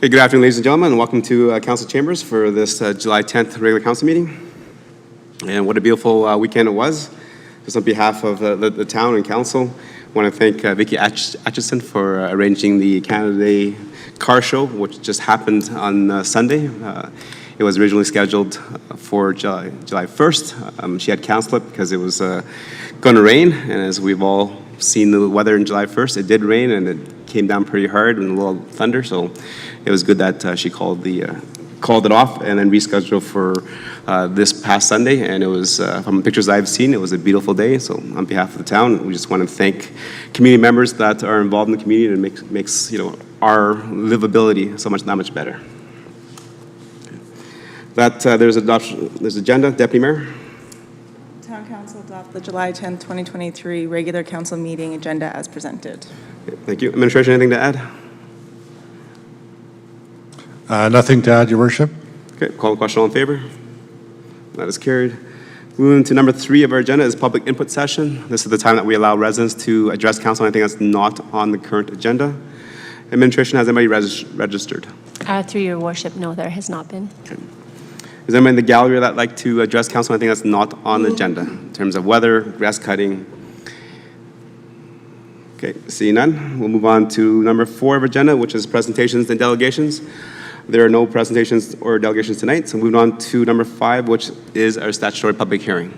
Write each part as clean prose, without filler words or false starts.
Hey, good afternoon, ladies and gentlemen, and welcome to Council Chambers for this July 10th regular council meeting. And what a beautiful weekend it was. Just on behalf of the town and council, I want to thank Vicky Atchison for arranging the Canada Day car show, which just happened on Sunday. It was originally scheduled for July 1st. She had canceled it because it was going to rain, and as we've all seen the weather in July 1st, it did rain and it came down pretty hard and a little thunder, so it was good that she called it off and then rescheduled for this past Sunday. And it was, from the pictures I've seen, it was a beautiful day. So on behalf of the town, we just want to thank community members that are involved in the community and makes our livability that much better. There's agenda. Deputy Mayor. Town Council adopt the July 10th, 2023 regular council meeting agenda as presented. Thank you. Administration, anything to add? Nothing to add, Your Worship. Okay, call the question. All in favor? That is carried. Moving to number 3 of our agenda is public input session. This is the time that we allow residents to address council on anything that's not on the current agenda. Administration, has anybody registered? Through Your Worship, no, there has not been. Okay. Is anybody in the gallery that'd like to address council on anything that's not on the agenda in terms of weather, grass cutting? Okay, seeing none, we'll move on to number 4 of our agenda, which is presentations and delegations. There are no presentations or delegations tonight, so moving on to number 5, which is our statutory public hearing.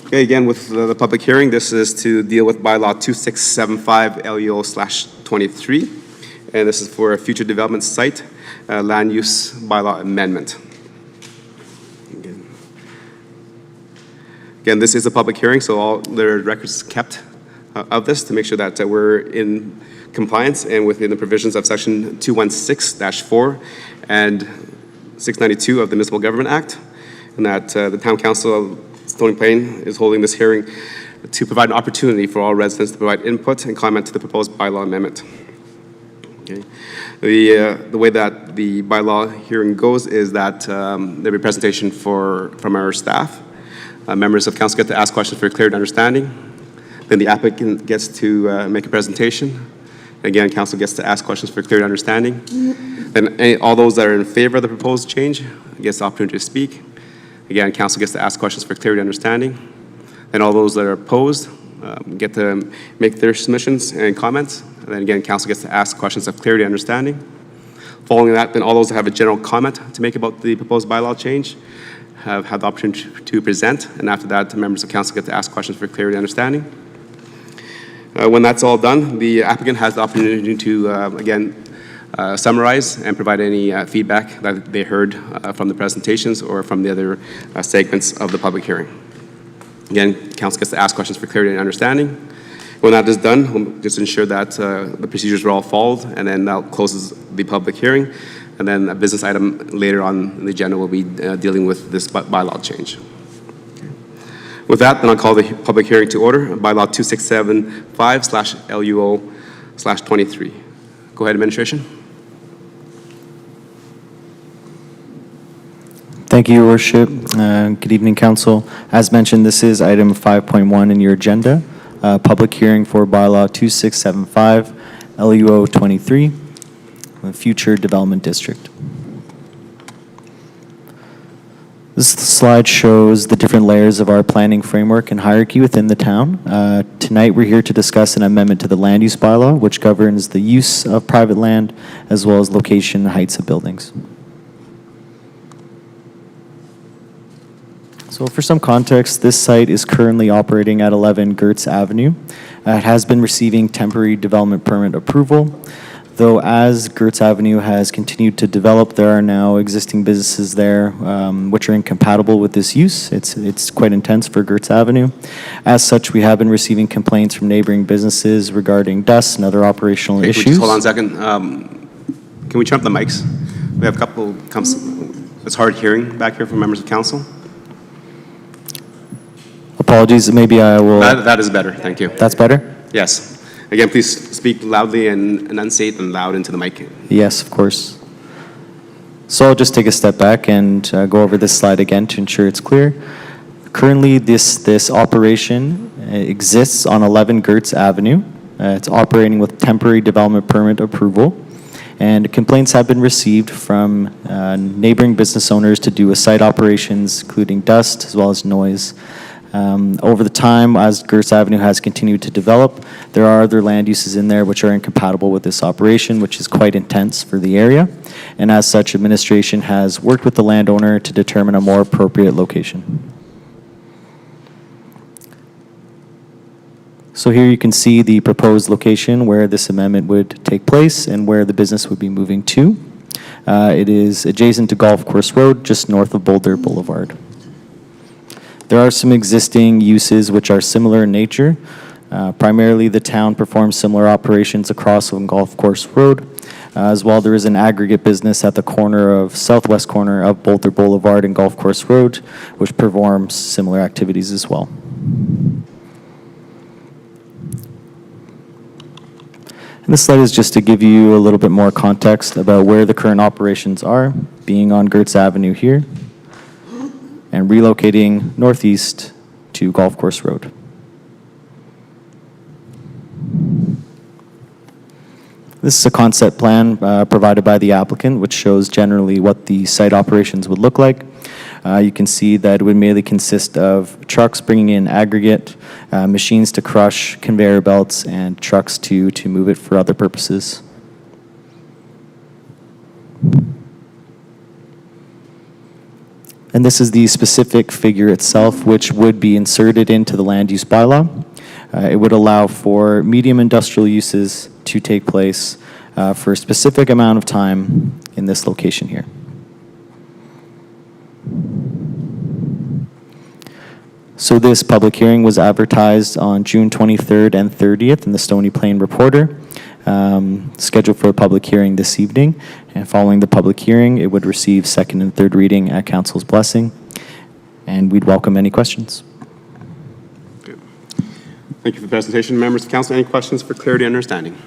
Okay, again, with the public hearing, this is to deal with bylaw 2675 LEO/23, and this is for a future development site land use bylaw amendment. Again, this is a public hearing, so all the records kept of this to make sure that we're in compliance and within the provisions of section 216-4 and 692 of the Municipal Government Act, and that the Town Council of Stony Plain is holding this hearing to provide an opportunity for all residents to provide input and comment to the proposed bylaw amendment. Okay. The way that the bylaw hearing goes is that there'll be a presentation from our staff. Members of council get to ask questions for clarity and understanding. Then the applicant gets to make a presentation. Again, council gets to ask questions for clarity and understanding. Then all those that are in favor of the proposed change gets the opportunity to speak. Again, council gets to ask questions for clarity and understanding. Then all those that are opposed get to make their submissions and comments. And then again, council gets to ask questions of clarity and understanding. Following that, then all those that have a general comment to make about the proposed bylaw change have had the opportunity to present. And after that, the members of council get to ask questions for clarity and understanding. When that's all done, the applicant has the opportunity to, again, summarize and provide any feedback that they heard from the presentations or from the other segments of the public hearing. Again, council gets to ask questions for clarity and understanding. When that is done, we'll just ensure that the procedures are all followed, and then that closes the public hearing. And then a business item later on the agenda will be dealing with this bylaw change. With that, then I'll call the public hearing to order, bylaw 2675/LUO/23. Go ahead, administration. Thank you, Your Worship. Good evening, Council. As mentioned, this is item 5.1 in your agenda, public hearing for bylaw 2675/LUO/23, future development district. This slide shows the different layers of our planning framework and hierarchy within the town. Tonight, we're here to discuss an amendment to the land use bylaw, which governs the use of private land as well as location and heights of buildings. So for some context, this site is currently operating at 11 Gertz Avenue. It has been receiving temporary development permit approval. Though as Gertz Avenue has continued to develop, there are now existing businesses there which are incompatible with this use. It's quite intense for Gertz Avenue. As such, we have been receiving complaints from neighboring businesses regarding dust and other operational Okay, issues. just hold on a second. Can we turn up the mics? We have a couple, it's hard hearing back here from members of council. Apologies, maybe I will... That is better, thank you. That's better? Yes. Again, please speak loudly and enunciate and loud into the mic. Yes, of course. So I'll just take a step back and go over this slide again to ensure it's clear. Currently, this operation exists on 11 Gertz Avenue. It's operating with temporary development permit approval. And complaints have been received from neighboring business owners to do with site operations, including dust as well as noise. Over the time, as Gertz Avenue has continued to develop, there are other land uses in there which are incompatible with this operation, which is quite intense for the area. And as such, administration has worked with the landowner to determine a more appropriate location. So here you can see the proposed location where this amendment would take place and where the business would be moving to. It is adjacent to Golf Course Road, just north of Boulder Boulevard. There are some existing uses which are similar in nature. Primarily, the town performs similar operations across on Golf Course Road. As well, there is an aggregate business at the southwest corner of Boulder Boulevard and Golf Course Road, which performs similar activities as well. And this slide is just to give you a little bit more context about where the current operations are, being on Gertz Avenue here, and relocating northeast to Golf Course Road. This is a concept plan provided by the applicant, which shows generally what the site operations would look like. You can see that it would mainly consist of trucks bringing in aggregate, machines to crush, conveyor belts, and trucks to move it for other purposes. And this is the specific figure itself, which would be inserted into the land use bylaw. It would allow for medium industrial uses to take place for a specific amount of time in this location here. So this public hearing was advertised on June 23rd and 30th in the Stony Plain Reporter, scheduled for a public hearing this evening. And following the public hearing, it would receive second and third reading at council's blessing. And we'd welcome any questions. Okay. Thank you for the presentation. Members of council, any questions for clarity and understanding?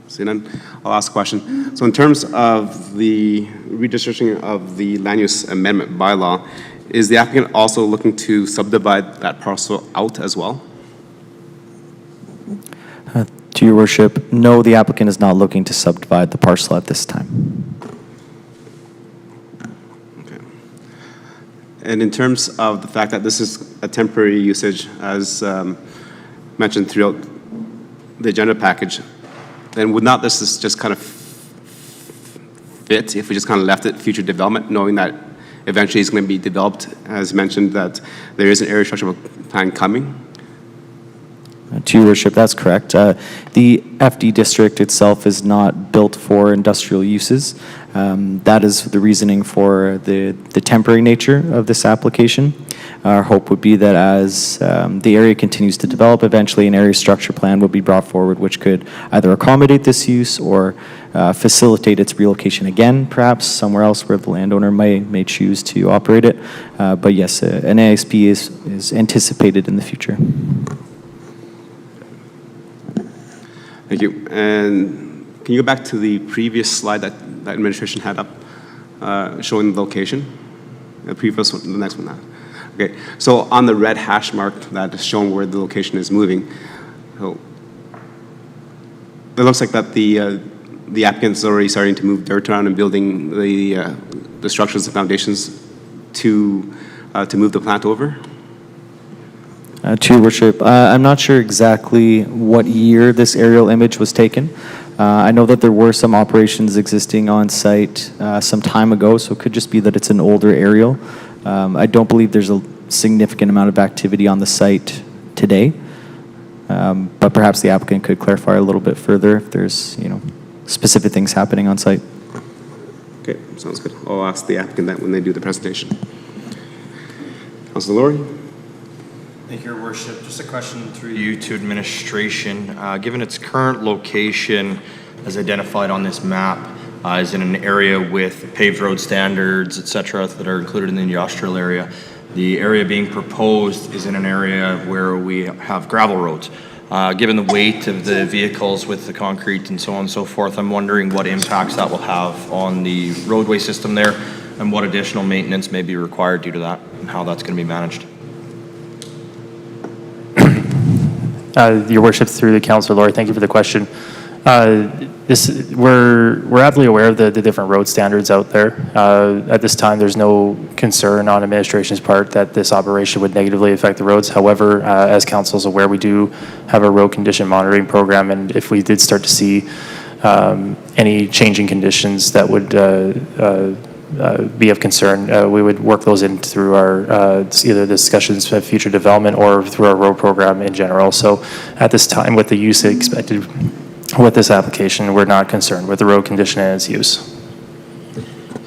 See none, I'll ask a question. So in terms of the redistricting of the land use amendment bylaw, is the applicant also looking to subdivide that parcel out as well? To your worship, no, the applicant is not looking to subdivide the parcel at this time. Okay. And in terms of the fact that this is a temporary usage, as mentioned throughout the agenda package, then would not this just kind of fit if we just kind of left it future development, knowing that eventually it's going to be developed, as mentioned, that there is an area structure plan coming? To your worship, that's correct. The FD district itself is not built for industrial uses. That is the reasoning for the temporary nature of this application. Our hope would be that as the area continues to develop, eventually an area structure plan would be brought forward which could either accommodate this use or facilitate its relocation again, perhaps somewhere else where the landowner may choose to operate it. But yes, an ASP is anticipated in the future. Thank you. And can you go back to the previous slide that administration had up showing the location? The previous one, the next one now. Okay, so on the red hash mark that is showing where the location is moving, so it looks like that the applicant is already starting to move dirt around and building the structures and foundations to move the plant over. To your worship, I'm not sure exactly what year this aerial image was taken. I know that there were some operations existing on site some time ago, so it could just be that it's an older aerial. I don't believe there's a significant amount of activity on the site today, but perhaps the applicant could clarify a little bit further if there's, specific things happening on site. Okay, sounds good. I'll ask the applicant that when they do the presentation. Councilor Laurie? Thank you, Your Worship. Just a question through you to administration. Given its current location, as identified on this map, is in an area with paved road standards, et cetera, that are included in the industrial area. The area being proposed is in an area where we have gravel roads. Given the weight of the vehicles with the concrete and so on and so forth, I'm wondering what impacts that will have on the roadway system there. and what additional maintenance may be required due to that, and how that's going to be managed. Your worship, through the councillor, Lori, thank you for the question. We're aptly aware of the different road standards out there. At this time, there's no concern on administration's part that this operation would negatively affect the roads. However, as council is aware, we do have a road condition monitoring program, and if we did start to see any changing conditions that would be of concern, we would work those in through our either discussions of future development or through our road program in general. So at this time, with the use expected with this application, we're not concerned with the road condition and its use.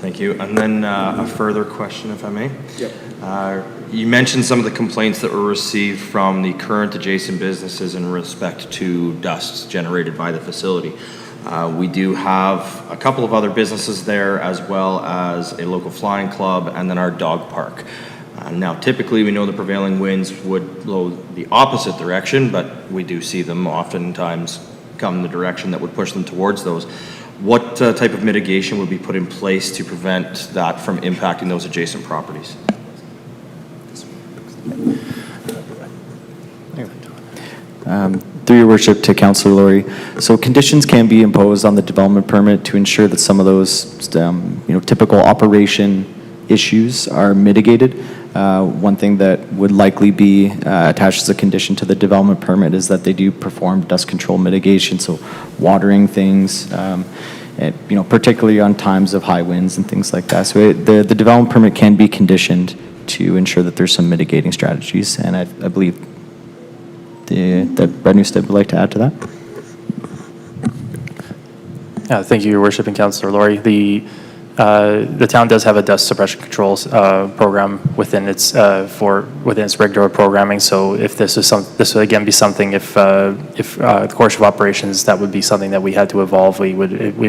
Thank you. And then a further question, if I may. Yep. You mentioned some of the complaints that were received from the current adjacent businesses in respect to dust generated by the facility. We do have a couple of other businesses there, as well as a local flying club and then our dog park. Now, typically, we know the prevailing winds would blow the opposite direction, but we do see them oftentimes come in the direction that would push them towards those. What type of mitigation would be put in place to prevent that from impacting those adjacent properties? Through your worship to Councillor Lori, so conditions can be imposed on the development permit to ensure that some of those typical operation issues are mitigated. One thing that would likely be attached as a condition to the development permit is that they do perform dust control mitigation, so watering things, and, particularly on times of high winds and things like that. So the development permit can be conditioned to ensure that there's some mitigating strategies, and I believe that Brad Newstead would like to add to that. Thank you, Your Worship and Councillor Lori. The town does have a dust suppression controls program within its regular programming. So if this would again be something, if the course of operations, that would be something that we had to evolve. We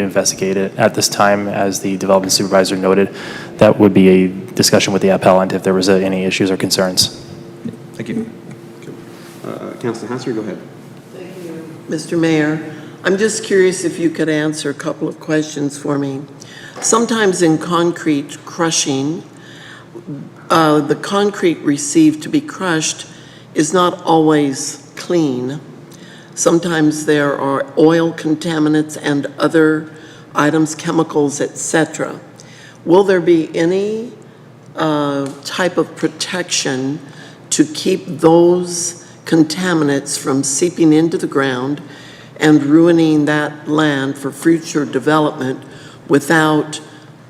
investigate it at this time, as the development supervisor noted. That would be a discussion with the appellant if there was any issues or concerns. Thank you. Councilor Hansard, go ahead. Thank you, Mr. Mayor. I'm just curious if you could answer a couple of questions for me. Sometimes in concrete crushing, the concrete received to be crushed is not always clean. Sometimes there are oil contaminants and other items, chemicals, etc. Will there be any type of protection to keep those contaminants from seeping into the ground and ruining that land for future development without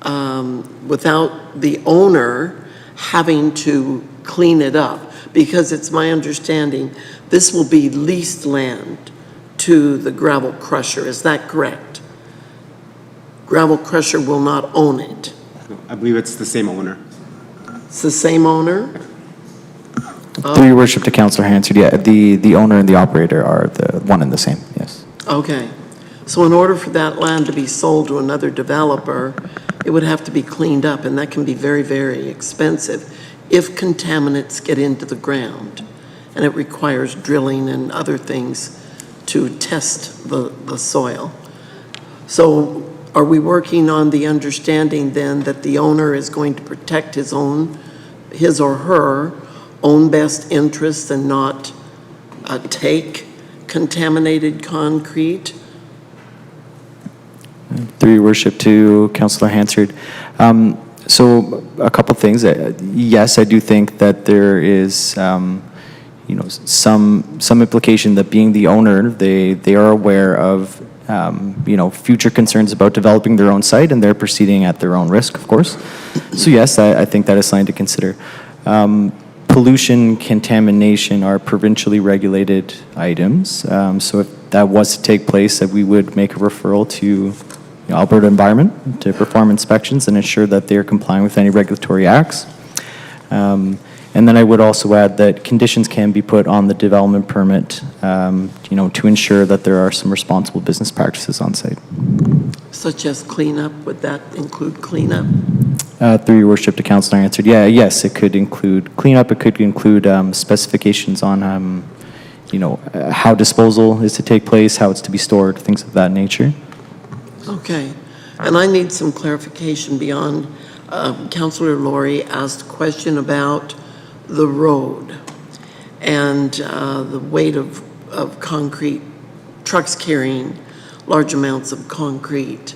the owner having to clean it up? Because it's my understanding this will be leased land to the gravel crusher. Is that correct? Gravel crusher will not own it. No, I believe it's the same owner. It's the same owner? Through your worship to Councillor Hansard, yeah, the owner and the operator are the one and the same, yes. Okay. So in order for that land to be sold to another developer, it would have to be cleaned up, and that can be very, very expensive if contaminants get into the ground. And it requires drilling and other things to test the soil. So are we working on the understanding then that the owner is going to protect his or her own best interests and not take contaminated concrete? Through your worship to Councillor Hansard. So a couple things. Yes, I do think that there is, some implication that being the owner, they are aware of, future concerns about developing their own site, and they're proceeding at their own risk, of course. So yes, I think that is something to consider. Pollution, contamination are provincially regulated items. So if that was to take place, that we would make a referral to Alberta Environment to perform inspections and ensure that they are complying with any regulatory acts. And then I would also add that conditions can be put on the development permit, to ensure that there are some responsible business practices on site. Such as cleanup, would that include cleanup? Through your worship to Councillor Hansard, yes, it could include cleanup. It could include specifications on, how disposal is to take place, how it's to be stored, things of that nature. Okay. And I need some clarification beyond Councillor Laurie asked a question about the road and the weight of concrete, trucks carrying large amounts of concrete.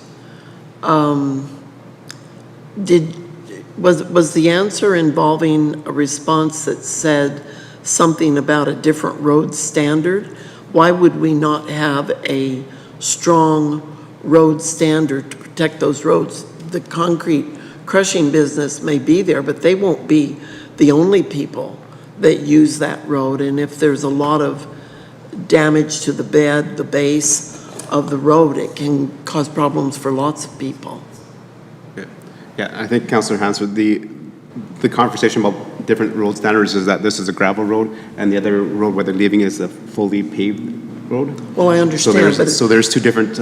Was the answer involving a response that said something about a different road standard? Why would we not have a strong road standard to protect those roads? The concrete crushing business may be there, but they won't be the only people that use that road. And if there's a lot of damage to the bed, the base of the road, it can cause problems for lots of people. Yeah, I think Councillor Hansford, the conversation about different road standards is that this is a gravel road and the other road where they're leaving is a fully paved road. Well, I understand, but... So there's two different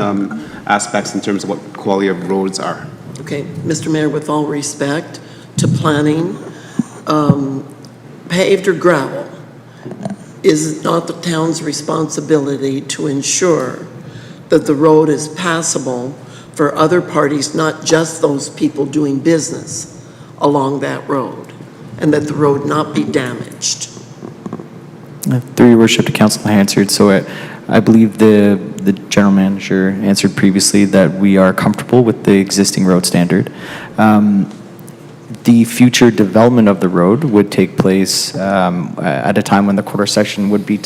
aspects in terms of what quality of roads are. Okay, Mr. Mayor, with all respect to planning, paved or gravel, is it not the town's responsibility to ensure that the road is passable for other parties, not just those people doing business along that road, and that the road not be damaged? Through your worship to Councilor Hansard, so I believe the general manager answered previously that we are comfortable with the existing road standard. The future development of the road would take place at a time when the quarter section would be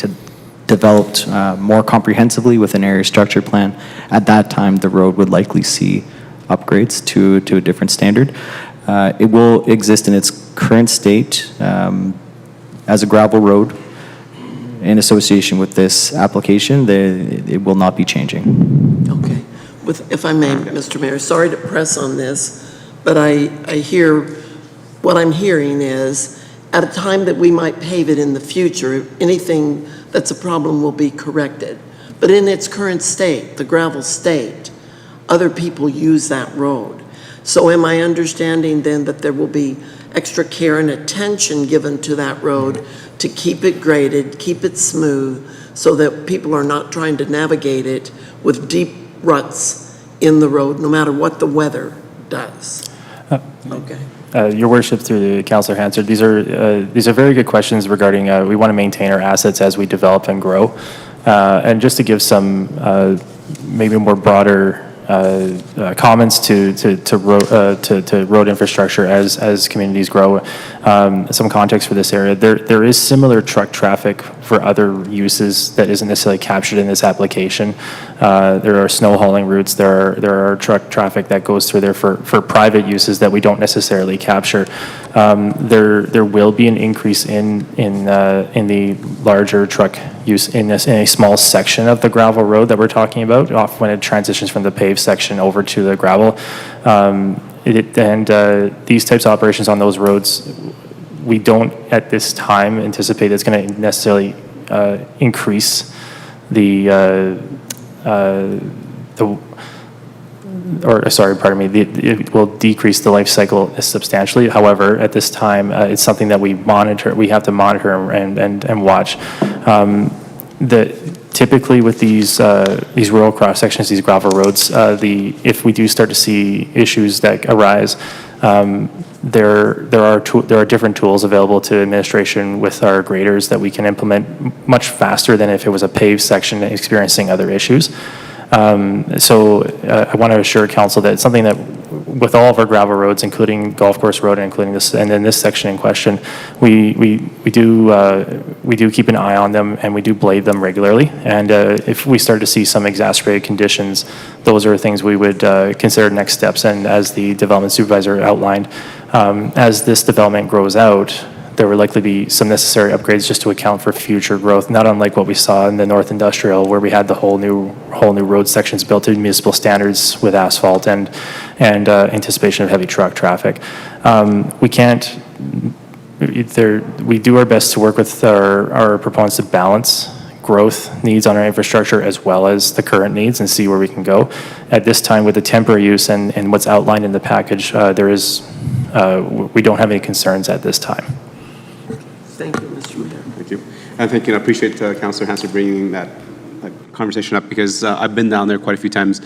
developed more comprehensively with an area structure plan. At that time, the road would likely see upgrades to a different standard. It will exist in its current state as a gravel road. In association with this application, it will not be changing. Okay. If I may, Mr. Mayor, sorry to press on this, but what I'm hearing is, at a time that we might pave it in the future, anything that's a problem will be corrected. But in its current state, the gravel state, other people use that road. So am I understanding then that there will be extra care and attention given to that road to keep it graded, keep it smooth, so that people are not trying to navigate it with deep ruts in the road, no matter what the weather does? Okay. Your worship, through the Councillor Hansard, these are very good questions regarding we want to maintain our assets as we develop and grow. And just to give some maybe more broader comments to road infrastructure as communities grow. Some context for this area. There is similar truck traffic for other uses that isn't necessarily captured in this application. There are snow hauling routes. There are truck traffic that goes through there for private uses that we don't necessarily capture. There will be an increase in the larger truck use in a small section of the gravel road that we're talking about, off when it transitions from the paved section over to the gravel. These types of operations on those roads, we don't at this time anticipate it's going to necessarily increase it will decrease the life cycle substantially. However, at this time, it's something that we have to monitor and watch. Typically with these rural cross sections, these gravel roads, if we do start to see issues that arise, there are different tools available to administration with our graders that we can implement much faster than if it was a paved section experiencing other issues. I want to assure council that it's something that with all of our gravel roads, including Golf Course Road, including this, and then this section in question, we do keep an eye on them and we do blade them regularly. And if we start to see some exacerbated conditions, those are things we would consider next steps. And as the development supervisor outlined, as this development grows out, there would likely be some necessary upgrades just to account for future growth, not unlike what we saw in the North Industrial, where we had the whole new road sections built to municipal standards with asphalt and anticipation of heavy truck traffic. We do our best to work with our proponents to balance growth needs on our infrastructure as well as the current needs and see where we can go. At this time, with the temporary use and what's outlined in the package, we don't have any concerns at this time. Thank you, Mr. Mayor. Thank you. And thank you. I appreciate Councillor Hansard bringing that conversation up, because I've been down there quite a few times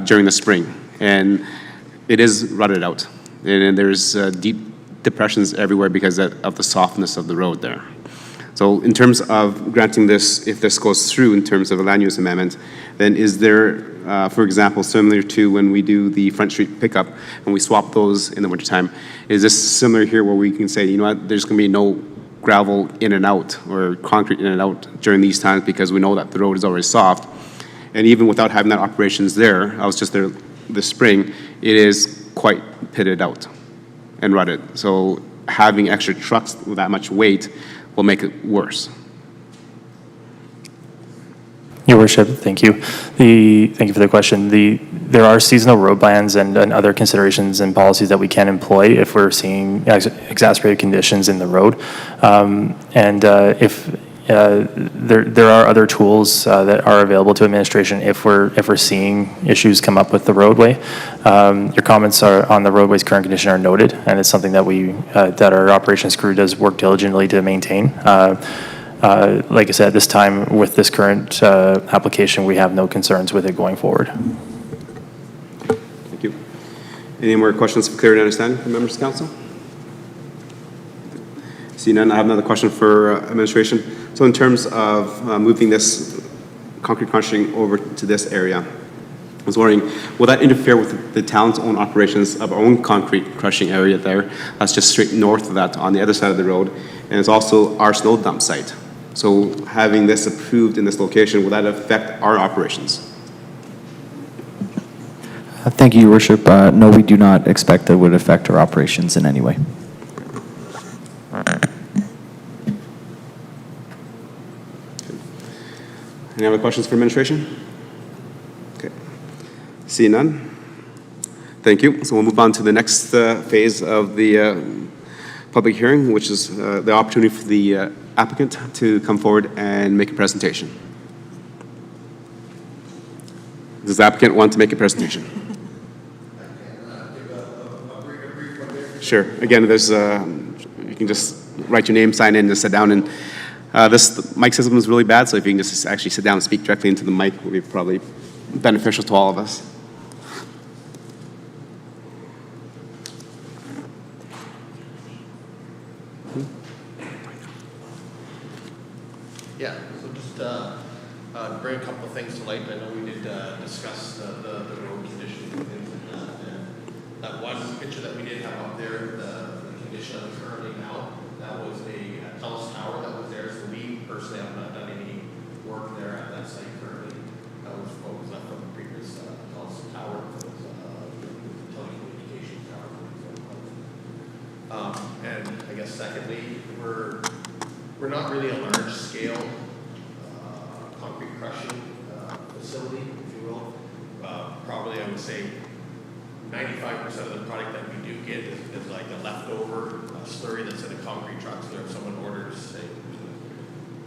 during the spring, and it is rutted out. And then there's deep depressions everywhere because of the softness of the road there. So in terms of granting this, if this goes through in terms of a land use amendment, then is there, for example, similar to when we do the Front Street pickup and we swap those in the wintertime, is this similar here where we can say, you know what, there's going to be no gravel in and out or concrete in and out during these times because we know that the road is already soft. And even without having that operations there, I was just there this spring, it is quite pitted out and rutted. So having extra trucks with that much weight will make it worse. Your worship, thank you. Thank you for the question. There are seasonal road plans and other considerations and policies that we can employ if we're seeing exacerbated conditions in the road. There are other tools that are available to administration if we're seeing issues come up with the roadway. Your comments on the roadway's current condition are noted, and it's something that our operations crew does work diligently to maintain. Like I said, this time with this current application, we have no concerns with it going forward. Thank you. Any more questions for clarity and understanding from members of council? See none, I have another question for administration. So in terms of moving this concrete crushing over to this area, I was wondering, will that interfere with the town's own operations of our own concrete crushing area there? That's just straight north of that on the other side of the road. And it's also our snow dump site. So having this approved in this location, will that affect our operations? Thank you, Your Worship. No, we do not expect that would affect our operations in any way. Any other questions for administration? Okay. Seeing none. Thank you. So we'll move on to the next phase of the public hearing, which is the opportunity for the applicant to come forward and make a presentation. Does the applicant want to make a presentation? Sure. Again, there's you can just write your name, sign in, and sit down. And this mic system is really bad, so if you can just actually sit down and speak directly into the mic, would be probably beneficial to all of us. Yeah, so just bring a couple of things to light. I know we did discuss the road condition and things like that. And that one picture that we did have up there, the condition of it currently now, that was a TELUS tower that was there. So we personally have not done any work there at that site currently. That was what was left from the previous TELUS tower. It was a telecommunications tower. And I guess secondly, we're not really a large scale concrete crushing facility, if you will. Probably I would say 95% of the product that we do get is like a leftover slurry that's in a concrete truck. So if someone orders, say,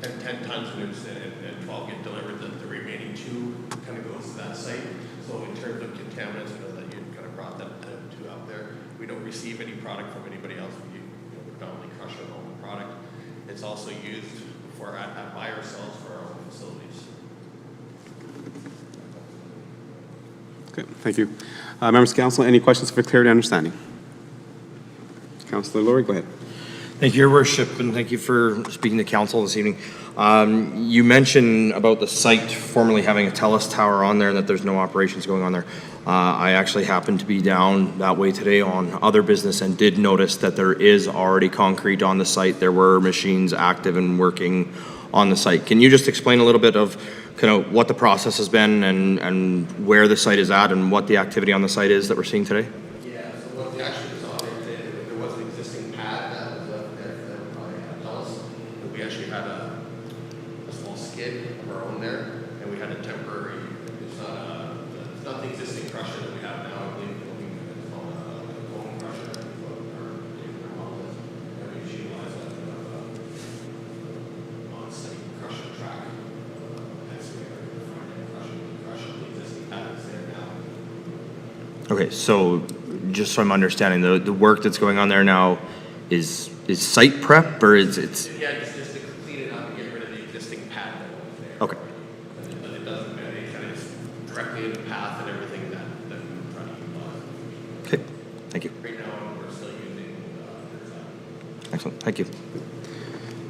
10 tons and 12 get delivered, the remaining 2 kind of goes to that site. So in terms of contaminants, I know that you kind of brought that 2 out there. We don't receive any product from anybody else. We predominantly crush our own product. It's also used by ourselves for our own facilities. Okay, thank you. Members of council, any questions for clarity and understanding? Councillor Lori, go ahead. Thank you, Your Worship, and thank you for speaking to council this evening. You mentioned about the site formerly having a TELUS tower on there and that there's no operations going on there. I actually happened to be down that way today on other business and did notice that there is already concrete on the site. There were machines active and working on the site. Can you just explain a little bit of kind of what the process has been and where the site is at and what the activity on the site is that we're seeing today? Yeah, so what we actually saw there was an existing pad that was up there by TELUS. We actually had a small skid of our own there, and we had a temporary, it's not the existing crusher that we have now. I believe it's called a bone crusher, and we utilize that on-site crusher track. Okay, so just so I'm understanding, the work that's going on there now is site prep or is it? Yeah, just to clean it up and get rid of the existing pad that was there. Okay. But it doesn't matter, it kind of is directly in the path and everything that we were trying to utilize. Okay, thank you. Right now, Thank you.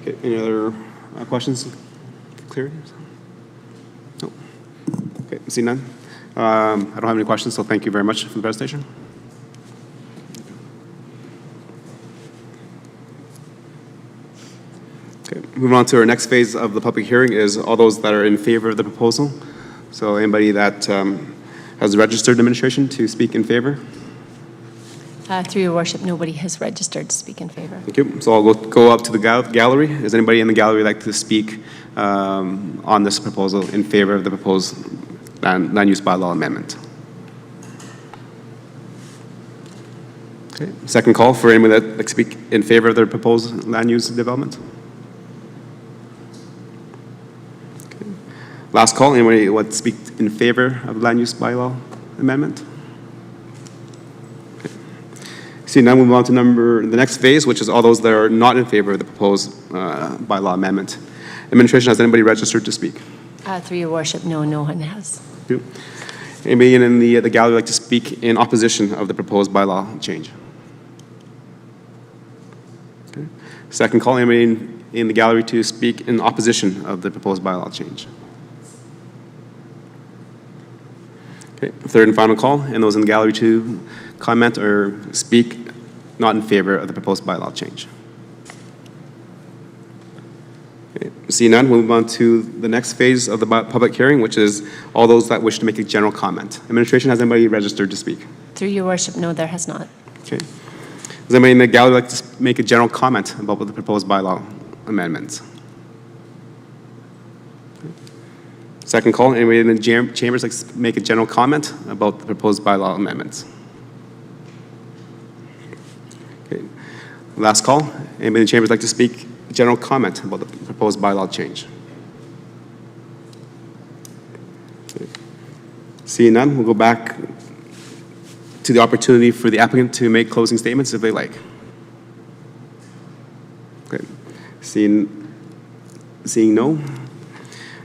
Okay, any other questions? Clear? No. Okay, see none. I don't have any questions, so thank you very much for the presentation. Okay, moving on to our next phase of the public hearing is all those that are in favor of the proposal. So anybody that has registered administration to speak in favor? Through your worship, nobody has registered to speak in favor. Thank you. So I'll go up to the gallery. Is anybody in the gallery like to speak on this proposal in favor of the proposed land use bylaw amendment? Okay. Second call for anyone that like to speak in favor of the proposed land use development. Okay. Last call. Anybody want to speak in favor of the land use bylaw amendment? See, now we move on to the next phase, which is all those that are not in favor of the proposed bylaw amendment. Administration, has anybody registered to speak? Through your worship, no one has. Thank you. Anybody in the gallery like to speak in opposition of the proposed bylaw change? Okay. Second call, anybody in the gallery to speak in opposition of the proposed bylaw change? Okay. Third and final call, and those in the gallery to comment or speak not in favor of the proposed bylaw change. Okay. See none, we'll move on to the next phase of the public hearing, which is all those that wish to make a general comment. Administration, has anybody registered to speak? Through your worship, no, there has not. Okay. Does anybody in the gallery like to make a general comment about the proposed bylaw amendments? Okay. Second call, anybody in the chambers like to make a general comment about the proposed bylaw amendments? Okay. Last call, anybody in the chambers like to speak a general comment about the proposed bylaw change? Okay. Seeing none, we'll go back to the opportunity for the applicant to make closing statements if they like. Okay. Seeing no.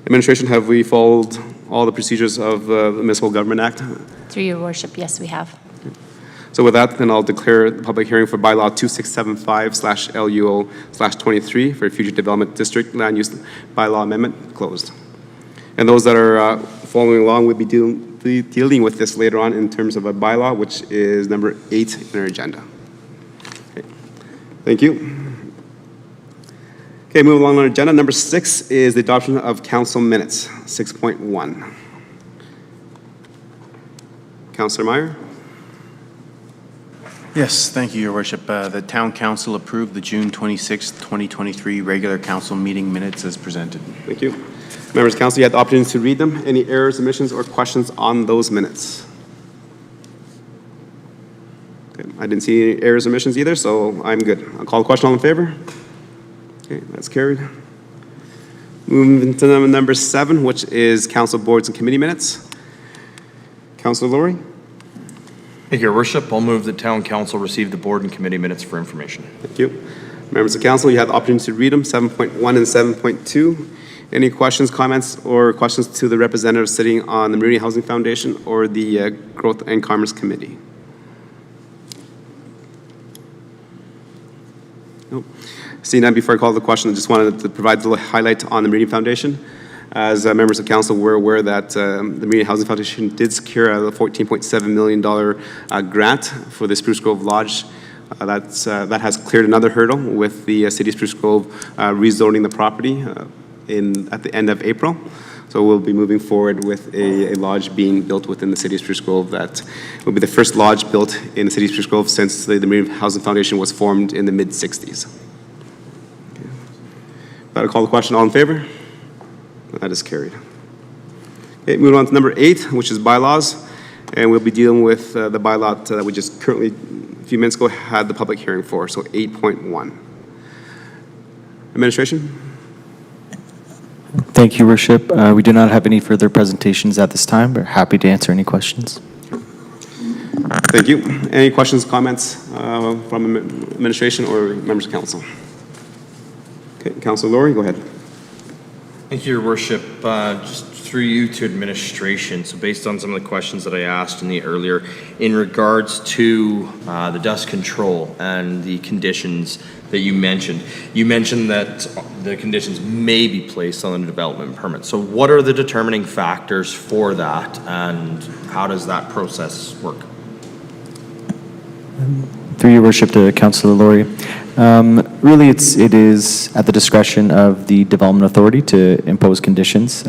Administration, have we followed all the procedures of the Municipal Government Act? Through your worship, yes, we have. So with that, then I'll declare the public hearing for bylaw 2675/LUO/23 for Future Development District Land Use Bylaw Amendment closed. And those that are following along will be dealing with this later on in terms of a bylaw, which is number 8 in our agenda. Okay. Thank you. Okay, moving along on our agenda. Number 6 is the adoption of council minutes, 6.1. Councillor Meyer? Yes, thank you, Your Worship. The Town Council approved the June 26, 2023 regular council meeting minutes as presented. Thank you. Members of council, you had the opportunity to read them. Any errors, omissions, or questions on those minutes? Okay, I didn't see any errors or omissions either, so I'm good. I'll call the question. All in favor? Okay, that's carried. Moving to number 7, which is council boards and committee minutes. Councilor Lowry? Thank you, Your Worship. I'll move that Town Council receive the board and committee minutes for information. Thank you. Members of council, you have the opportunity to read them, 7.1 and 7.2. Any questions, comments, or questions to the representative sitting on the Meridian Housing Foundation or the Growth and Commerce Committee? Nope. Seeing that, before I call the question, I just wanted to provide a little highlight on the Meridian Foundation. As members of council, we're aware that the Meridian Housing Foundation did secure a $14.7 million grant for the Spruce Grove Lodge. That has cleared another hurdle with the City of Spruce Grove rezoning the property at the end of April. So we'll be moving forward with a lodge being built within the City of Spruce Grove that will be the first lodge built in the City of Spruce Grove since the Meridian Housing Foundation was formed in the mid-60s. Okay. I'll call the question. All in favor? That is carried. Okay, moving on to number 8, which is bylaws. And we'll be dealing with the bylaw that we just currently, a few minutes ago, had the public hearing for, so 8.1. Administration? Thank you, Worship. We do not have any further presentations at this time. We're happy to answer any questions. Thank you. Any questions, comments from administration or members of council? Okay, Councilor Lowry, go ahead. Thank you, Your Worship. Just through you to administration, so based on some of the questions that I asked in the earlier, in regards to the dust control and the conditions that you mentioned that the conditions may be placed on the development permit. So what are the determining factors for that, and how does that process work? Through your worship to Councillor Laurie, really it is at the discretion of the development authority to impose conditions.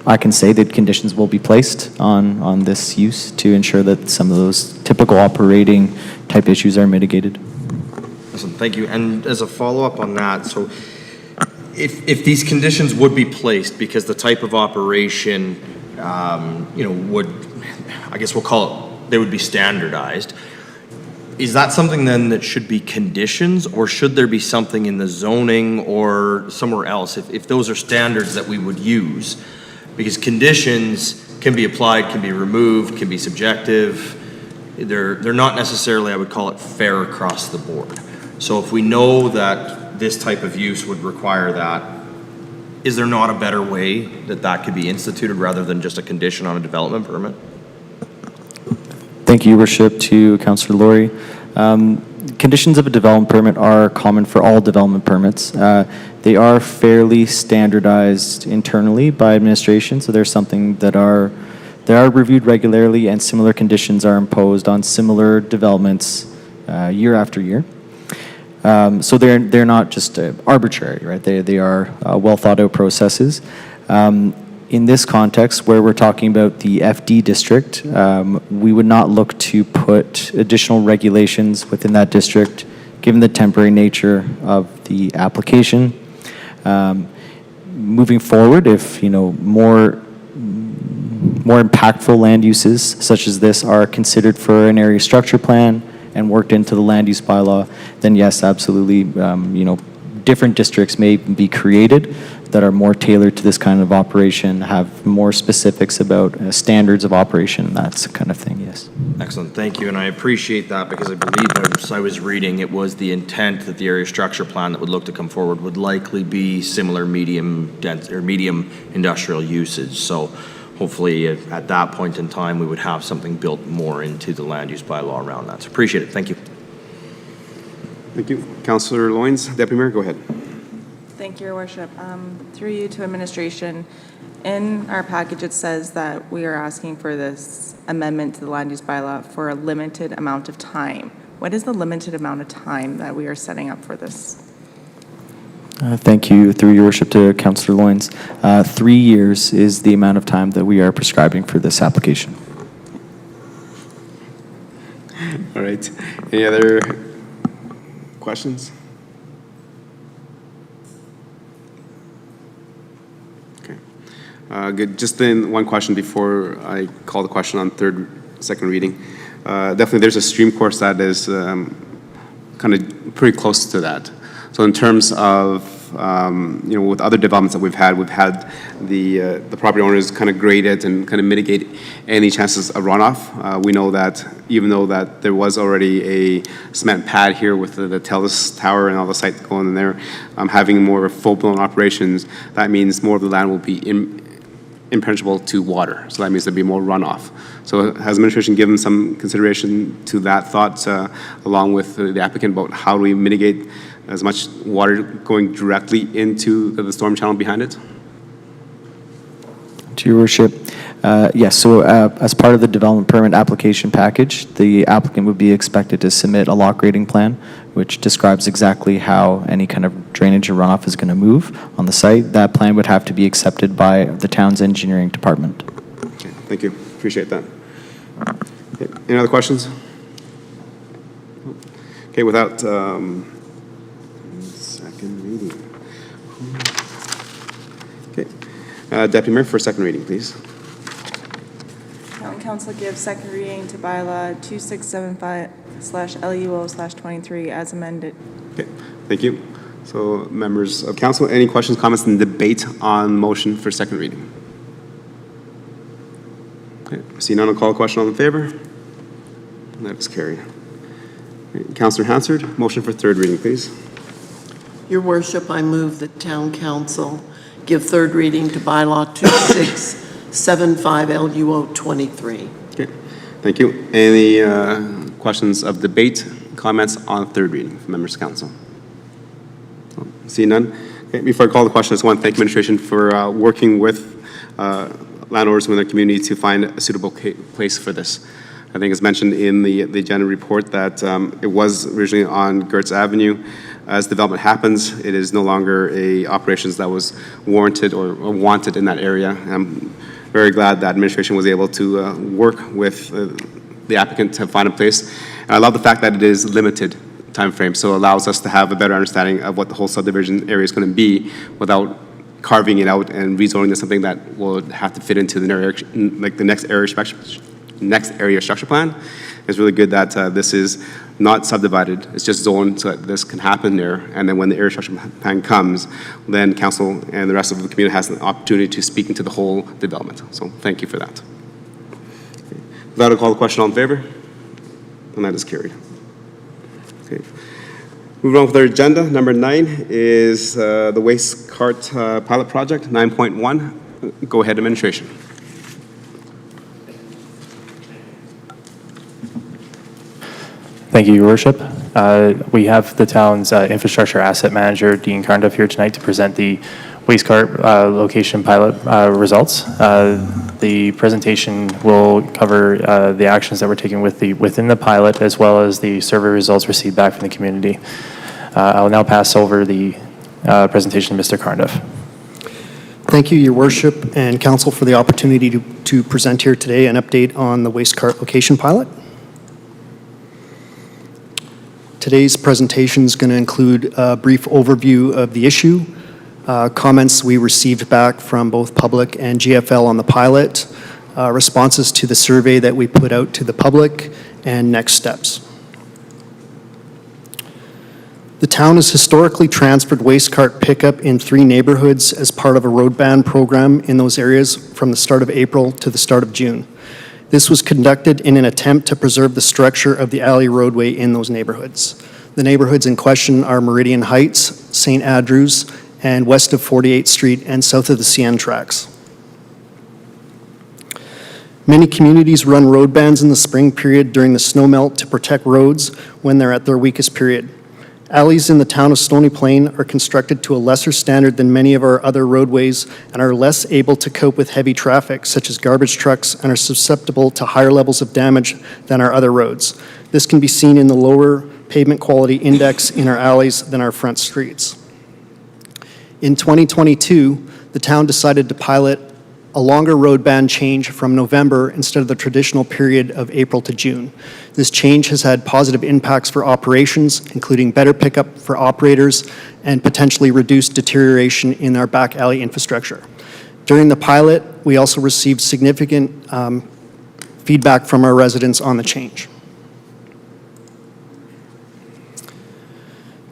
I can say that conditions will be placed on this use to ensure that some of those typical operating type issues are mitigated. Awesome, thank you. And as a follow-up on that, so if these conditions would be placed because the type of operation, would, I guess we'll call it, they would be standardized. Is that something then that should be conditions, or should there be something in the zoning or somewhere else if those are standards that we would use? Because conditions can be applied, can be removed, can be subjective. They're not necessarily, I would call it, fair across the board. So if we know that this type of use would require that, is there not a better way that could be instituted rather than just a condition on a development permit? Thank you, Your Worship, to Councillor Laurie. Conditions of a development permit are common for all development permits. They are fairly standardized internally by administration, so there's something they are reviewed regularly, and similar conditions are imposed on similar developments year after year. So they're not just arbitrary, right? They are well thought out processes. In this context, where we're talking about the FD district, we would not look to put additional regulations within that district, given the temporary nature of the application. Moving forward, if more impactful land uses such as this are considered for an area structure plan and worked into the land use bylaw, then yes, absolutely, different districts may be created that are more tailored to this kind of operation, have more specifics about standards of operation, that kind of thing, yes. Excellent, thank you, and I appreciate that because I believe as I was reading, it was the intent that the area structure plan that would look to come forward would likely be similar medium industrial usage. So hopefully at that point in time, we would have something built more into the land use bylaw around that. So appreciate it, thank you. Thank you. Councillor Loynes, Deputy Mayor, go ahead. Thank you, Your Worship. Through you to administration, in our package it says that we are asking for this amendment to the land use bylaw for a limited amount of time. What is the limited amount of time that we are setting up for this? Thank you, through your worship, to Councillor Loynes. 3 years is the amount of time that we are prescribing for this application. All right. Any other questions? Okay. Good. Just then, one question before I call the question on second reading. Definitely, there's a stream course that is kind of pretty close to that. So in terms of, with other developments that we've had the property owners kind of grade it and kind of mitigate any chances of runoff. We know that even though that there was already a cement pad here with the TELUS tower and all the sites going in there, having more full-blown operations, that means more of the land will be impenetrable to water. So that means there'll be more runoff. So has administration given some consideration to that thought, along with the applicant, about how do we mitigate as much water going directly into the storm channel behind it? To your worship, yes, so as part of the development permit application package, the applicant would be expected to submit a lock grading plan, which describes exactly how any kind of drainage or runoff is going to move on the site. That plan would have to be accepted by the town's engineering department. Okay, thank you. Appreciate that. Okay, any other questions? Okay, without second reading. Okay, Deputy Mayor for second reading, please. Town Council gives second reading to bylaw 2675/LUO/23 as amended. Okay, thank you. So members of council, any questions, comments, and debate on motion for second reading? Okay, see none, I'll call a question. All in favor? That is carried. Councillor Hansard, motion for third reading, please. Your Worship, I move that Town Council give third reading to bylaw 2675 LUO 23. Okay, thank you. Any questions of debate, comments on third reading from members of council? See none? Okay, before I call the question, I just want to thank administration for working with landowners within the community to find a suitable place for this. I think it's mentioned in the agenda report that it was originally on Gertz Avenue. As development happens, it is no longer a operations that was warranted or wanted in that area. I'm very glad that administration was able to work with the applicant to find a place. And I love the fact that it is limited time frame, so it allows us to have a better understanding of what the whole subdivision area is going to be without carving it out and rezoning to something that will have to fit into the area, like the next area structure plan. It's really good that this is not subdivided. It's just zoned so that this can happen there. And then when the area structure plan comes, then council and the rest of the community has an opportunity to speak into the whole development. So thank you for that. With that, I'll call the question. All in favor? And that is carried. Okay. Moving on with our agenda, number 9 is the waste cart pilot project, 9.1. Go ahead, administration. Thank you, Your Worship. We have the town's infrastructure asset manager, Dean Carnduff, here tonight to present the waste cart location pilot results. The presentation will cover the actions that we're taking within the pilot, as well as the survey results received back from the community. I will now pass over the presentation to Mr. Carnduff. Thank you, Your Worship and Council, for the opportunity to present here today an update on the waste cart location pilot. Today's presentation is going to include a brief overview of the issue, comments we received back from both public and GFL on the pilot, responses to the survey that we put out to the public, and next steps. The town has historically transferred waste cart pickup in 3 neighborhoods as part of a road ban program in those areas from the start of April to the start of June. This was conducted in an attempt to preserve the structure of the alley roadway in those neighborhoods. The neighborhoods in question are Meridian Heights, St. Andrews, and west of 48th Street and south of the CN tracks. Many communities run road bans in the spring period during the snow melt to protect roads when they're at their weakest period. Alleys in the town of Stony Plain are constructed to a lesser standard than many of our other roadways and are less able to cope with heavy traffic, such as garbage trucks, and are susceptible to higher levels of damage than our other roads. This can be seen in the lower pavement quality index in our alleys than our front streets. In 2022, the town decided to pilot a longer road ban change from November instead of the traditional period of April to June. This change has had positive impacts for operations, including better pickup for operators and potentially reduced deterioration in our back alley infrastructure. During the pilot, we also received significant feedback from our residents on the change.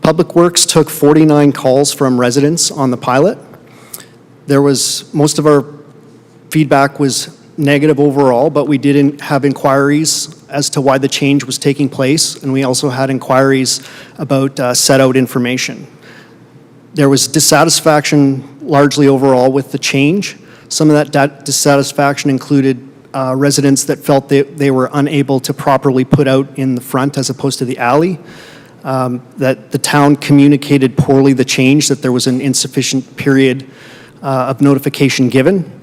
Public Works took 49 calls from residents on the pilot. Most of our feedback was negative overall, but we did have inquiries as to why the change was taking place, and we also had inquiries about set-out information. There was dissatisfaction largely overall with the change. Some of that dissatisfaction included residents that felt they were unable to properly put out in the front as opposed to the alley, that the town communicated poorly the change, that there was an insufficient period of notification given.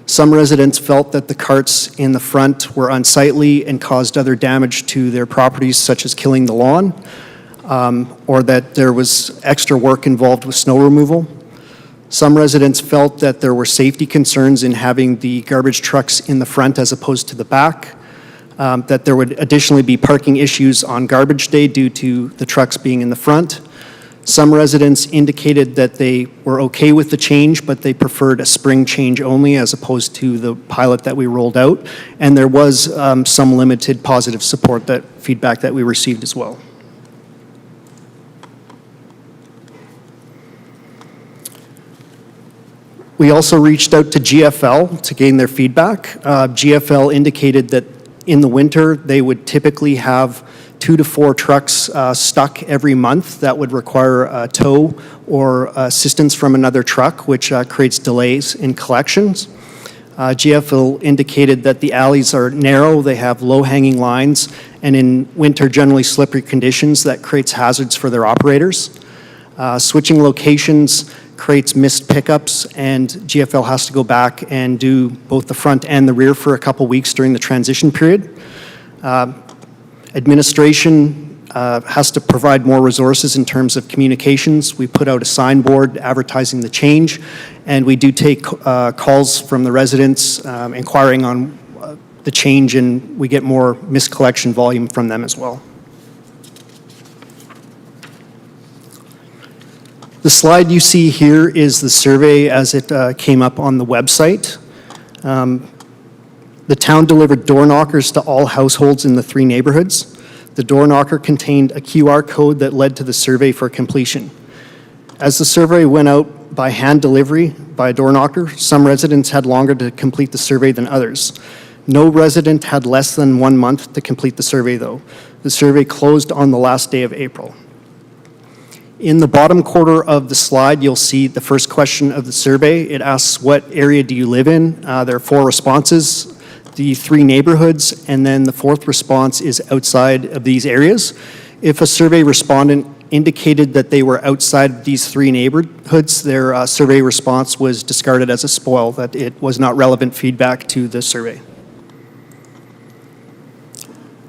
Some residents felt that the carts in the front were unsightly and caused other damage to their properties, such as killing the lawn, or that there was extra work involved with snow removal. Some residents felt that there were safety concerns in having the garbage trucks in the front as opposed to the back, that there would additionally be parking issues on garbage day due to the trucks being in the front. Some residents indicated that they were okay with the change, but they preferred a spring change only as opposed to the pilot that we rolled out. And there was some limited positive support, feedback that we received as well. We also reached out to GFL to gain their feedback. GFL indicated that in the winter, they would typically have 2 to 4 trucks stuck every month that would require a tow or assistance from another truck, which creates delays in collections. GFL indicated that the alleys are narrow, they have low-hanging lines, and in winter, generally slippery conditions that creates hazards for their operators. Switching locations creates missed pickups, and GFL has to go back and do both the front and the rear for a couple weeks during the transition period. Administration has to provide more resources in terms of communications. We put out a signboard advertising the change, and we do take calls from the residents inquiring on the change, and we get more miscollection volume from them as well. The slide you see here is the survey as it came up on the website. The town delivered door knockers to all households in the 3 neighborhoods. The door knocker contained a QR code that led to the survey for completion. As the survey went out by hand delivery by a door knocker, some residents had longer to complete the survey than others. No resident had less than 1 month to complete the survey, though. The survey closed on the last day of April. In the bottom quarter of the slide, you'll see the first question of the survey. It asks, what area do you live in? There are 4 responses, the 3 neighborhoods, and then the 4th response is outside of these areas. If a survey respondent indicated that they were outside of these 3 neighborhoods, their survey response was discarded as a spoil, that it was not relevant feedback to the survey.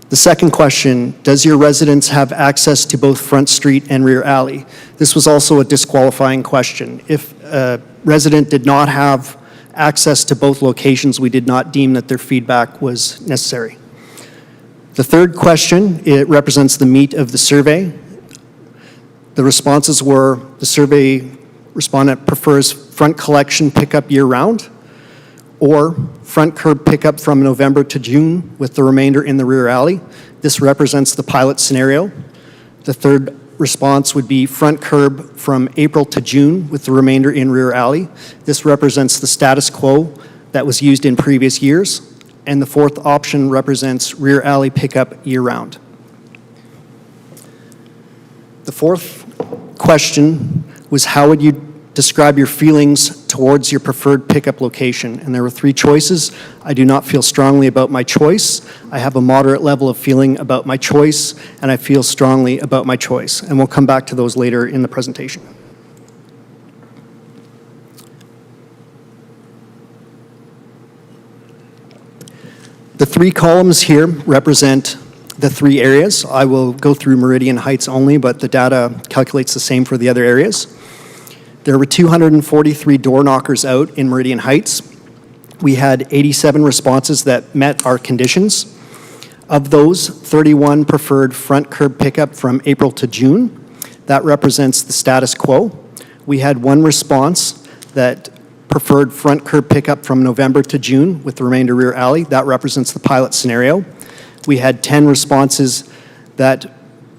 The second question, does your residence have access to both Front Street and rear alley? This was also a disqualifying question. If a resident did not have access to both locations, we did not deem that their feedback was necessary. The third question, it represents the meat of the survey. The responses were, the survey respondent prefers front collection pickup year-round, or front curb pickup from November to June with the remainder in the rear alley. This represents the pilot scenario. The third response would be front curb from April to June with the remainder in rear alley. This represents the status quo that was used in previous years. And the fourth option represents rear alley pickup year-round. The fourth question was, how would you describe your feelings towards your preferred pickup location? And there were 3 choices. I do not feel strongly about my choice. I have a moderate level of feeling about my choice, and I feel strongly about my choice. And we'll come back to those later in the presentation. The 3 columns here represent the 3 areas. I will go through Meridian Heights only, but the data calculates the same for the other areas. There were 243 door knockers out in Meridian Heights. We had 87 responses that met our conditions. Of those, 31 preferred front curb pickup from April to June. That represents the status quo. We had 1 response that preferred front curb pickup from November to June with the remainder rear alley. That represents the pilot scenario. We had 10 responses that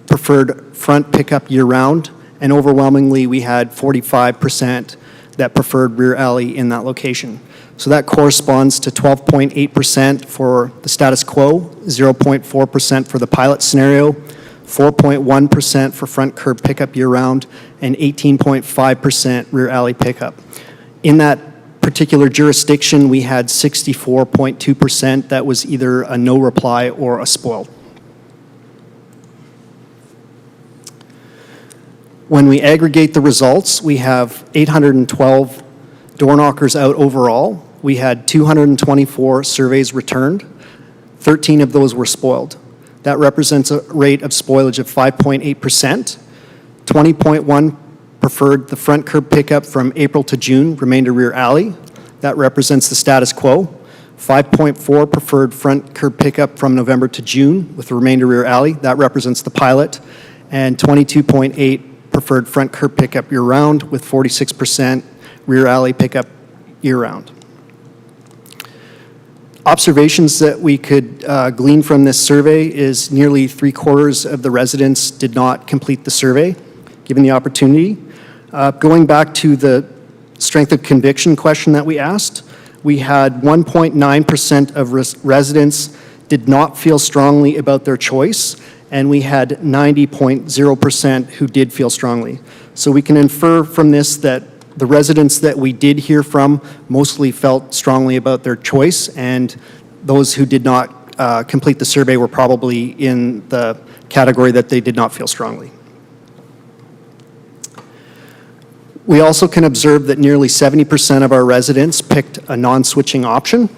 preferred front pickup year-round, and overwhelmingly we had 45% that preferred rear alley in that location. So that corresponds to 12.8% for the status quo, 0.4% for the pilot scenario, 4.1% for front curb pickup year-round, and 18.5% rear alley pickup. In that particular jurisdiction, we had 64.2% that was either a no reply or a spoil. When we aggregate the results, we have 812 door knockers out overall. We had 224 surveys returned. 13 of those were spoiled. That represents a rate of spoilage of 5.8%. 20.1 preferred the front curb pickup from April to June, remainder rear alley. That represents the status quo. 5.4 preferred front curb pickup from November to June with the remainder rear alley. That represents the pilot. And 22.8 preferred front curb pickup year-round with 46% rear alley pickup year-round. Observations that we could glean from this survey is nearly 3/4 of the residents did not complete the survey, given the opportunity. Going back to the strength of conviction question that we asked, we had 1.9% of residents did not feel strongly about their choice, and we had 90.0% who did feel strongly. So we can infer from this that the residents that we did hear from mostly felt strongly about their choice, and those who did not complete the survey were probably in the category that they did not feel strongly. We also can observe that nearly 70% of our residents picked a non-switching option.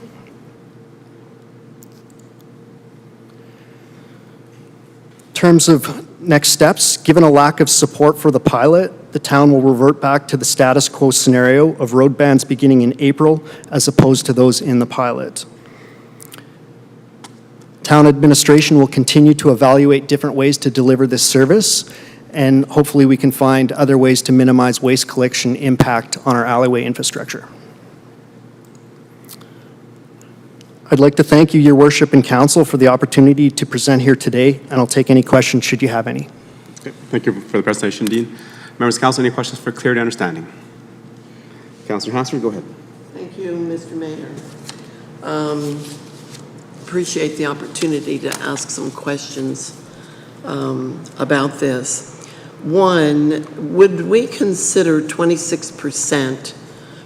In terms of next steps, given a lack of support for the pilot, the town will revert back to the status quo scenario of road bans beginning in April as opposed to those in the pilot. Town administration will continue to evaluate different ways to deliver this service, and hopefully we can find other ways to minimize waste collection impact on our alleyway infrastructure. I'd like to thank you, Your Worship and Council, for the opportunity to present here today, and I'll take any questions should you have any. Okay, thank you for the presentation, Dean. Members of Council, any questions for clarity and understanding? Councillor Hansford, go ahead. Thank you, Mr. Mayor. Appreciate the opportunity to ask some questions about this. One, would we consider 26%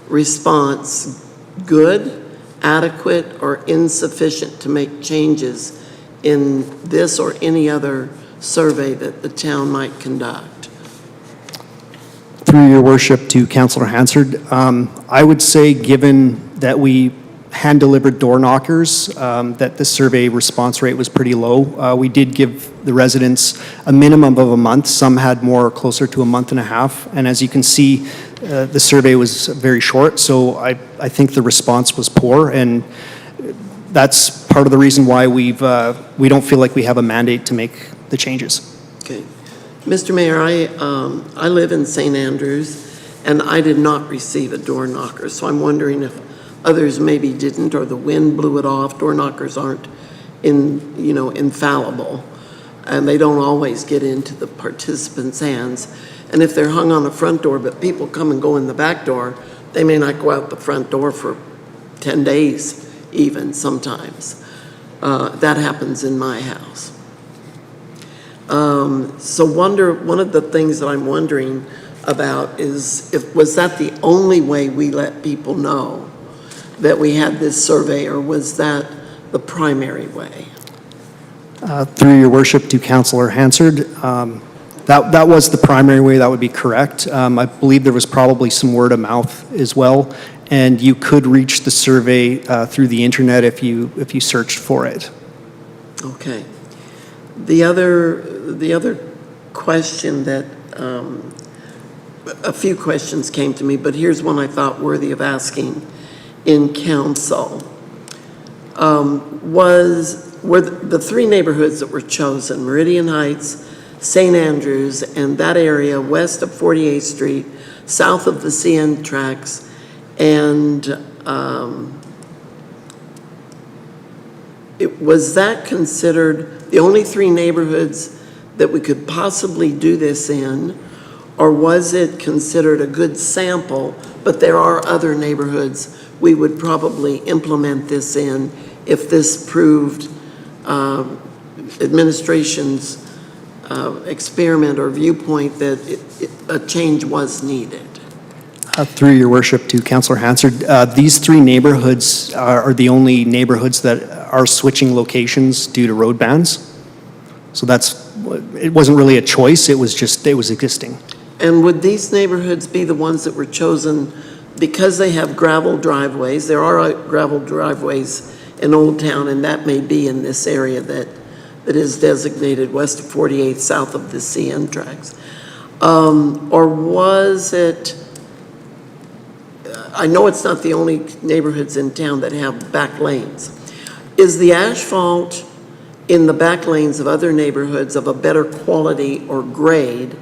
response good, adequate, or insufficient to make changes in this or any other survey that the town might conduct? Through Your Worship to Councillor Hansard, I would say, given that we hand-delivered door knockers, that the survey response rate was pretty low. We did give the residents a minimum of a month. Some had more, closer to a month and a half. And as you can see, the survey was very short, so I think the response was poor. And that's part of the reason why we don't feel like we have a mandate to make the changes. Okay. Mr. Mayor, I live in St. Andrews, and I did not receive a door knocker, so I'm wondering if others maybe didn't, or the wind blew it off. Door knockers aren't infallible, and they don't always get into the participants' hands. And if they're hung on the front door, but people come and go in the back door, they may not go out the front door for 10 days even sometimes. That happens in my house. So one of the things that I'm wondering about is, was that the only way we let people know that we had this survey, or was that the primary way? Through Your Worship to Councillor Hansard, that was the primary way. That would be correct. I believe there was probably some word of mouth as well, and you could reach the survey through the internet if you searched for it. Okay. The other question that a few questions came to me, but here's one I thought worthy of asking in council. Were the three neighborhoods that were chosen, Meridian Heights, St. Andrews, and that area west of 48th Street, south of the CN tracks, and was that considered the only three neighborhoods that we could possibly do this in, or was it considered a good sample, but there are other neighborhoods we would probably implement this in if this proved administration's experiment or viewpoint that a change was needed? Through Your Worship to Councillor Hansard, these three neighborhoods are the only neighborhoods that are switching locations due to road bans. So it wasn't really a choice, it was existing. And would these neighborhoods be the ones that were chosen because they have gravel driveways? There are gravel driveways in Old Town, and that may be in this area that is designated west of 48th, south of the CN tracks. Or was it, I know it's not the only neighborhoods in town that have back lanes. Is the asphalt in the back lanes of other neighborhoods of a better quality or grade,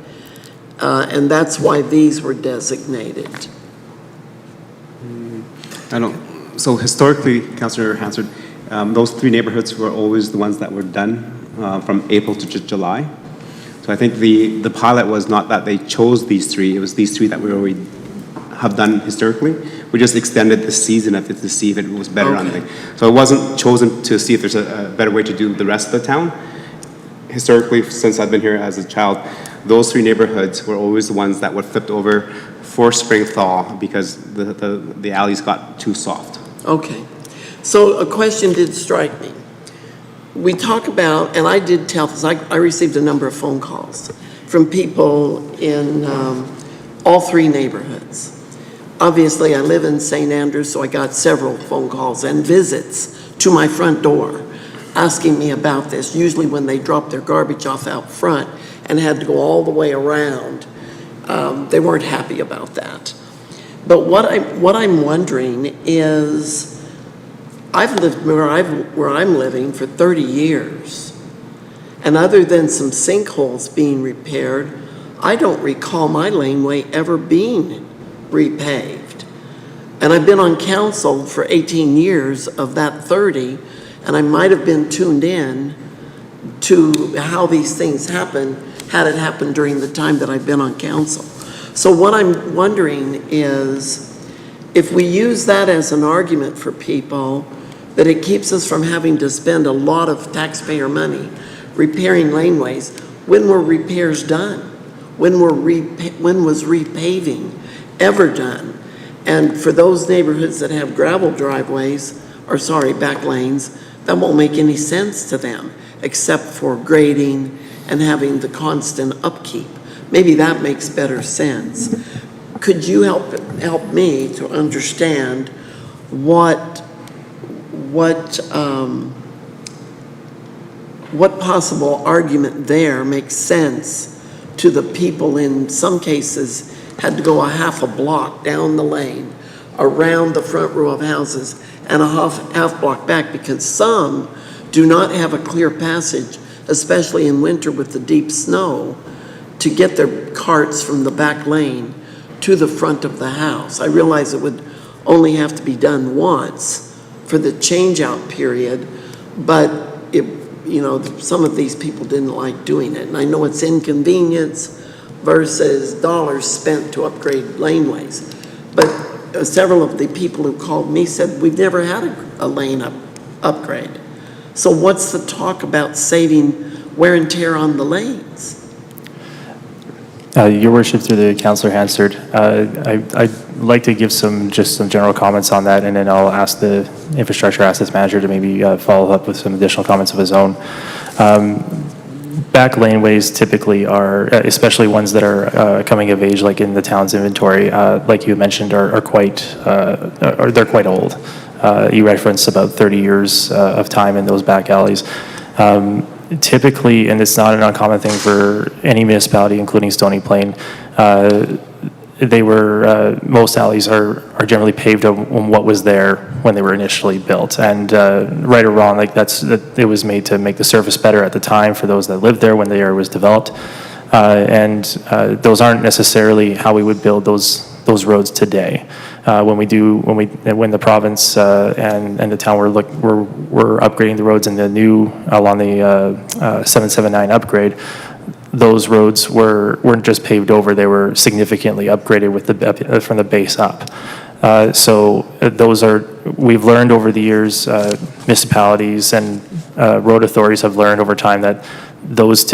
and that's why these were designated? So historically, Councillor Hansard, those three neighborhoods were always the ones that were done from April to July. So I think the pilot was not that they chose these three, it was these three that we already have done historically. We just extended the season of it to see if it was better on the, so it wasn't chosen to see if there's a better way to do the rest of the town. Historically, since I've been here as a child, those 3 neighborhoods were always the ones that were flipped over for spring thaw because the alleys got too soft. Okay. So a question did strike me. We talk about, and I did tell this, I received a number of phone calls from people in all 3 neighborhoods. Obviously, I live in St. Andrews, so I got several phone calls and visits to my front door asking me about this, usually when they dropped their garbage off out front and had to go all the way around. They weren't happy about that. But what I'm wondering is, I've lived where I'm living for 30 years, and other than some sinkholes being repaired, I don't recall my laneway ever being repaved. And I've been on council for 18 years of that 30, and I might have been tuned in to how these things happen, had it happened during the time that I've been on council. So what I'm wondering is, if we use that as an argument for people, that it keeps us from having to spend a lot of taxpayer money repairing laneways, when were repairs done? When was repaving ever done? And for those neighborhoods that have gravel driveways, or sorry, back lanes, that won't make any sense to them, except for grading and having the constant upkeep. Maybe that makes better sense. Could you help me to understand what possible argument there makes sense to the people, in some cases had to go a half a block down the lane, around the front row of houses, and a half block back, because some do not have a clear passage, especially in winter with the deep snow, to get their carts from the back lane to the front of the house. I realize it would only have to be done once for the change-out period, but some of these people didn't like doing it. And I know it's inconvenience versus dollars spent to upgrade laneways. But several of the people who called me said, we've never had a lane upgrade. So what's the talk about saving wear and tear on the lanes? Your Worship, through the Councillor Hansard, I'd like to give some general comments on that, and then I'll ask the Infrastructure Assets Manager to maybe follow up with some additional comments of his own. Back laneways typically are, especially ones that are coming of age, like in the town's inventory, like you mentioned, they're quite old. You referenced about 30 years of time in those back alleys. Typically, and it's not an uncommon thing for any municipality, including Stony Plain, most alleys are generally paved on what was there when they were initially built. And right or wrong, it was made to make the surface better at the time for those that lived there when the area was developed. And those aren't necessarily how we would build those roads today. When the province and the town were upgrading the roads in the new along the 779 upgrade, those roads weren't just paved over; they were significantly upgraded with from the base up. So we've learned over the years, municipalities and road authorities have learned over time that those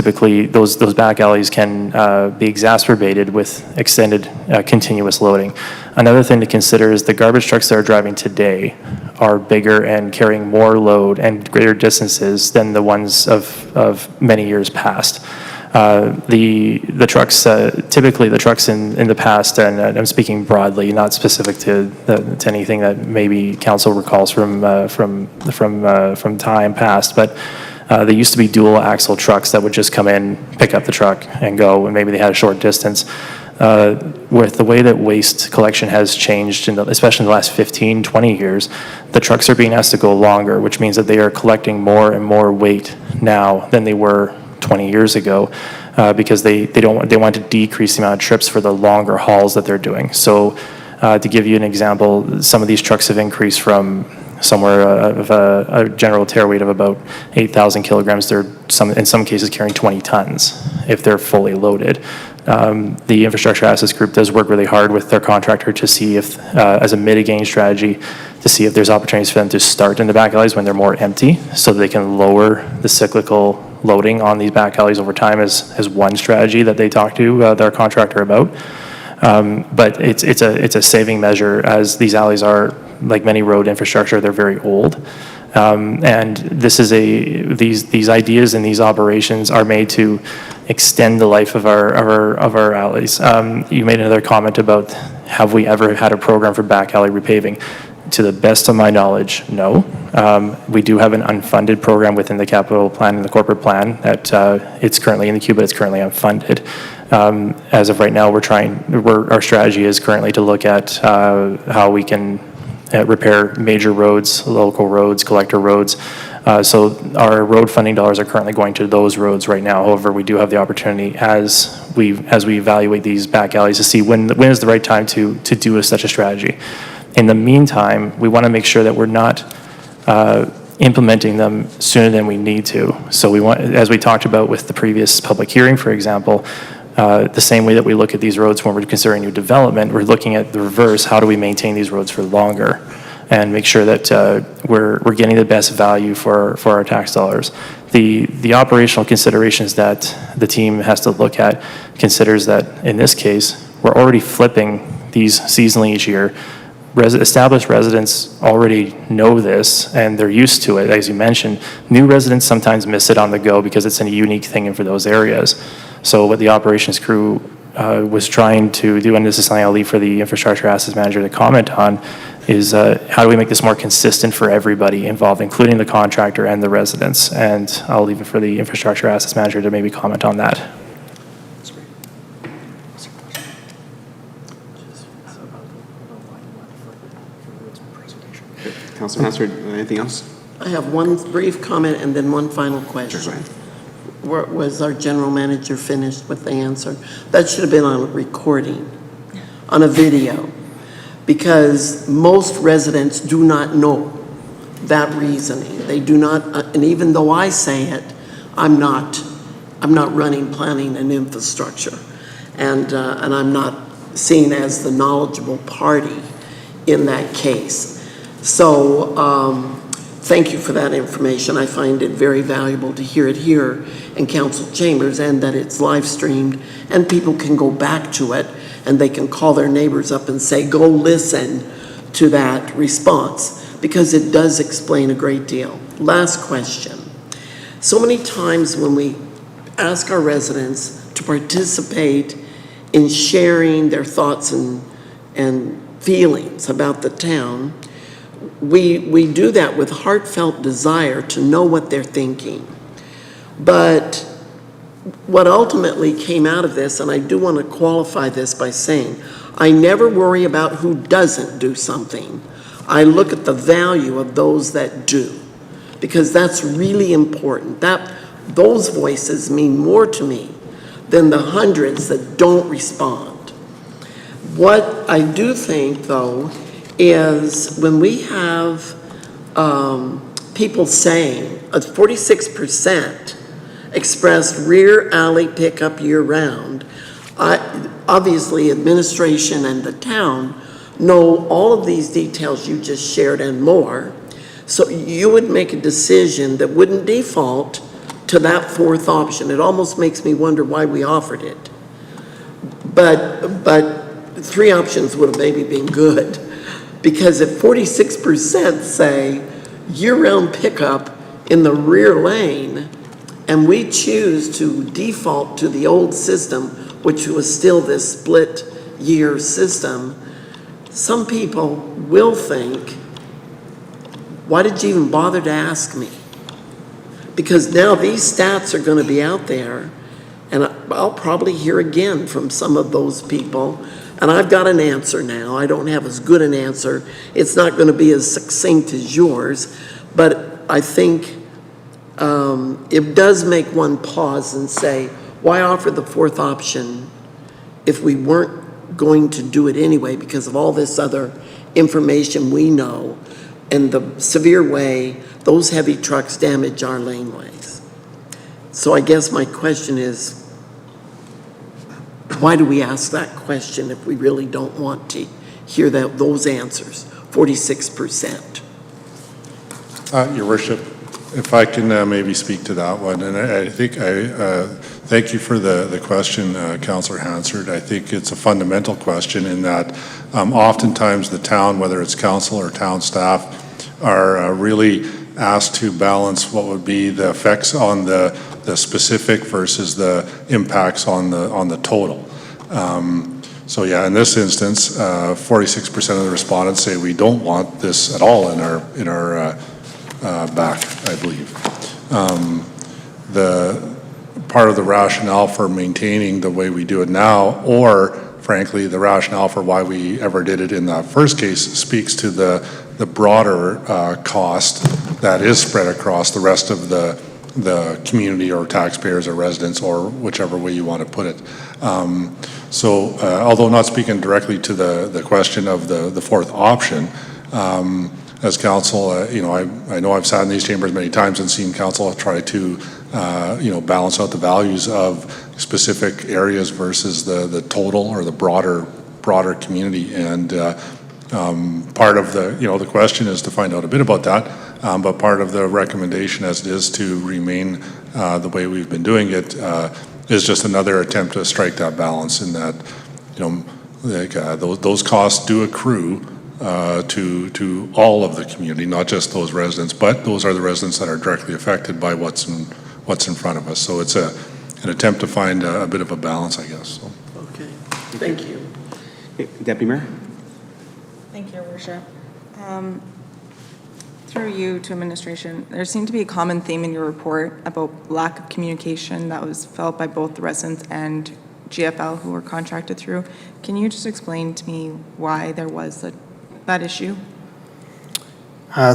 back alleys can be exacerbated with extended continuous loading. Another thing to consider is the garbage trucks that are driving today are bigger and carrying more load and greater distances than the ones of many years past. The trucks, typically the trucks in the past, and I'm speaking broadly, not specific to anything that maybe council recalls from time past, but they used to be dual axle trucks that would just come in, pick up the truck and go, and maybe they had a short distance. With the way that waste collection has changed, especially in the last 15, 20 years, the trucks are being asked to go longer, which means that they are collecting more and more weight now than they were 20 years ago, because they want to decrease the amount of trips for the longer hauls that they're doing. So to give you an example, some of these trucks have increased from somewhere of a general tare weight of about 8,000 kilograms. They're in some cases carrying 20 tons if they're fully loaded. the Infrastructure Assets Group does work really hard with their contractor to see if, as a mitigating strategy, to see if there's opportunities for them to start in the back alleys when they're more empty, so that they can lower the cyclical loading on these back alleys over time as one strategy that they talk to their contractor about. But it's a saving measure, as these alleys are, like many road infrastructure, they're very old. And this is these ideas and these operations are made to extend the life of our alleys. You made another comment about, have we ever had a program for back alley repaving? To the best of my knowledge, no. We do have an unfunded program within the capital plan and the corporate plan that it's currently in the queue, but it's currently unfunded. As of right now, our strategy is currently to look at how we can repair major roads, local roads, collector roads. So our road funding dollars are currently going to those roads right now. However, we do have the opportunity as we evaluate these back alleys to see when is the right time to do such a strategy. In the meantime, we want to make sure that we're not implementing them sooner than we need to. So we want, as we talked about with the previous public hearing, for example, the same way that we look at these roads when we're considering new development, we're looking at the reverse. How do we maintain these roads for longer and make sure that we're getting the best value for our tax dollars? The operational considerations that the team has to look at considers that in this case, we're already flipping these seasonally each year. Established residents already know this and they're used to it. As you mentioned, new residents sometimes miss it on the go because it's a unique thing for those areas. So what the operations crew was trying to do, and this is something I'll leave for the infrastructure assets manager to comment on, is how do we make this more consistent for everybody involved, including the contractor and the residents? And I'll leave it for the infrastructure assets manager to maybe comment on that. Councilor Hansford, anything else? I have one brief comment and then one final question. Sure, go ahead. Was our general manager finished with the answer? That should have been on a recording, on a video, because most residents do not know that reasoning. They do not, and even though I say it, I'm not running planning and infrastructure, and I'm not seen as the knowledgeable party in that case. So thank you for that information. I find it very valuable to hear it here in council chambers, and that it's live streamed and people can go back to it and they can call their neighbors up and say, go listen to that response, because it does explain a great deal. Last question. So many times when we ask our residents to participate in sharing their thoughts and feelings about the town, we do that with heartfelt desire to know what they're thinking. But what ultimately came out of this, and I do want to qualify this by saying, I never worry about who doesn't do something. I look at the value of those that do, because that's really important. Those voices mean more to me than the hundreds that don't respond. What I do think, though, is when we have people saying 46% expressed rear alley pickup year-round, obviously administration and the town know all of these details you just shared and more, so you would make a decision that wouldn't default to that fourth option. It almost makes me wonder why we offered it. But three options would have maybe been good. Because if 46% say year-round pickup in the rear lane, and we choose to default to the old system, which was still this split year system, some people will think, why did you even bother to ask me? Because now these stats are going to be out there, and I'll probably hear again from some of those people. And I've got an answer now. I don't have as good an answer. It's not going to be as succinct as yours, but I think it does make one pause and say, why offer the fourth option if we weren't going to do it anyway because of all this other information we know and the severe way those heavy trucks damage our laneways? So I guess my question is, Why do we ask that question if we really don't want to hear those answers? 46%. Your worship, if I can maybe speak to that one, and I think thank you for the question, Councillor Hansard. I think it's a fundamental question in that oftentimes the town, whether it's council or town staff, are really asked to balance what would be the effects on the specific versus the impacts on the total. So yeah, in this instance, 46% of the respondents say we don't want this at all in our back, I believe. The part of the rationale for maintaining the way we do it now, or frankly, the rationale for why we ever did it in that first case, speaks to the broader cost that is spread across the rest of the community or taxpayers or residents or whichever way you want to put it. So although not speaking directly to the question of the fourth option, as council, I know I've sat in these chambers many times and seen council try to balance out the values of specific areas versus the total or the broader community. And part of the question is to find out a bit about that, but part of the recommendation as it is to remain the way we've been doing it is just another attempt to strike that balance in that, those costs do accrue to all of the community, not just those residents, but those are the residents that are directly affected by what's in front of us. So it's an attempt to find a bit of a balance, I guess. So. Okay, thank you. Deputy Mayor? Thank you, Your Worship. Through you to administration, there seemed to be a common theme in your report about lack of communication that was felt by both the residents and GFL who were contracted through. Can you just explain to me why there was that issue?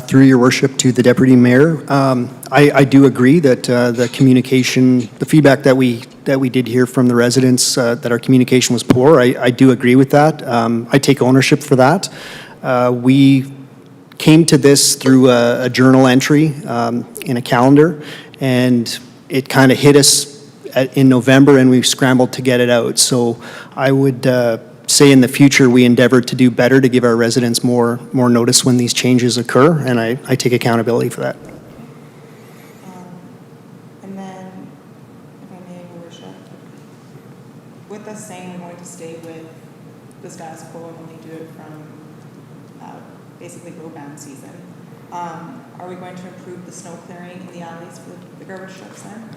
Through your worship to the Deputy Mayor, I do agree that the communication, the feedback that we did hear from the residents, that our communication was poor, I do agree with that. I take ownership for that. We came to this through a journal entry in a calendar, and it kind of hit us in November, and we scrambled to get it out. So I would say in the future we endeavor to do better to give our residents more notice when these changes occur, and I take accountability for that. And then, if I may, Your Worship, with us saying we're going to stay with the status quo and only do it from basically road ban season, are we going to improve the snow clearing in the alleys for the garbage trucks then?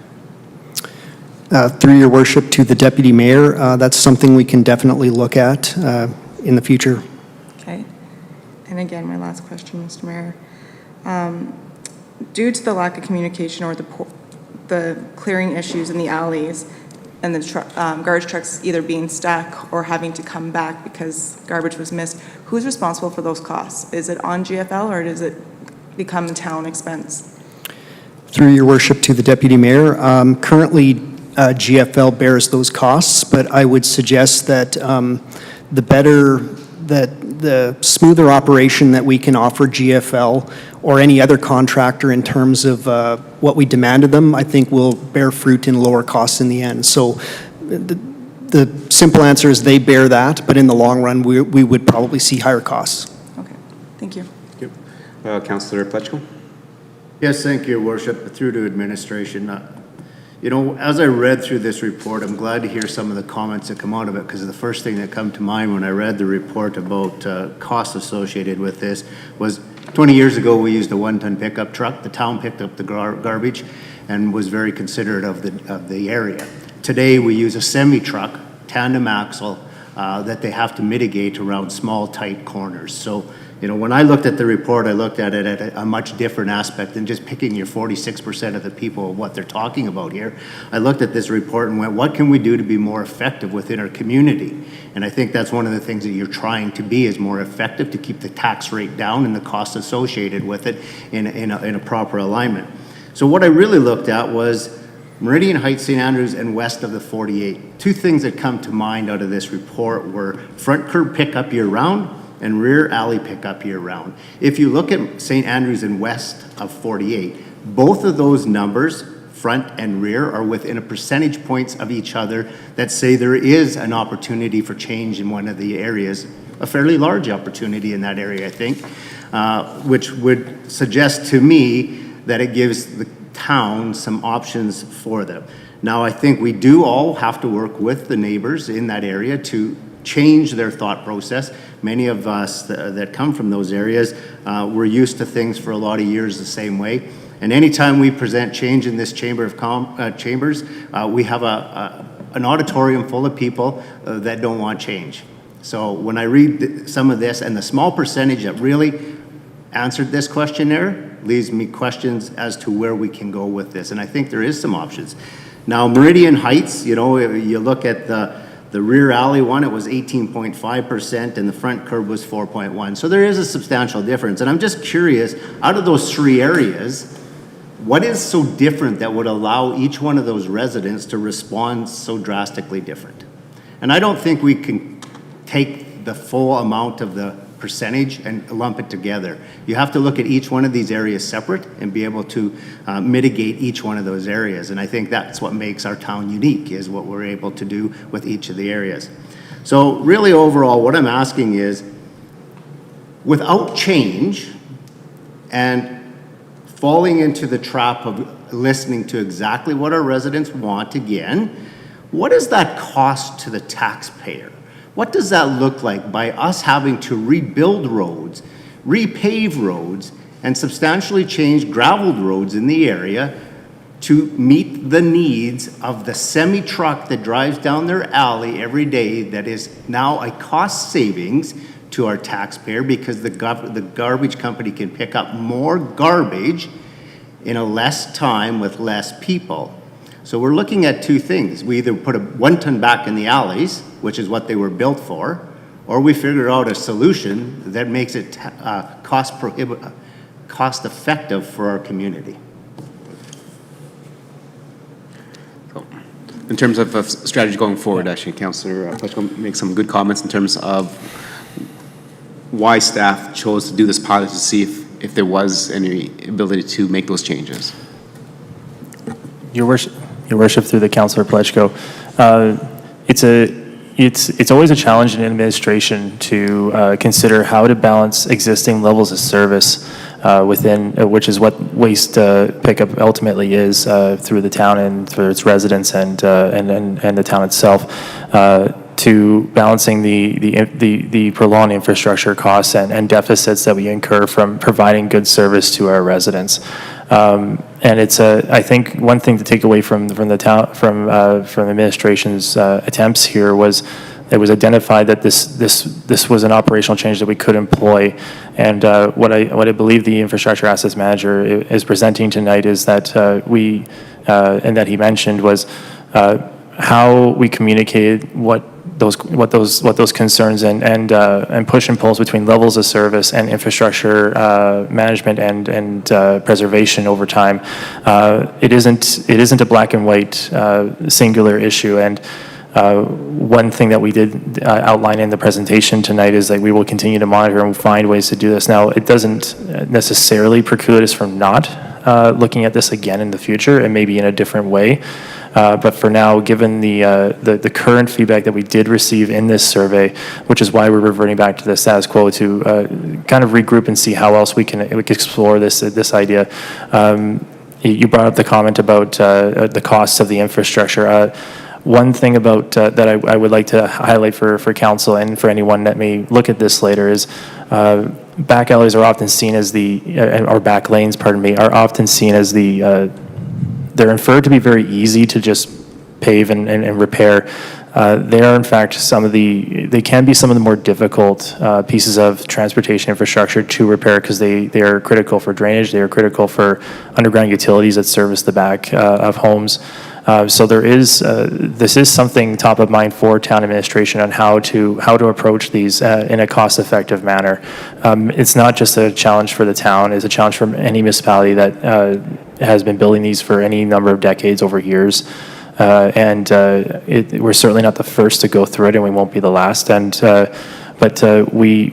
Through your worship to the Deputy Mayor, that's something we can definitely look at in the future. Okay. And again, my last question, Mr. Mayor. Due to the lack of communication or the clearing issues in the alleys and the garbage trucks either being stuck or having to come back because garbage was missed, who's responsible for those costs? Is it on GFL or does it become a town expense? Through your worship to the Deputy Mayor, currently GFL bears those costs, but I would suggest that the smoother operation that we can offer GFL or any other contractor in terms of what we demand of them, I think will bear fruit in lower costs in the end. So the simple answer is they bear that, but in the long run, we would probably see higher costs. Okay, thank you. Councillor Pletchko? Yes, thank you, Your Worship. Through to administration. As I read through this report, I'm glad to hear some of the comments that come out of it, because the first thing that come to mind when I read the report about costs associated with this was 20 years ago we used a one-ton pickup truck. The town picked up the garbage and was very considerate of the area. Today we use a semi-truck, tandem axle, that they have to mitigate around small, tight corners. So, when I looked at the report, I looked at it at a much different aspect than just picking your 46% of the people, what they're talking about here. I looked at this report and went, what can we do to be more effective within our community? And I think that's one of the things that you're trying to be, is more effective, to keep the tax rate down and the costs associated with it in a proper alignment. So what I really looked at was Meridian Heights, St. Andrews, and west of the 48. Two things that come to mind out of this report were front curb pickup year-round and rear alley pickup year-round. If you look at St. Andrews and west of 48, both of those numbers front and rear are within a percentage points of each other that say there is an opportunity for change in one of the areas, a fairly large opportunity in that area, I think, which would suggest to me that it gives the town some options for them. Now, I think we do all have to work with the neighbors in that area to change their thought process. Many of us that come from those areas, we're used to things for a lot of years the same way. And anytime we present change in this chamber of chambers, we have an auditorium full of people that don't want change. So when I read some of this, and the small percentage that really answered this questionnaire leaves me questions as to where we can go with this. And I think there is some options. Now, Meridian Heights, you know, you look at the rear alley one, it was 18.5%, and the front curb was 4.1. So there is a substantial difference. And I'm just curious, out of those three areas, what is so different that would allow each one of those residents to respond so drastically different? And I don't think we can take the full amount of the percentage and lump it together. You have to look at each one of these areas separate and be able to mitigate each one of those areas. And I think that's what makes our town unique, is what we're able to do with each of the areas. So really overall, what I'm asking is, without change and falling into the trap of listening to exactly what our residents want again, what does that cost to the taxpayer? What does that look like by us having to rebuild roads, repave roads, and substantially change graveled roads in the area to meet the needs of the semi-truck that drives down their alley every day, that is now a cost savings to our taxpayer because the garbage company can pick up more garbage in a less time with less people. So we're looking at two things. We either put a 1 ton back in the alleys, which is what they were built for, or we figure out a solution that makes it cost effective for our community. In terms of strategy going forward, actually, Councillor Pletchko makes some good comments in terms of why staff chose to do this pilot to see if there was any ability to make those changes. Your Worship, through the Councillor Pletchko, it's always a challenge in administration to consider how to balance existing levels of service within, which is what waste pickup ultimately is through the town and through its residents and the town itself, to balancing the prolonged infrastructure costs and deficits that we incur from providing good service to our residents. And it's I think one thing to take away from the town, from administration's attempts here was it was identified that this was an operational change that we could employ. And what I believe the infrastructure assets manager is presenting tonight is that and that he mentioned was how we communicated what those concerns and push and pulls between levels of service and infrastructure management and preservation over time. It isn't a black and white singular issue. And one thing that we did outline in the presentation tonight is that we will continue to monitor and find ways to do this. Now, it doesn't necessarily preclude us from not looking at this again in the future, and maybe in a different way. But for now, given the current feedback that we did receive in this survey, which is why we're reverting back to the status quo to kind of regroup and see how else we can explore this idea. You brought up the comment about the costs of the infrastructure. One thing about that I would like to highlight for council and for anyone that may look at this later is back alleys are often seen as or back lanes, pardon me, are often seen as they're inferred to be very easy to just pave and repair. They are, in fact, they can be some of the more difficult pieces of transportation infrastructure to repair because they are critical for drainage, they are critical for underground utilities that service the back of homes. So this is something top of mind for town administration on how to approach these in a cost-effective manner. It's not just a challenge for the town; it's a challenge for any municipality that has been building these for any number of decades over years. We're certainly not the first to go through it, and we won't be the last. But we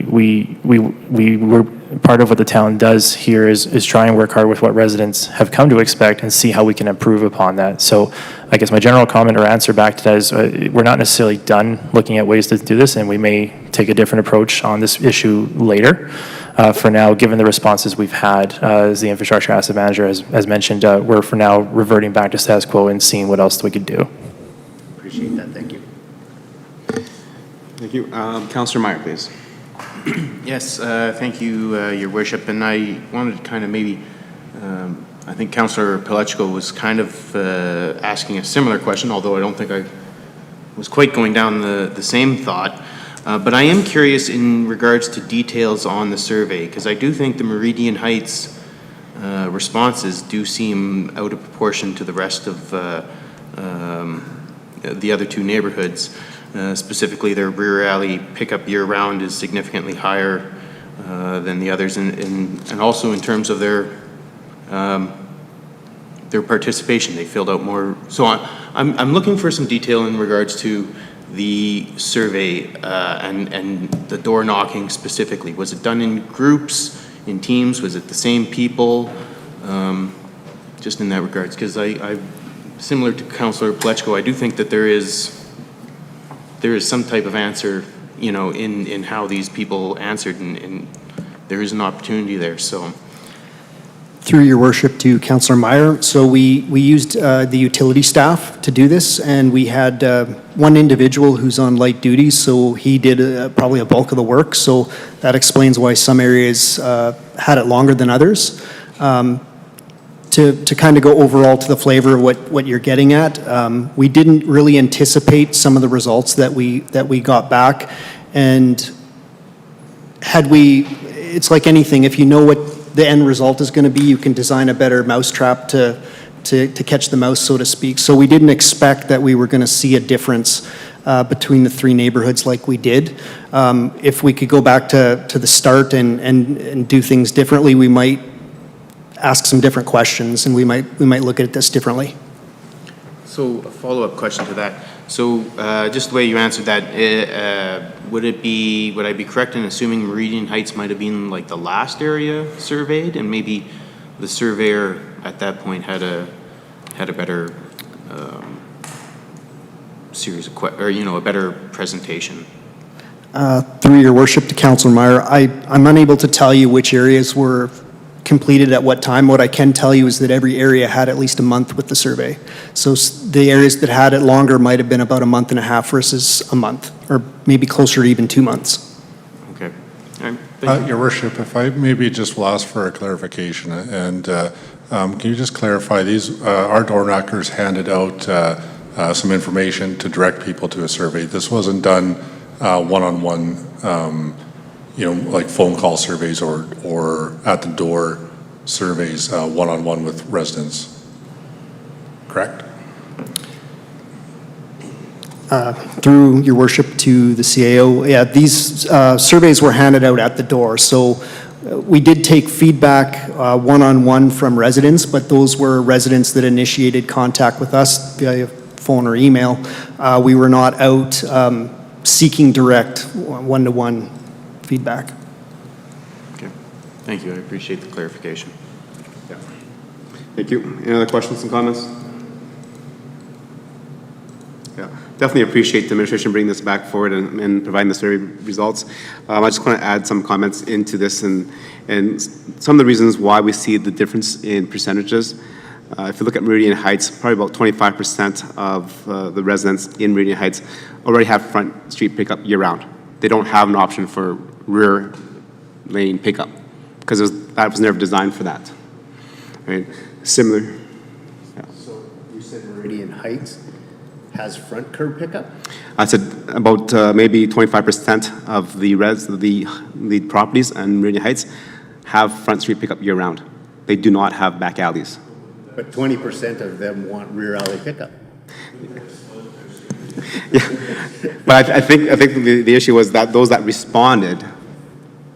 part of what the town does here is try and work hard with what residents have come to expect and see how we can improve upon that. So I guess my general comment or answer back to that is we're not necessarily done looking at ways to do this, and we may take a different approach on this issue later. For now, given the responses we've had, as the infrastructure asset manager has mentioned, we're for now reverting back to status quo and seeing what else we could do. Appreciate that, thank you. Thank you. Councillor Meyer, please. Yes, thank you, Your Worship. And I wanted to kind of maybe, I think Councillor Pelechko was kind of asking a similar question, although I don't think I was quite going down the same thought. But I am curious in regards to details on the survey, because I do think the Meridian Heights responses do seem out of proportion to the rest of the other two neighborhoods. Specifically, their rear alley pickup year-round is significantly higher than the others, and also in terms of their participation, they filled out more. So I'm looking for some detail in regards to the survey and the door knocking specifically. Was it done in groups, in teams? Was it the same people? Just in that regards, because I similar to Councillor Pelechko, I do think that there is some type of answer, you know, in how these people answered, and there is an opportunity there, so. Through your worship to Councillor Meyer, so we used the utility staff to do this, and we had one individual who's on light duty, so he did probably a bulk of the work, so that explains why some areas had it longer than others. To kind of go overall to the flavor of what you're getting at, we didn't really anticipate some of the results that we got back, and it's like anything, if you know what the end result is going to be, you can design a better mousetrap to catch the mouse, so to speak. So we didn't expect that we were going to see a difference between the three neighborhoods like we did. If we could go back to the start and do things differently, we might ask some different questions, and we might look at this differently. So a follow-up question to that. So just the way you answered that, would I be correct in assuming Meridian Heights might have been like the last area surveyed, and maybe the surveyor at that point had a better series of a better presentation? Through your worship to Councillor Meyer, I'm unable to tell you which areas were completed at what time. What I can tell you is that every area had at least a month with the survey. So the areas that had it longer might have been about a month and a half versus a month, or maybe closer to even 2 months. Okay. All right. Thank you. Your worship, if I maybe just will ask for a clarification, and can you just clarify these, our door knockers handed out some information to direct people to a survey. This wasn't done one-on-one, like phone call surveys or at the door surveys one-on-one with residents, correct? Through your worship to the CAO, yeah, these surveys were handed out at the door. So we did take feedback one-on-one from residents, but those were residents that initiated contact with us via phone or email. We were not out seeking direct one-to-one feedback. Okay. Thank you. I appreciate the clarification. Yeah. Thank you. Any other questions and comments? Yeah, definitely appreciate the administration bringing this back forward and providing the survey results. I just want to add some comments into this and some of the reasons why we see the difference in percentages. If you look at Meridian Heights, probably about 25% of the residents in Meridian Heights already have front street pickup year-round. They don't have an option for rear lane pickup because that was never designed for that. Right? Similar. Yeah. So you said Meridian Heights has front curb pickup? I said about maybe 25% of the properties in Meridian Heights have front street pickup year-round. They do not have back alleys. But 20% of them want rear alley pickup. Yeah, but I think the issue was that those that responded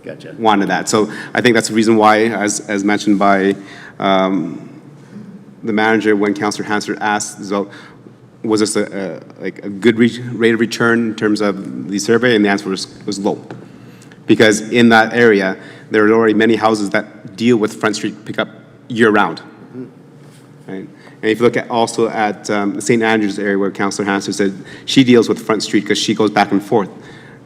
Gotcha. wanted that. So I think that's the reason why, as mentioned by the manager when Councillor Hansard asked, so was this a good rate of return in terms of the survey, and the answer was low, because in that area there are already many houses that deal with Front Street pickup year-round. Right? And if you look at also at the St. Andrews area where Councillor Hanson said she deals with Front Street because she goes back and forth.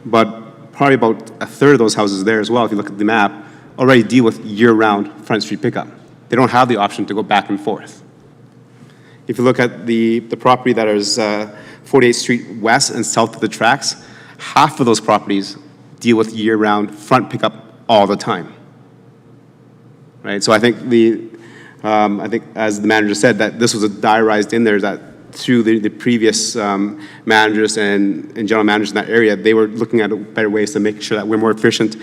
But probably about a third of those houses there as well, if you look at the map, already deal with year-round Front Street pickup. They don't have the option to go back and forth. If you look at the property that is 48th Street west and south of the tracks, half of those properties deal with year-round front pickup all the time. Right, so I think as the manager said, that this was diarized in there that through the previous managers and general managers in that area, they were looking at better ways to make sure that we're more efficient,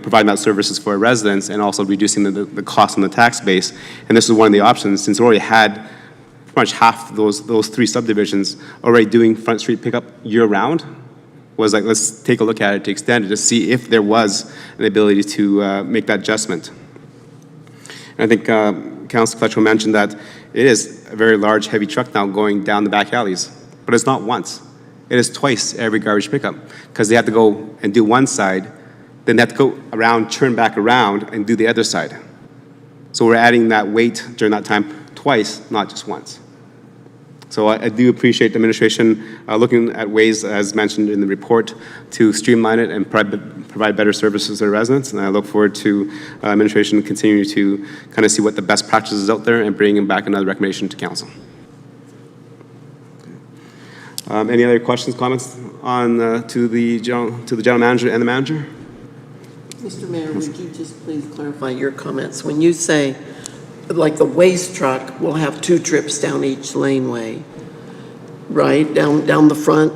providing that services for our residents and also reducing the cost on the tax base. And this is one of the options, since we already had pretty much half those three subdivisions already doing Front Street pickup year-round, was like, let's take a look at it to extend it to see if there was an ability to make that adjustment. And I think Councilor Fletcher mentioned that it is a very large, heavy truck now going down the back alleys, but it's not once. It is twice every garbage pickup, because they have to go and do one side, then they have to go around, turn back around, and do the other side. So we're adding that weight during that time twice, not just once. So I do appreciate the administration looking at ways, as mentioned in the report, to streamline it and provide better services to the residents. And I look forward to administration continuing to kind of see what the best practices out there and bringing back another recommendation to council. Any other questions, comments on to the general manager and the manager? Mr. Mayor, would you just please clarify your comments? When you say, like the waste truck will have 2 trips down each laneway, right? Down the front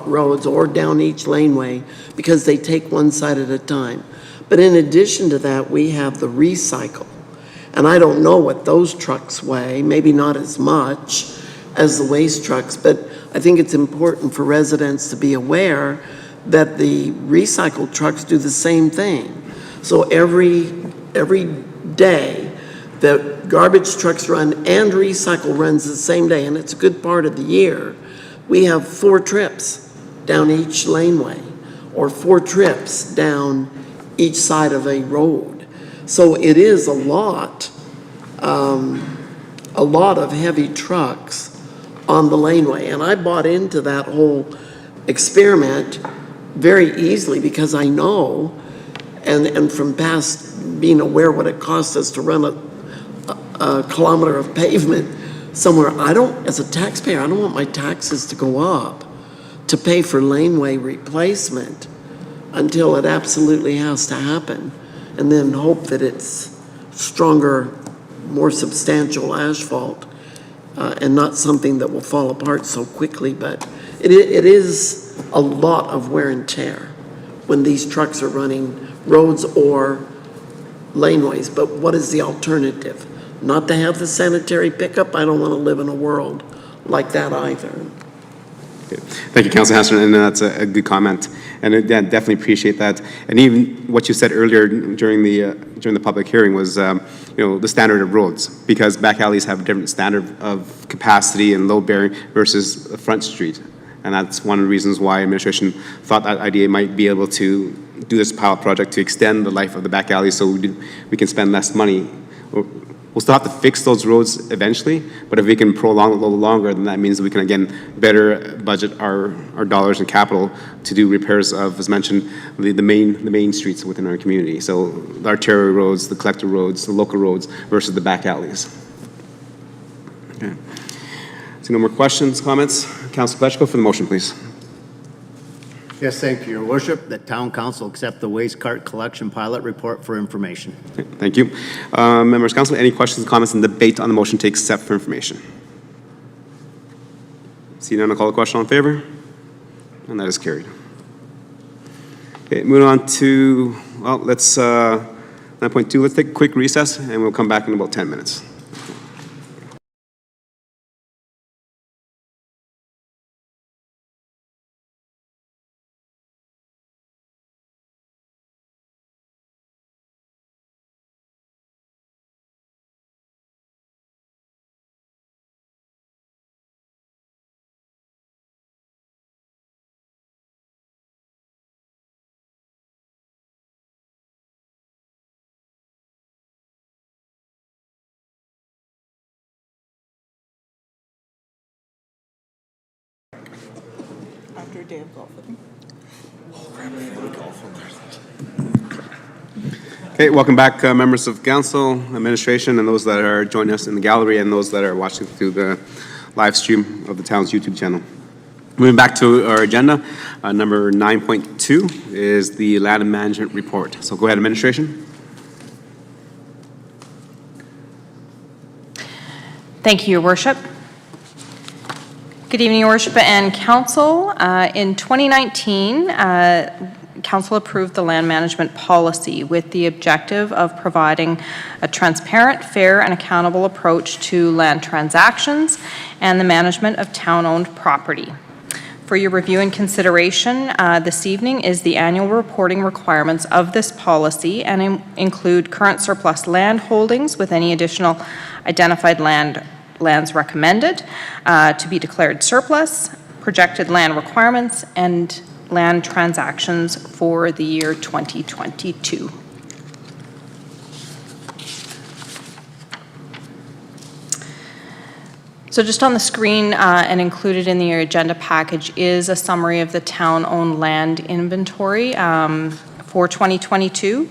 roads or down each laneway, because they take one side at a time. But in addition to that, we have the recycle. And I don't know what those trucks weigh, maybe not as much as the waste trucks, but I think it's important for residents to be aware that the recycle trucks do the same thing. So every day, the garbage trucks run and recycle runs the same day, and it's a good part of the year. We have 4 trips down each laneway, or 4 trips down each side of a road. So it is a lot of heavy trucks on the laneway. And I bought into that whole experiment very easily because I know, and from past being aware what it costs us to run a kilometer of pavement somewhere, as a taxpayer, I don't want my taxes to go up to pay for laneway replacement until it absolutely has to happen, and then hope that it's stronger, more substantial asphalt, and not something that will fall apart so quickly. But it is a lot of wear and tear when these trucks are running roads or laneways. But what is the alternative? Not to have the sanitary pickup? I don't want to live in a world like that either. Thank you, Councilor Hanson, and that's a good comment. And again, definitely appreciate that. And even what you said earlier during the public hearing was, the standard of roads, because back alleys have a different standard of capacity and load bearing versus Front Street. And that's one of the reasons why administration thought that idea might be able to do this pilot project to extend the life of the back alley so we can spend less money. We'll still have to fix those roads eventually, but if we can prolong it a little longer, then that means that we can, again, better budget our dollars and capital to do repairs of, as mentioned, the main streets within our community. So the arterial roads, the collector roads, the local roads versus the back alleys. Okay. So no more questions, comments? Councilor Pletchko for the motion, please. Yes, thank you, Your Worship. That Town Council accept the waste cart collection pilot report for information. Okay, thank you. Members of Council, any questions, comments, and debate on the motion to accept for information? See none, I'll call the question. All in favor? And that is carried. Okay, moving on to, let's, 9.2, let's take a quick recess and we'll come back in about 10 minutes. After a day of golfing. Okay, welcome back, members of council, administration, and those that are joining us in the gallery, and those that are watching through the live stream of the town's YouTube channel. Moving back to our agenda, number 9.2 is the land management report. So go ahead, administration. Thank you, Your Worship. Good evening, Your Worship and Council. In 2019, Council approved the land management policy with the objective of providing a transparent, fair, and accountable approach to land transactions and the management of town-owned property. For your review and consideration this evening is the annual reporting requirements of this policy and include current surplus land holdings with any additional identified lands recommended to be declared surplus, projected land requirements, and land transactions for the year 2022. So just on the screen and included in the agenda package is a summary of the town-owned land inventory for 2022.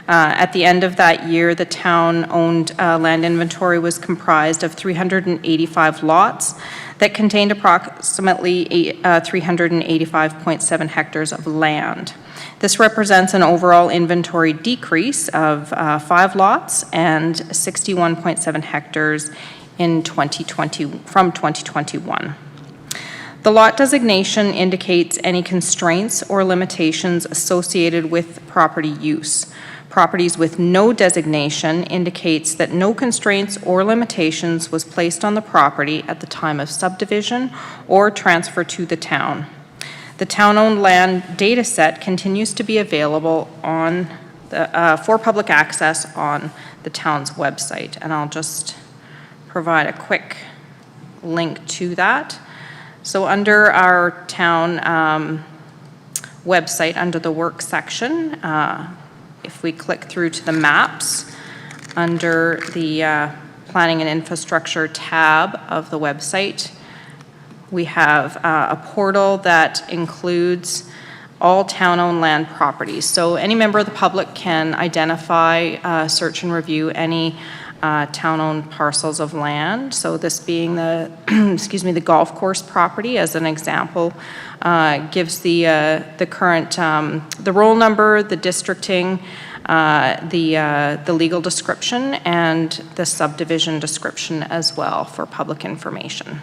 At the end of that year, the town-owned land inventory was comprised of 385 lots that contained approximately 385.7 hectares of land. This represents an overall inventory decrease of 5 lots and 61.7 hectares in 2020 from 2021. The lot designation indicates any constraints or limitations associated with property use. Properties with no designation indicates that no constraints or limitations was placed on the property at the time of subdivision or transfer to the town. The town-owned land data set continues to be available on the, for public access on the town's website, and I'll just provide a quick link to that. So under our town website, under the work section, if we click through to the maps, under the planning and infrastructure tab of the website, we have a portal that includes all town-owned land properties. So any member of the public can identify, search and review any town-owned parcels of land. So this being the, excuse me, the golf course property as an example, gives the current, the roll number, the districting, the legal description, and the subdivision description as well for public information.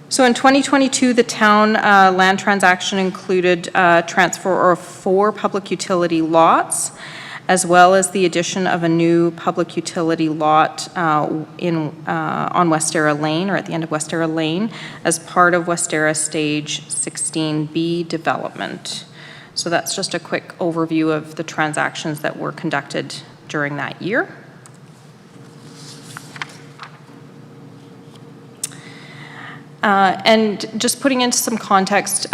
So in 2022, the town land transaction included transfer of 4 public utility lots, as well as the addition of a new public utility lot on Westera Lane, or at the end of Westera Lane, as part of Westera Stage 16B development. So that's just a quick overview of the transactions that were conducted during that year. And just putting into some context,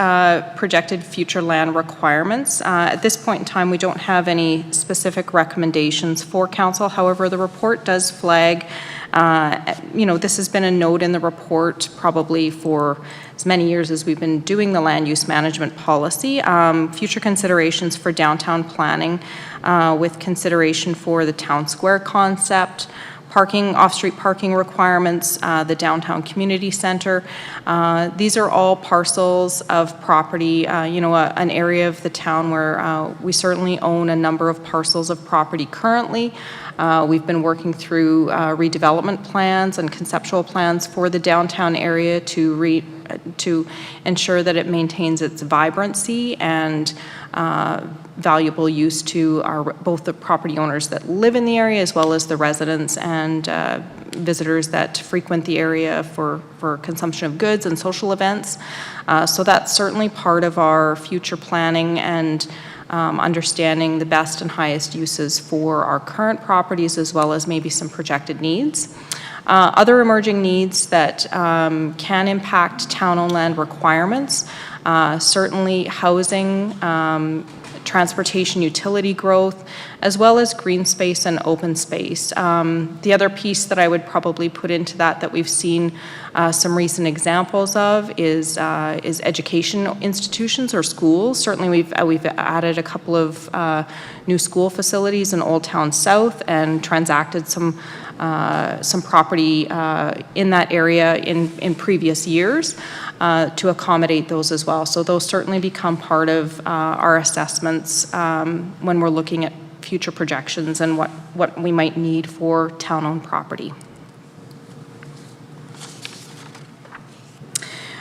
projected future land requirements. At this point in time, we don't have any specific recommendations for council. However, the report does flag, this has been a note in the report probably for as many years as we've been doing the land use management policy. Future considerations for downtown planning with consideration for the town square concept, parking, off-street parking requirements, the downtown community center. These are all parcels of property, an area of the town where we certainly own a number of parcels of property currently. We've been working through redevelopment plans and conceptual plans for the downtown area to ensure that it maintains its vibrancy and valuable use to both the property owners that live in the area as well as the residents and visitors that frequent the area for consumption of goods and social events. So that's certainly part of our future planning and understanding the best and highest uses for our current properties as well as maybe some projected needs. Other emerging needs that can impact town-owned land requirements, certainly housing transportation utility growth, as well as green space and open space. The other piece that I would probably put into that we've seen some recent examples of is education institutions or schools. Certainly we've added a couple of new school facilities in Old Town South and transacted some property in that area in previous years to accommodate those as well. So those certainly become part of our assessments when we're looking at future projections and what we might need for town-owned property.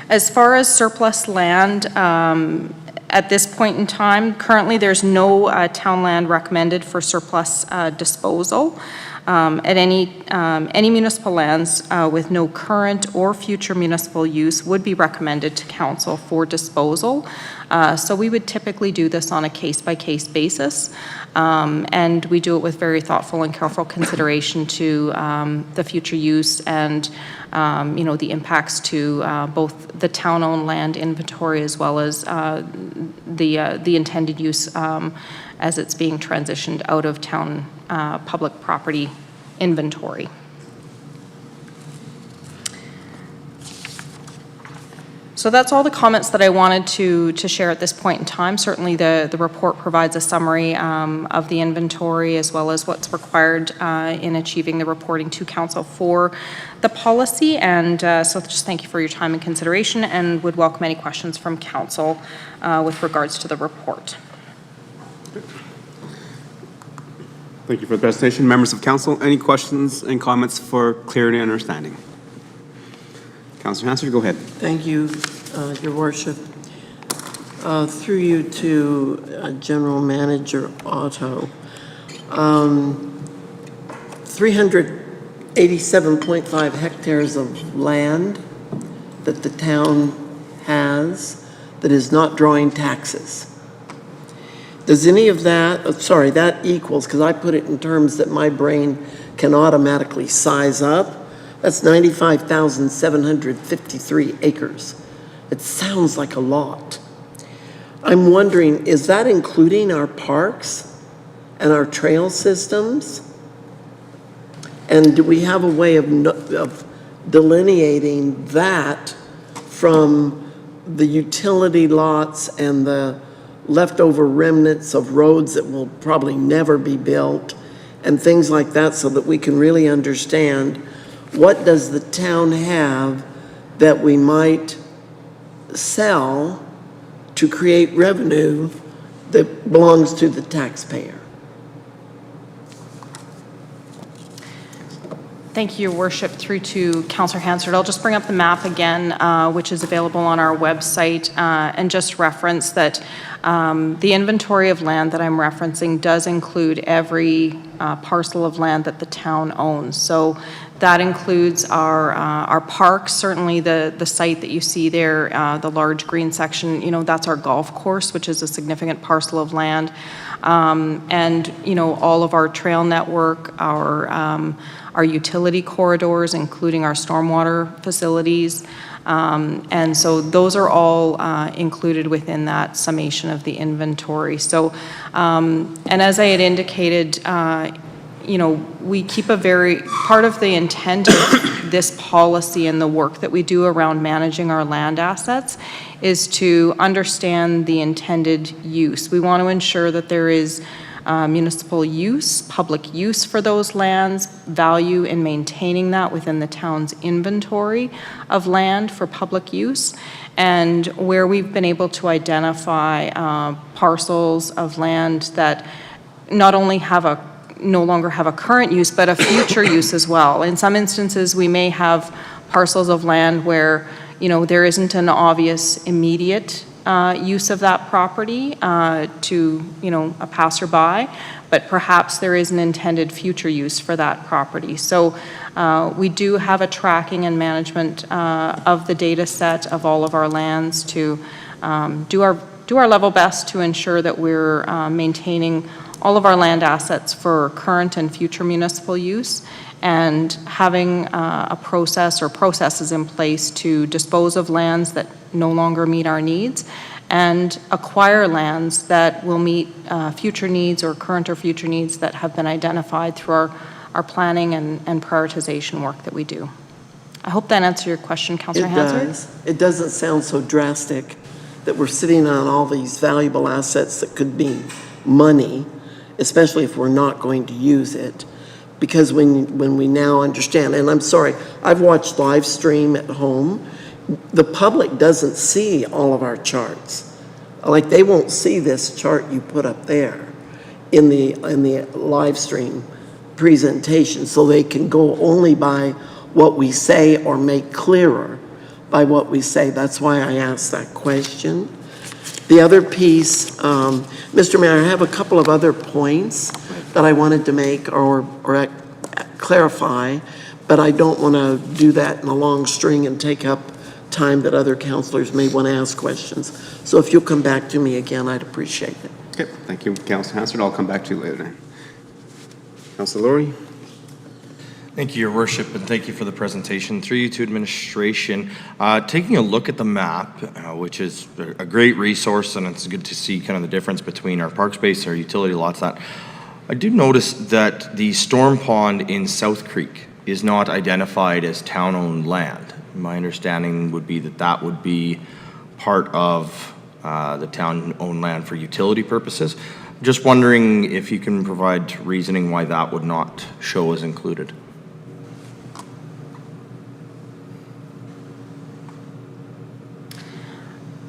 As far as surplus land, at this point in time, currently there's no town land recommended for surplus disposal. At any municipal lands with no current or future municipal use would be recommended to council for disposal. So we would typically do this on a case-by-case basis, and we do it with very thoughtful and careful consideration to the future use and the impacts to both the town-owned land inventory as well as the intended use as it's being transitioned out of town public property inventory. So that's all the comments that I wanted to share at this point in time. Certainly the report provides a summary of the inventory as well as what's required in achieving the reporting to council for the policy. And so just thank you for your time and consideration, and would welcome any questions from council with regards to the report. Thank you for the presentation. Members of council, any questions and comments for clarity and understanding? Councilor Hansard, go ahead. Thank you, Your Worship. Through you to General Manager Otto. 387.5 hectares of land that the town has that is not drawing taxes. Does any of that, that equals, because I put it in terms that my brain can automatically size up, that's 95,753 acres. It sounds like a lot. I'm wondering, is that including our parks and our trail systems? And do we have a way of delineating that from the utility lots and the leftover remnants of roads that will probably never be built and things like that, so that we can really understand what does the town have that we might sell to create revenue that belongs to the taxpayer? Thank you, Your Worship. Through to Councillor Hansard. I'll just bring up the map again, which is available on our website, and just reference that the inventory of land that I'm referencing does include every parcel of land that the town owns. So that includes our parks, certainly the site that you see there, the large green section, that's our golf course, which is a significant parcel of land. And, all of our trail network, our utility corridors, including our stormwater facilities. And so those are all included within that summation of the inventory. So, and as I had indicated, we keep part of the intent of this policy and the work that we do around managing our land assets is to understand the intended use. We want to ensure that there is municipal use, public use for those lands, value in maintaining that within the town's inventory of land for public use, and where we've been able to identify parcels of land that not only no longer have a current use, but a future use as well. In some instances, we may have parcels of land where, there isn't an obvious immediate use of that property to, a passerby, but perhaps there is an intended future use for that property. So we do have a tracking and management of the data set of all of our lands to do our level best to ensure that we're maintaining all of our land assets for current and future municipal use, and having a process or processes in place to dispose of lands that no longer meet our needs, and acquire lands that will meet future needs or current or future needs that have been identified through our planning and prioritization work that we do. I hope that answered your question, Councillor It Hansard. does. It doesn't sound so drastic that we're sitting on all these valuable assets that could be money, especially if we're not going to use it. Because when we now understand, and I'm sorry, I've watched live stream at home, the public doesn't see all of our charts. Like, they won't see this chart you put up there in the live stream presentation, so they can go only by what we say or make clearer by what we say. That's why I asked that question. The other piece, Mr. Mayor, I have a couple of other points that I wanted to make or clarify, but I don't want to do that in a long string and take up time that other councillors may want to ask questions. So if you'll come back to me again, I'd appreciate it. Okay, thank you, Councillor Hansard. I'll come back to you later. Councillor Laurie? Thank you, Your Worship, and thank you for the presentation. Through you to administration, taking a look at the map, which is a great resource, and it's good to see kind of the difference between our park space, our utility lots. That I do notice that the storm pond in South Creek is not identified as town-owned land. My understanding would be that that would be part of the town-owned land for utility purposes. Just wondering if you can provide reasoning why that would not show as included.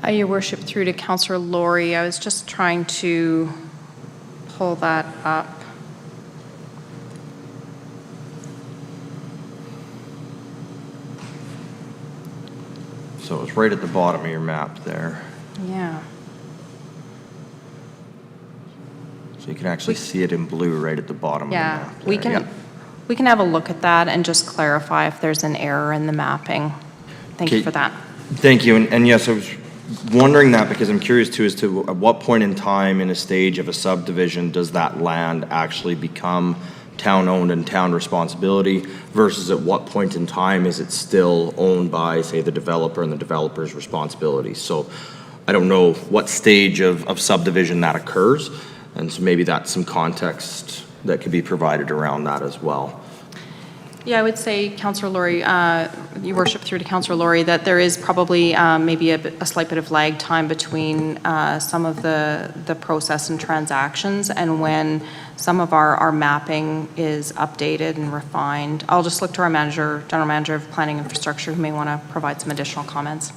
Your Worship, through to Councillor Laurie, I was just trying to pull that up. So it's right at the bottom of your map there. Yeah. So you can actually see it in blue right at the bottom of the Yeah, map. we there. we can have a look at that and just clarify if there's an error in the mapping. Thank you Okay. for that. Thank you, and yes, I was wondering that because I'm curious too as to at what point in time in a stage of a subdivision does that land actually become town-owned and town responsibility versus at what point in time is it still owned by, say, the developer and the developer's responsibility. So I don't know what stage of subdivision that occurs, and so maybe that's some context that could be provided around that as well. Yeah, I would say, Councillor Laurie, Your Worship, through to Councillor Laurie, that there is probably maybe a slight bit of lag time between some of the process and transactions and when some of our mapping is updated and refined. I'll just look to our manager, General Manager of Planning and Infrastructure, who may want to provide some additional comments.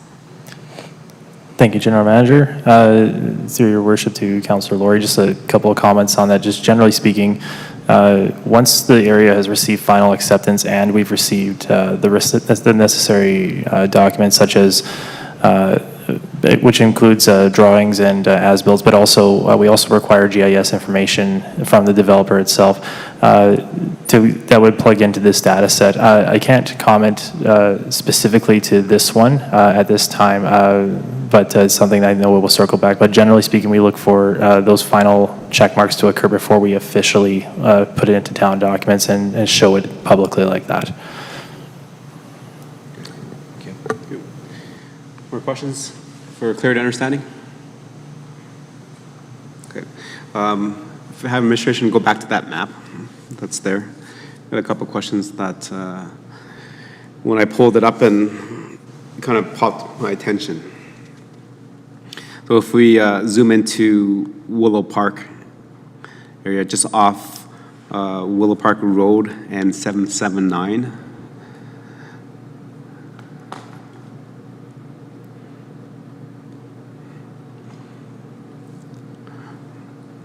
Thank you, General Manager. Through Your Worship to Councillor Laurie, just a couple of comments on that. Just generally speaking, once the area has received final acceptance and we've received the necessary documents such as, which includes drawings and as-builts, but also we also require GIS information from the developer itself that would plug into this data set. I can't comment specifically to this one at this time, but it's something that I know we will circle back. But generally speaking, we look for those final check marks to occur before we officially put it into town documents and show it publicly like that. Thank you. More questions for clarity understanding? Okay. If I have administration go back to that map that's there. Got a couple questions that when I pulled it up and kind of popped my attention. So if we zoom into Willow Park area, just off Willow Park Road and 779.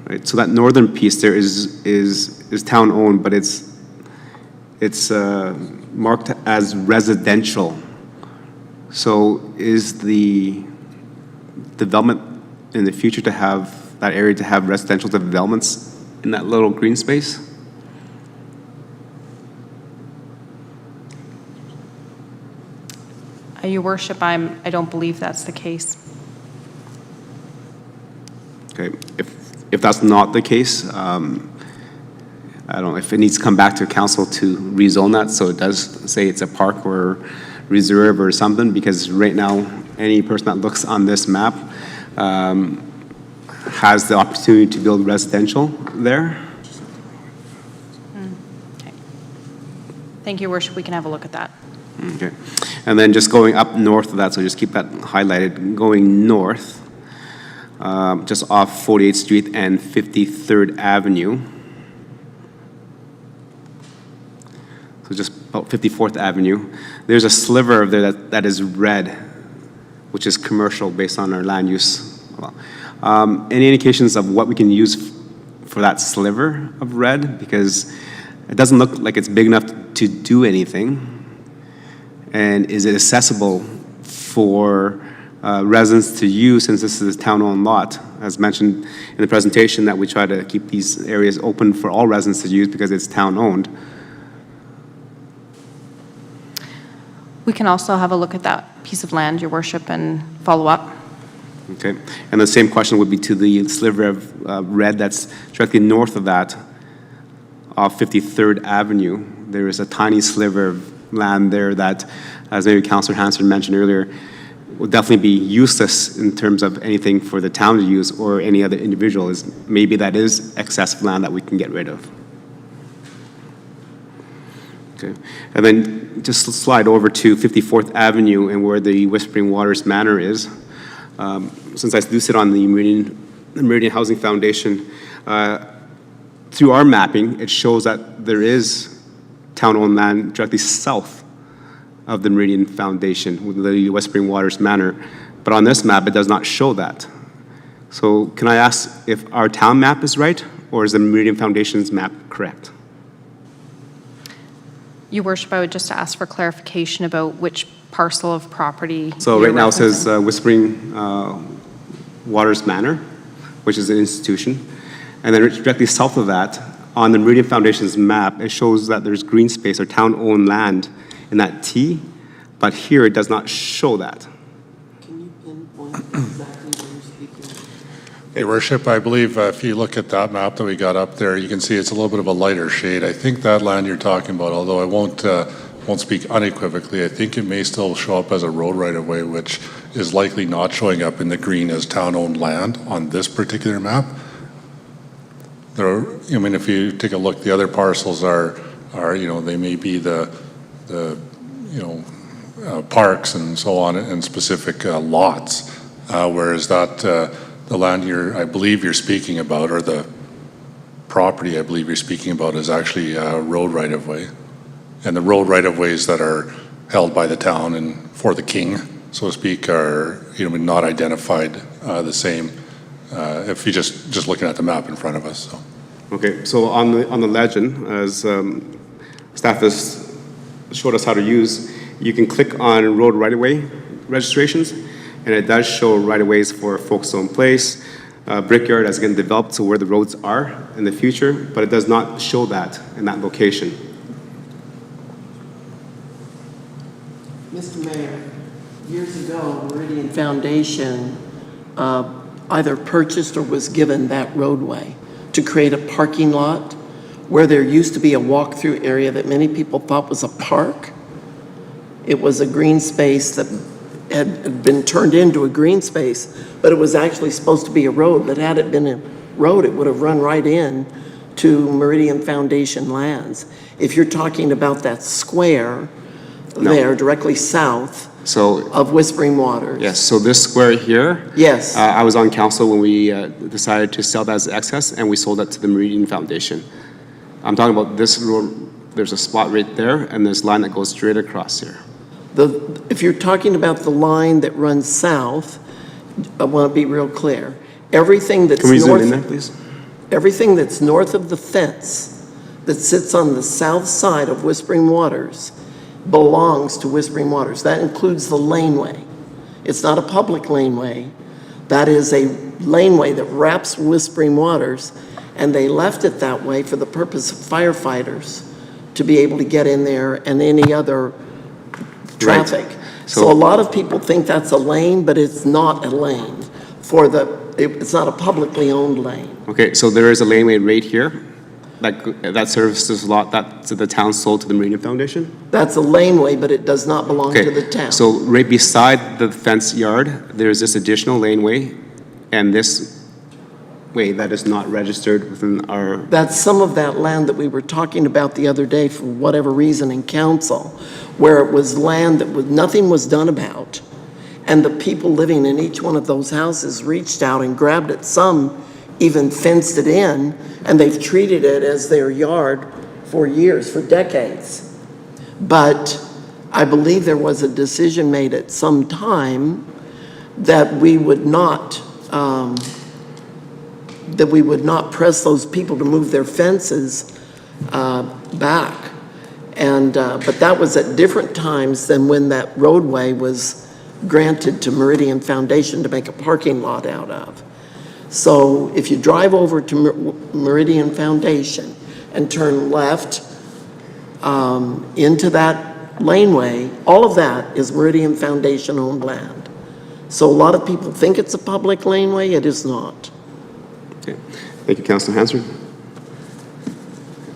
Right, so that northern piece there is town owned, but it's marked as residential. So is the development in the future to have that area to have residential developments in that little green space? Your Worship, I don't believe that's the case. Okay, if that's not the case, I don't know if it needs to come back to council to rezone that so it does say it's a park or reserve or something, because right now any person that looks on this map has the opportunity to build residential there. Thank you, Your Worship. We can have a look at that. Okay. And then just going up north of that, so just keep that highlighted, going north, just off 48th Street and 53rd Avenue. So just about 54th Avenue. There's a sliver of there that is red, which is commercial based on our land use. Any indications of what we can use for that sliver of red? Because it doesn't look like it's big enough to do anything. And is it accessible for residents to use, since this is a town-owned lot? As mentioned in the presentation, that we try to keep these areas open for all residents to use because it's town-owned. We can also have a look at that piece of land, Your Worship, and follow up. Okay, and the same question would be to the sliver of red that's directly north of that, off 53rd Avenue. There is a tiny sliver of land there that, as maybe Councillor Hanson mentioned earlier, would definitely be useless in terms of anything for the town to use or any other individual. Maybe that is excess land that we can get rid of. Okay, and then just slide over to 54th Avenue and where the Whispering Waters Manor is. Since I do sit on the Meridian Housing Foundation, through our mapping, it shows that there is town-owned land directly south of the Meridian Foundation, with the Whispering Waters Manor. But on this map, it does not show that. So can I ask if our town map is right, or is the Meridian Foundation's map correct? Your Worship, I would just ask for clarification about which parcel of property. So you're right now it says referencing. Whispering Waters Manor, which is an institution. And then directly south of that, on the Meridian Foundation's map, it shows that there's green space or town-owned land in that T, but here it does not show that. Can you pinpoint exactly where you're speaking? Your Worship, I believe if you look at that map that we got up there, you can see it's a little bit of a lighter shade. I think that land you're talking about, although I won't speak unequivocally, I think it may still show up as a road right-of-way, which is likely not showing up in the green as town-owned land on this particular map. I mean, if you take a look, the other parcels are they may be the parks and so on and specific lots, whereas that the land I believe you're speaking about, or the property I believe you're speaking about, is actually a road right-of-way. And the road right-of-ways that are held by the town and for the king, so to speak, are not identified the same if you're just looking at the map in front of us. So. Okay, so on the legend, as staff has showed us how to use, you can click on road right-of-way registrations, and it does show right-of-ways for Folkstone Place, Brickyard as again developed, so where the roads are in the future, but it does not show that in that location. Mr. Mayor, years ago, Meridian Foundation either purchased or was given that roadway to create a parking lot where there used to be a walk-through area that many people thought was a park. It was a green space that had been turned into a green space, but it was actually supposed to be a road. But had it been a road, it would have run right in to Meridian Foundation lands. If you're talking about that square there, directly south of Whispering Waters. Yes, so this square here. Yes. I was on council when we decided to sell that as excess, and we sold that to the Meridian Foundation. I'm talking about this road. There's a spot right there, and this line that goes straight across here. If you're talking about the line that runs south, I want to be real clear. Everything that's Can we north, zoom in there, please? Everything that's north of the fence that sits on the south side of Whispering Waters belongs to Whispering Waters. That includes the laneway. It's not a public laneway. That is a laneway that wraps Whispering Waters, and they left it that way for the purpose of firefighters to be able to get in there and any other traffic. Right. So a lot of people think that's a lane, but it's not a lane. It's not a publicly owned lane. Okay, so there is a laneway right here that services a lot that the town sold to the Meridian Foundation? That's a laneway, but it does not belong to the town. So right beside the fence yard, there's this additional laneway and this way that is not registered within our, That's some of that land that we were talking about the other day for whatever reason in council, where it was land that nothing was done about. And the people living in each one of those houses reached out and grabbed it. Some even fenced it in, and they've treated it as their yard for years, for decades. But I believe there was a decision made at some time that we would not press those people to move their fences back. And, but that was at different times than when that roadway was granted to Meridian Foundation to make a parking lot out of. So if you drive over to Meridian Foundation and turn left into that laneway, all of that is Meridian Foundation owned land. So a lot of people think it's a public laneway, it is not. Okay. Thank you, Councilor Hansard.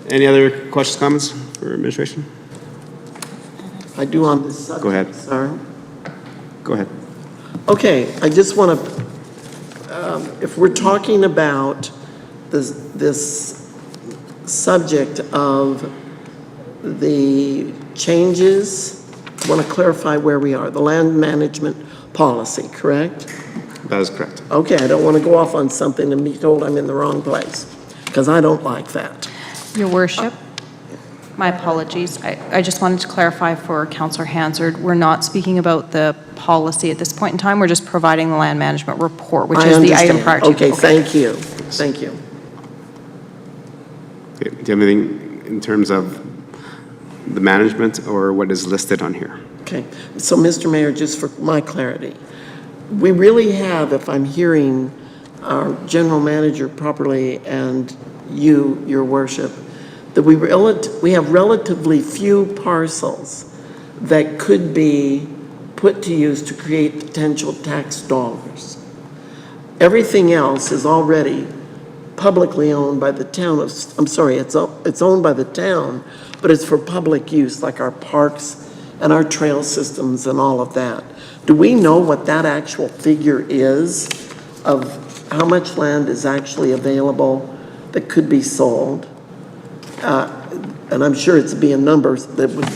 Any other questions, comments for administration? I do on this subject. Go ahead. Sir. Go ahead. Okay, I just want to, if we're talking about this subject of the changes, I want to clarify where we are. The land management policy, correct? That is correct. Okay, I don't want to go off on something and be told I'm in the wrong place, because I don't like that. Your worship, my apologies. I just wanted to clarify for Councillor Hansard, we're not speaking about the policy at this point in time. We're just providing the land management report, which I is the item understand. prior to. Okay, thank you. Thank you. Okay. Do you have anything in terms of the management or what is listed on here? Okay, so Mr. Mayor, just for my clarity, we really have, if I'm hearing our general manager properly and you, your worship, that we have relatively few parcels that could be put to use to create potential tax dollars. Everything else is already publicly owned by the town of, I'm sorry, it's owned by the town, but it's for public use, like our parks and our trail systems and all of that. Do we know what that actual figure is of how much land is actually available that could be sold? And I'm sure it's being numbers that would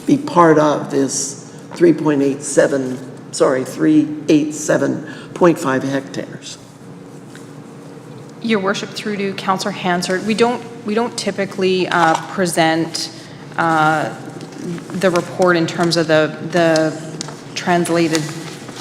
be part of this 387.5 hectares. Your worship, through to Councillor Hansard, we don't typically present the report in terms of the translated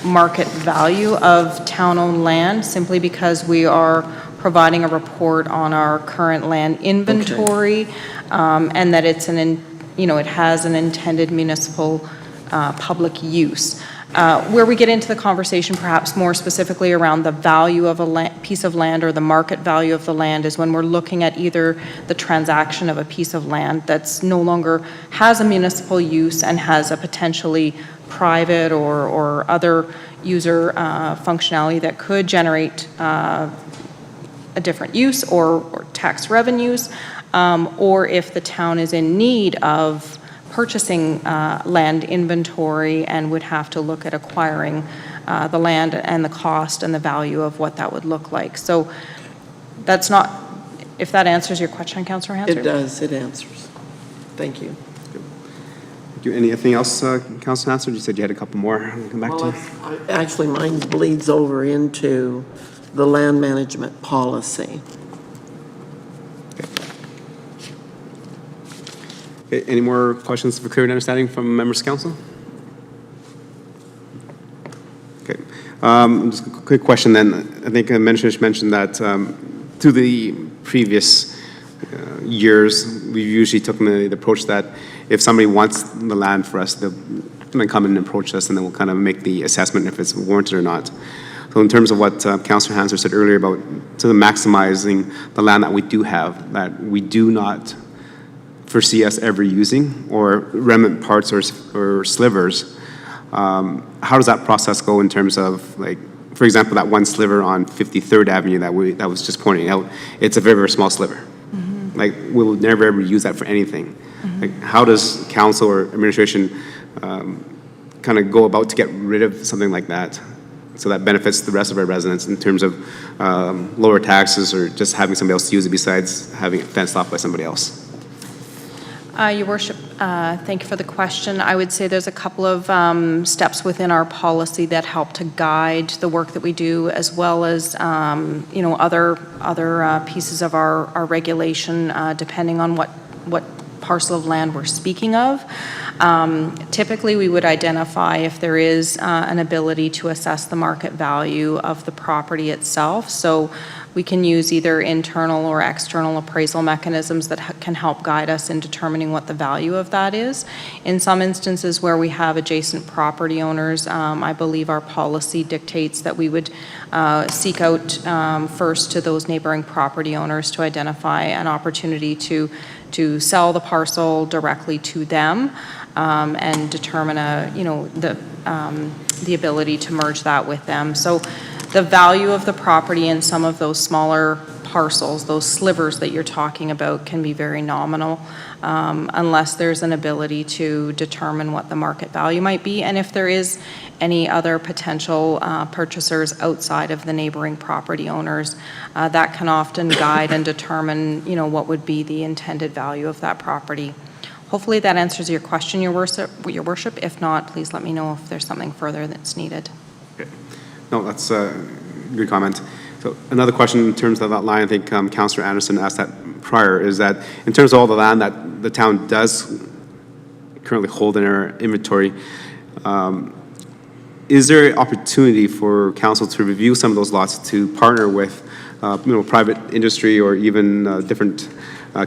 market value of town-owned land, simply because we are providing a report on our current land inventory, and that it's it has an intended municipal public use. Where we get into the conversation perhaps more specifically around the value of a piece of land or the market value of the land is when we're looking at either the transaction of a piece of land that's no longer has a municipal use and has a potentially private or other user functionality that could generate a different use or tax revenues, or if the town is in need of purchasing land inventory and would have to look at acquiring the land and the cost and the value of what that would look like. So that's not, if that answers your question, Councillor Hansard? It does, it answers. Thank you. Do anything else, Councilor Hansard? You said you had a couple more. I'll come back to you. Actually, mine bleeds over into the land management policy. Okay, any more questions for clear understanding from members of council? Okay. Just a quick question then. I think administration mentioned that through the previous years, we usually took the approach that if somebody wants the land for us, they'll come and approach us, and then we'll kind of make the assessment if it's warranted or not. So in terms of what Councillor Hansard said earlier about maximizing the land that we do have, that we do not foresee us ever using, or remnant parts or slivers, how does that process go in terms of, like, for example, that one sliver on 53rd Avenue that was just pointing out? It's a very, very small sliver. Mm-hmm. Like, we'll never ever use that for anything. Mm-hmm. Like, how does council or administration kind of go about to get rid of something like that? So that benefits the rest of our residents in terms of lower taxes or just having somebody else use it besides having it fenced off by somebody else. Your Worship, thank you for the question. I would say there's a couple of steps within our policy that help to guide the work that we do, as well as other pieces of our regulation, depending on what parcel of land we're speaking of. Typically, we would identify if there is an ability to assess the market value of the property itself. So we can use either internal or external appraisal mechanisms that can help guide us in determining what the value of that is. In some instances where we have adjacent property owners, I believe our policy dictates that we would seek out first to those neighboring property owners to identify an opportunity to sell the parcel directly to them, and determine the ability to merge that with them. So the value of the property in some of those smaller parcels, those slivers that you're talking about, can be very nominal, unless there's an ability to determine what the market value might be, and if there is any other potential purchasers outside of the neighboring property owners, that can often guide and determine, what would be the intended value of that property. Hopefully that answers your question, Your Worship. If not, please let me know if there's something further that's needed. Okay. No, that's a good comment. So another question in terms of that line, I think Councillor Anderson asked that prior, is that in terms of all the land that the town does currently hold in our inventory, is there an opportunity for council to review some of those lots to partner with, private industry or even different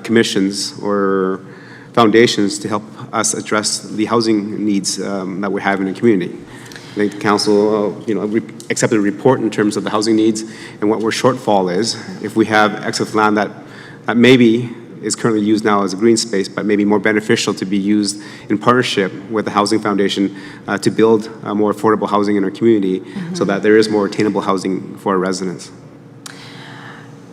commissions or foundations to help us address the housing needs that we have in the community? I think the council, accepted a report in terms of the housing needs and what our shortfall is. If we have excess land that maybe is currently used now as a green space, but maybe more beneficial to be used in partnership with the Housing Foundation to build more affordable housing in our community, so that there is more attainable housing for our residents.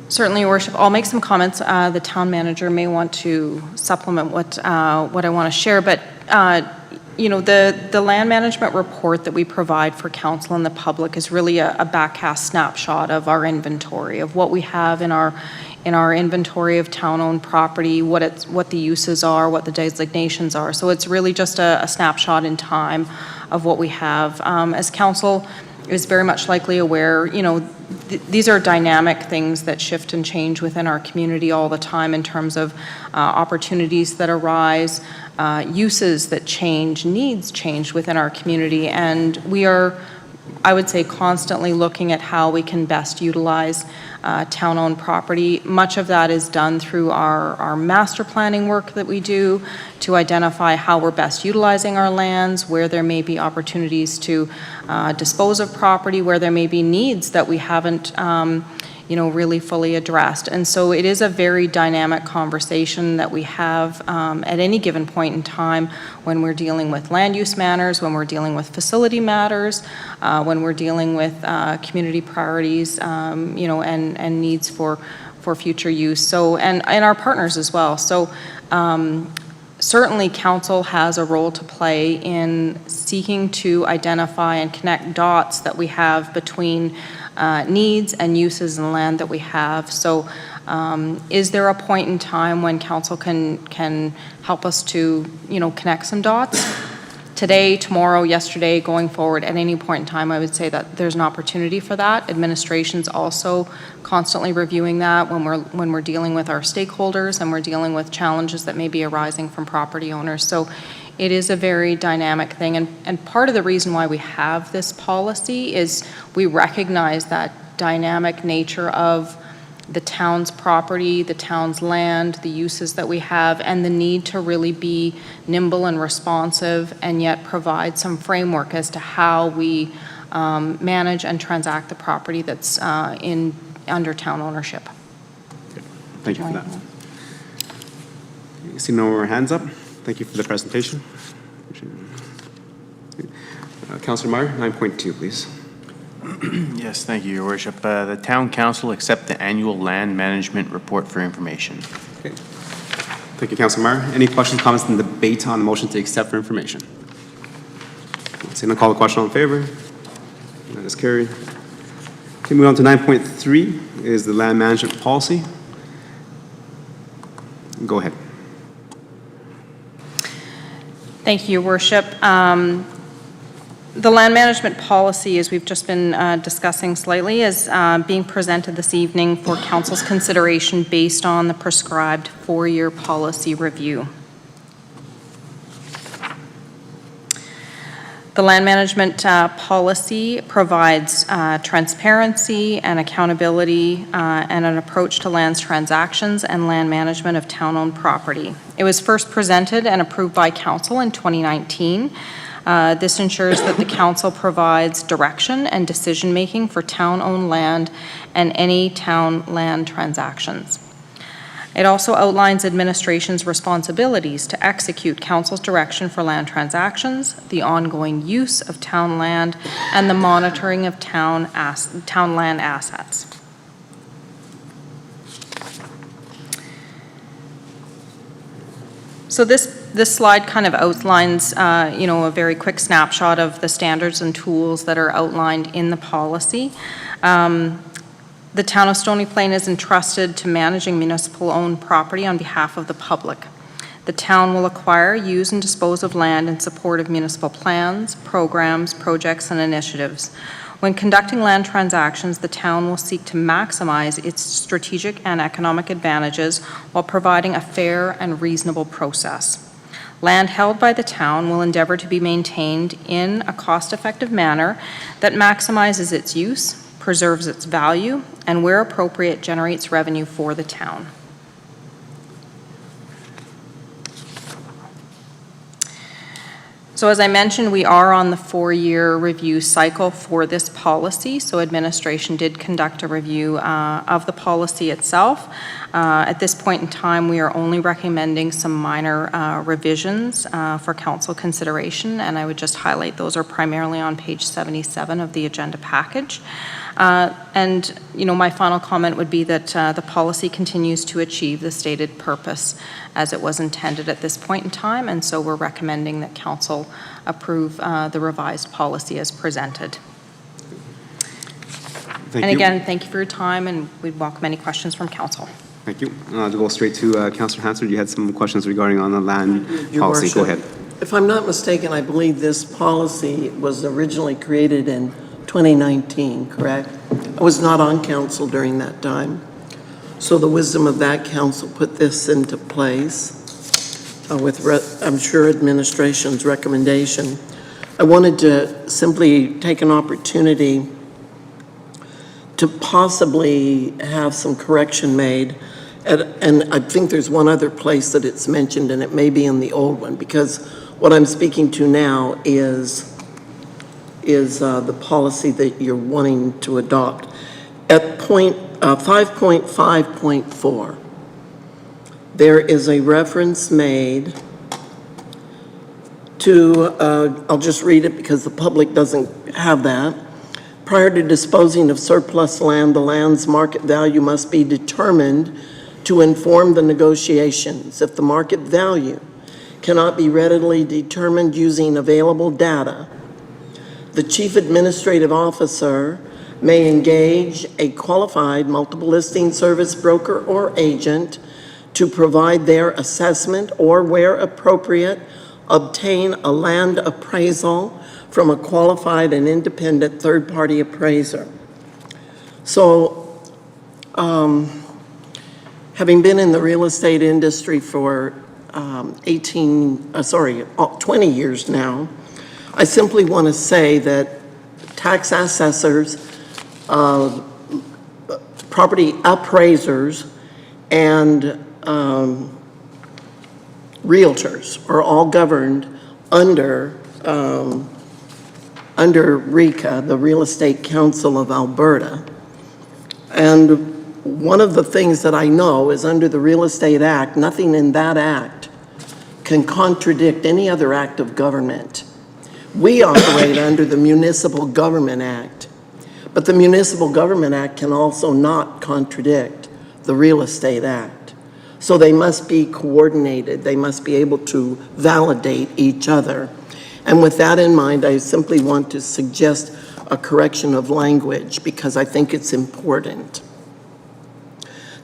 Certainly, Your Worship. I'll make some comments. The town manager may want to supplement what I want to share, but the land management report that we provide for council and the public is really a backcast snapshot of our inventory, of what we have in our inventory of town-owned property, what the uses are, what the designations are. So it's really just a snapshot in time of what we have. As council is very much likely aware, these are dynamic things that shift and change within our community all the time in terms of opportunities that arise, uses that change, needs change within our community, and we are, I would say, constantly looking at how we can best utilize town-owned property. Much of that is done through our master planning work that we do to identify how we're best utilizing our lands, where there may be opportunities to dispose of property, where there may be needs that we haven't really fully addressed. And so it is a very dynamic conversation that we have at any given point in time when we're dealing with land use matters, when we're dealing with facility matters, when we're dealing with community priorities, and needs for future use. So, and our partners as well. So certainly council has a role to play in seeking to identify and connect dots that we have between needs and uses in land that we have. So is there a point in time when council can help us to, connect some dots? Today, tomorrow, yesterday, going forward, at any point in time, I would say that there's an opportunity for that. Administration's also constantly reviewing that when we're dealing with our stakeholders and we're dealing with challenges that may be arising from property owners. So it is a very dynamic thing, and part of the reason why we have this policy is we recognize that dynamic nature of the town's property, the town's land, the uses that we have, and the need to really be nimble and responsive and yet provide some framework as to how we manage and transact the property that's under town ownership. Thank you for that. I see no more hands up. Thank you for the presentation. Councillor Meyer, 9.2, please. Yes, thank you, Your Worship. The Town Council accept the annual land management report for information. Okay. Thank you, Councillor Meyer. Any questions, comments, and debate on the motion to accept for information? Seeing none, call the question. All in favor? That is carried. Okay, move on to 9.3 is the land management policy. Go ahead. Thank you, Your Worship. The land management policy, as we've just been discussing slightly, is being presented this evening for Council's consideration based on the prescribed 4-year policy review. The land management policy provides transparency and accountability and an approach to lands transactions and land management of town-owned property. It was first presented and approved by Council in 2019. This ensures that the Council provides direction and decision-making for town-owned land and any town land transactions. It also outlines administration's responsibilities to execute Council's direction for land transactions, the ongoing use of town land, and the monitoring of town land assets. So this slide kind of outlines, a very quick snapshot of the standards and tools that are outlined in the policy. The town of Stony Plain is entrusted to managing municipal-owned property on behalf of the public. The town will acquire, use, and dispose of land in support of municipal plans, programs, projects, and initiatives. When conducting land transactions, the town will seek to maximize its strategic and economic advantages while providing a fair and reasonable process. Land held by the town will endeavor to be maintained in a cost-effective manner that maximizes its use, preserves its value, and where appropriate, generates revenue for the town. So as I mentioned, we are on the 4-year review cycle for this policy. So administration did conduct a review of the policy itself. At this point in time, we are only recommending some minor revisions for council consideration, and I would just highlight those are primarily on page 77 of the agenda package. My final comment would be that the policy continues to achieve the stated purpose as it was intended at this point in time, and so we're recommending that council approve the revised policy as presented. Thank And you. again, thank you for your time, and we'd welcome any questions from council. Thank you. To go straight to Councillor Hansard, you had some questions regarding on the land Your policy. Go Worship, ahead. If I'm not mistaken, I believe this policy was originally created in 2019, correct? I was not on council during that time. So the wisdom of that council put this into place with, I'm sure, administration's recommendation. I wanted to simply take an opportunity to possibly have some correction made. And I think there's one other place that it's mentioned, and it may be in the old one, because what I'm speaking to now is the policy that you're wanting to adopt. At 5.5.4, there is a reference made to, I'll just read it because the public doesn't have that. Prior to disposing of surplus land, the land's market value must be determined to inform the negotiations. If the market value cannot be readily determined using available data, the chief administrative officer may engage a qualified multiple listing service broker or agent to provide their assessment, or where appropriate, obtain a land appraisal from a qualified and independent third-party appraiser. So, having been in the real estate industry for 20 years now, I simply want to say that tax assessors, property appraisers, and realtors are all governed under RECA, the Real Estate Council of Alberta. And one of the things that I know is under the Real Estate Act, nothing in that act can contradict any other act of government. We operate under the Municipal Government Act, but the Municipal Government Act can also not contradict the Real Estate Act. So they must be coordinated. They must be able to validate each other. And with that in mind, I simply want to suggest a correction of language because I think it's important.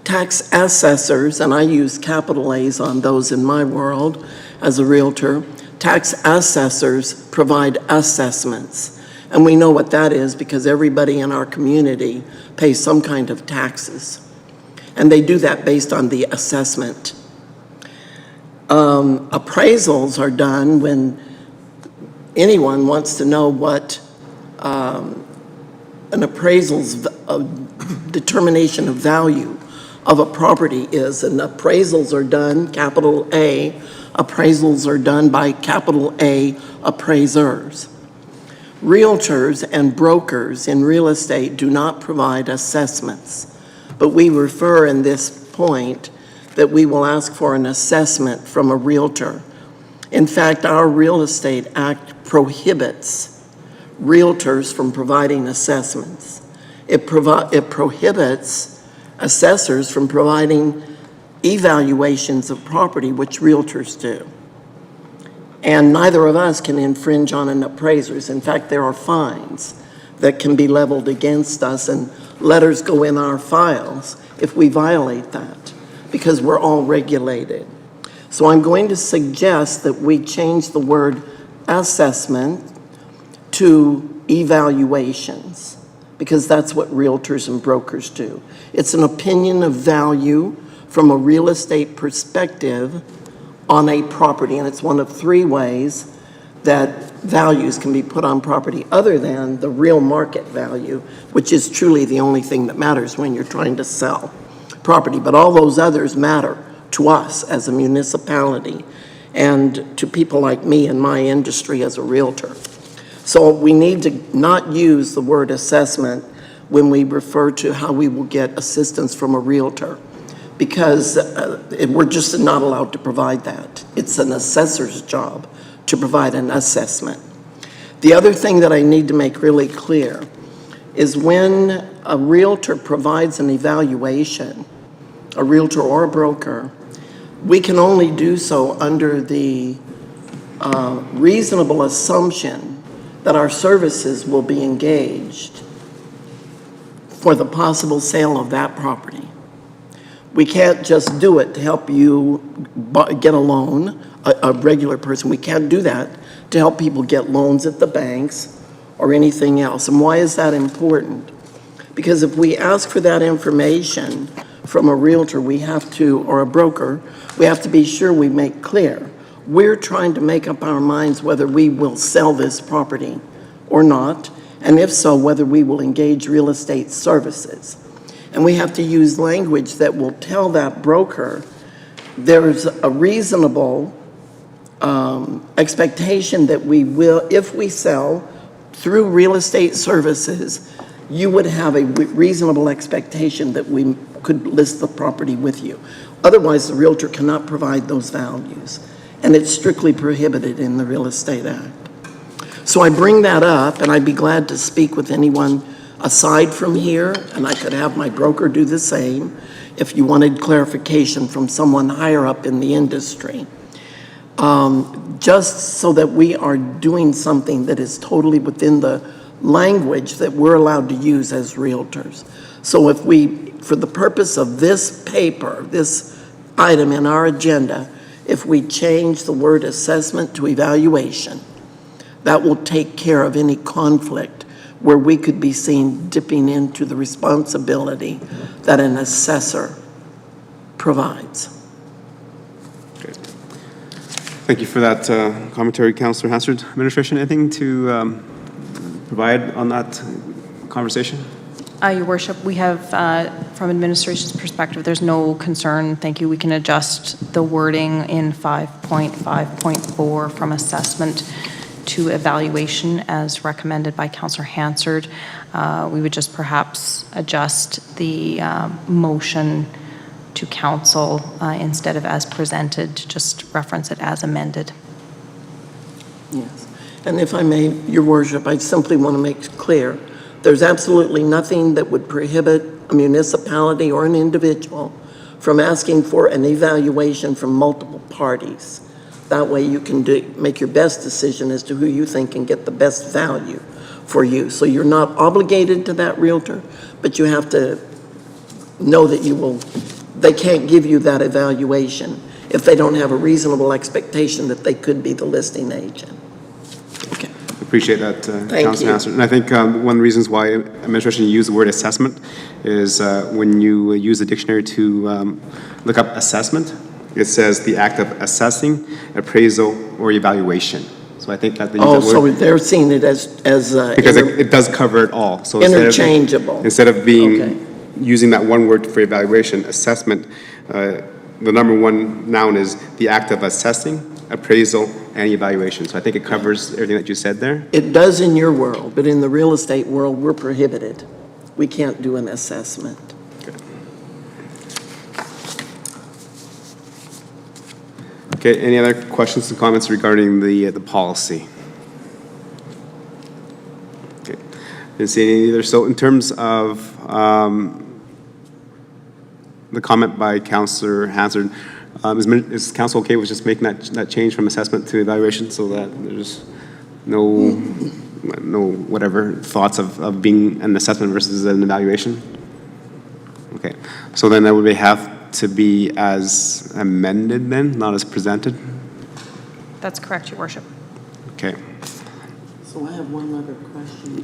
Tax assessors, and I use capital A's on those in my world as a realtor, tax assessors provide assessments. And we know what that is because everybody in our community pays some kind of taxes. And they do that based on the assessment. Appraisals are done when anyone wants to know what an appraisal's determination of value of a property is. And appraisals are done, capital A, appraisals are done by capital A appraisers. Realtors and brokers in real estate do not provide assessments, but we refer in this point that we will ask for an assessment from a realtor. In fact, our Real Estate Act prohibits realtors from providing assessments. It prohibits assessors from providing evaluations of property, which realtors do. And neither of us can infringe on an appraiser's. In fact, there are fines that can be leveled against us and letters go in our files if we violate that, because we're all regulated. So I'm going to suggest that we change the word assessment to evaluations, because that's what realtors and brokers do. It's an opinion of value from a real estate perspective on a property, and it's one of three ways that values can be put on property other than the real market value, which is truly the only thing that matters when you're trying to sell property. But all those others matter to us as a municipality and to people like me in my industry as a realtor. So we need to not use the word assessment when we refer to how we will get assistance from a realtor, because we're just not allowed to provide that. It's an assessor's job to provide an assessment. The other thing that I need to make really clear is when a realtor provides an evaluation, a realtor or a broker, we can only do so under the reasonable assumption that our services will be engaged for the possible sale of that property. We can't just do it to help you get a loan, a regular person. We can't do that to help people get loans at the banks or anything else. And why is that important? Because if we ask for that information from a realtor, we have to, or a broker, we have to be sure we make clear. We're trying to make up our minds whether we will sell this property or not, and if so, whether we will engage real estate services. And we have to use language that will tell that broker there's a reasonable expectation that we will, if we sell through real estate services, you would have a reasonable expectation that we could list the property with you. Otherwise, the realtor cannot provide those values, and it's strictly prohibited in the Real Estate Act. So I bring that up, and I'd be glad to speak with anyone aside from here, and I could have my broker do the same if you wanted clarification from someone higher up in the industry. Just so that we are doing something that is totally within the language that we're allowed to use as realtors. So if we, for the purpose of this paper, this item in our agenda, if we change the word assessment to evaluation, that will take care of any conflict where we could be seen dipping into the responsibility that an assessor provides. Thank you for that commentary, Councillor Hansard. Administration, anything to provide on that conversation? Your Worship, we have, from administration's perspective, there's no concern. Thank you. We can adjust the wording in 5.5.4 from assessment to evaluation as recommended by Councillor Hansard. We would just perhaps adjust the motion to council instead of as presented, to just reference it as amended. Yes. And if I may, Your Worship, I simply want to make clear, there's absolutely nothing that would prohibit a municipality or an individual from asking for an evaluation from multiple parties. That way you can make your best decision as to who you think can get the best value for you. So you're not obligated to that realtor, but you have to know that they can't give you that evaluation if they don't have a reasonable expectation that they could be the listing agent. Okay. Appreciate that, Thank Councilor you. Hansard. And I think one of the reasons why administration used the word assessment is when you use the dictionary to look up assessment, it says the act of assessing, appraisal, or evaluation. So I think that they use that So word they're seeing it as because it does cover it all. So interchangeable. Instead of being Okay. using that one word for evaluation, assessment, the number one noun is the act of assessing, appraisal, and evaluation. So I think it covers everything that you said there. It does in your world, but in the real estate world, we're prohibited. We can't do an assessment. Okay, any other questions and comments regarding the policy? Okay, didn't see any either. So in terms of the comment by Councillor Hansard, is council okay with just making that change from assessment to evaluation so that there's no whatever thoughts of being an assessment versus an evaluation? Okay, so then that would have to be as amended then, not as presented? That's correct, Your Worship. Okay, So I have one other question.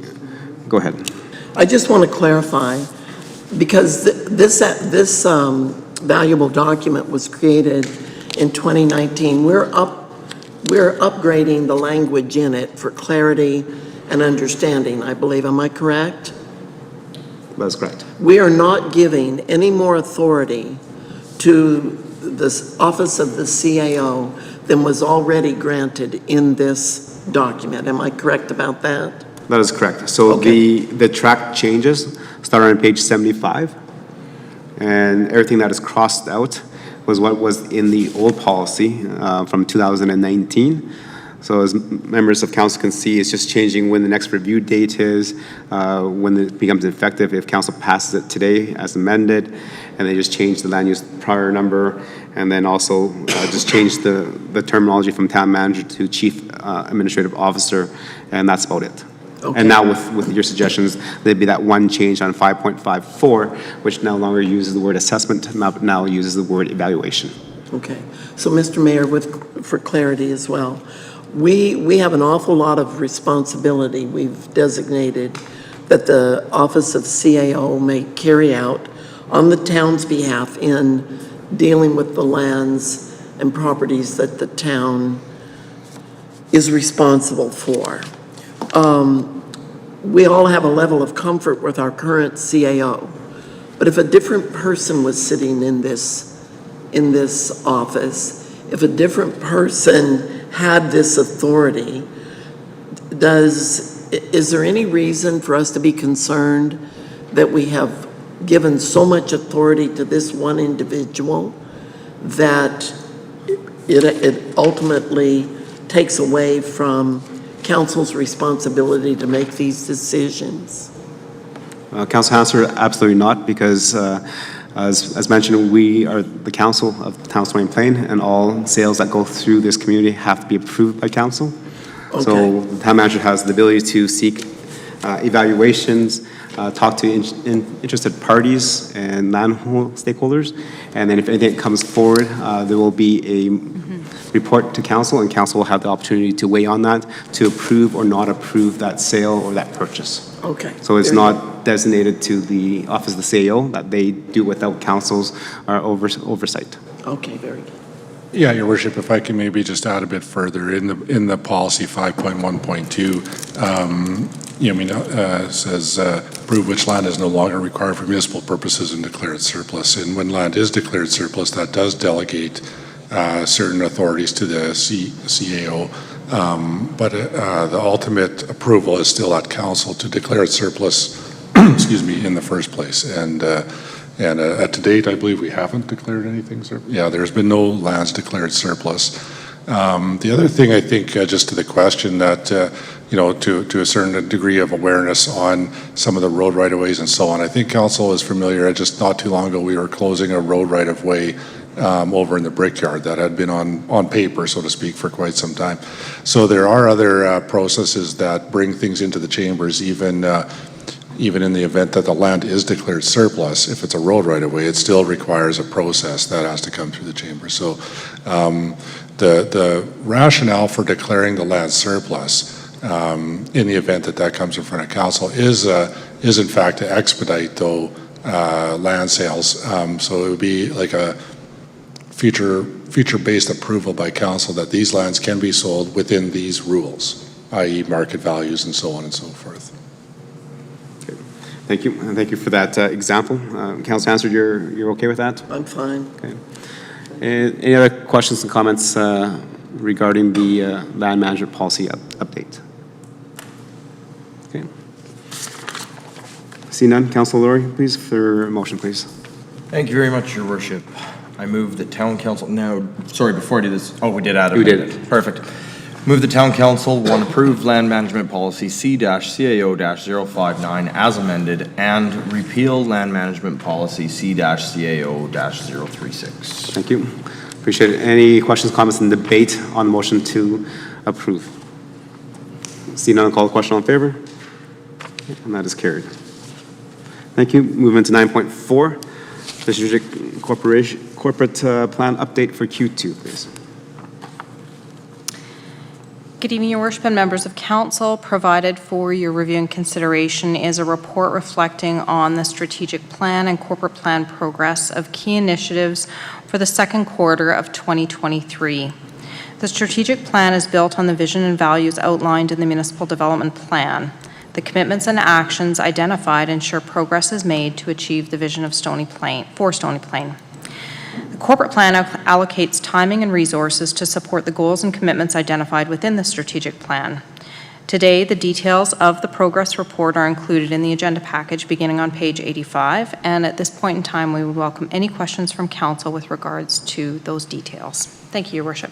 go ahead. I just want to clarify, because this valuable document was created in 2019. We're upgrading the language in it for clarity and understanding, I believe. Am I correct? That's correct. We are not giving any more authority to the office of the CAO than was already granted in this document. Am I correct about that? That is correct. So the track changes start on page 75, and everything that is crossed out was what was in the old policy from 2019. So as members of council can see, it's just changing when the next review date is, when it becomes effective, if council passes it today as amended, and they just change the land use prior number, and then also just change the terminology from town manager to chief administrative officer, and that's about it. Okay. And now with your suggestions, there'd be that one change on 5.54, which no longer uses the word assessment, now uses the word evaluation. Okay. So, Mr. Mayor, for clarity as well, we have an awful lot of responsibility we've designated that the Office of CAO may carry out on the town's behalf in dealing with the lands and properties that the town is responsible for. We all have a level of comfort with our current CAO, but if a different person was sitting in this office, if a different person had this authority, is there any reason for us to be concerned that we have given so much authority to this one individual that it ultimately takes away from council's responsibility to make these decisions? Council Hansard, absolutely not, because as mentioned, we are the council of the town of Stony Plain, and all sales that go through this community have to be approved by council. Okay. So the town manager has the ability to seek evaluations, talk to interested parties and land stakeholders, and then if anything comes forward, there will be a report to council, and council will have the opportunity to weigh on that, to approve or not approve that sale or that purchase. Okay. So it's Very not designated to the office of the CAO, that they do without council's oversight. Okay, very good. Yeah, Your Worship, if I can maybe just add a bit further, in the policy 5.1.2, says prove which land is no longer required for municipal purposes and declared surplus. And when land is declared surplus, that does delegate certain authorities to the CAO. But the ultimate approval is still at council to declare it surplus, excuse me, in the first place. And to date, I believe we haven't declared anything surplus. Yeah, there's been no lands declared surplus. The other thing I think, just to the question that, to a certain degree of awareness on some of the road right-of-ways and so on, I think council is familiar. Just not too long ago, we were closing a road right-of-way over in the Brickyard that had been on paper, so to speak, for quite some time. So there are other processes that bring things into the chambers, even in the event that the land is declared surplus. If it's a road right-of-way, it still requires a process that has to come through the chamber. So the rationale for declaring the land surplus in the event that that comes in front of council is in fact to expedite land sales. So it would be like a future-based approval by council that these lands can be sold within these rules, i.e. market values and so on and so forth. Okay. Thank you, and thank you for that example. Councilor Hansard, you're okay with that? I'm fine. Okay. And any other questions and comments regarding the land management policy update? Okay. See none, Councilor Laurie, please, for a motion, please. Thank you very much, Your Worship. I move the town council, now, sorry, before I do this, oh, we did add it. We did it. Perfect. Move the town council, one, approve land management policy C-CAO-059 as amended and repeal land management policy C-CAO-036. Thank you. Appreciate it. Any questions, comments, and debate on the motion to approve? See none, call the question, all in favor? And that is carried. Thank you. Moving to 9.4, the strategic corporate plan update for Q2, please. Good evening, Your Worship and members of council. Provided for your review and consideration is a report reflecting on the strategic plan and corporate plan progress of key initiatives for the second quarter of 2023. The strategic plan is built on the vision and values outlined in the municipal development plan. The commitments and actions identified ensure progress is made to achieve the vision of Stony Plain. The corporate plan allocates timing and resources to support the goals and commitments identified within the strategic plan. Today, the details of the progress report are included in the agenda package beginning on page 85, and at this point in time, we would welcome any questions from council with regards to those details. Thank you, Your Worship.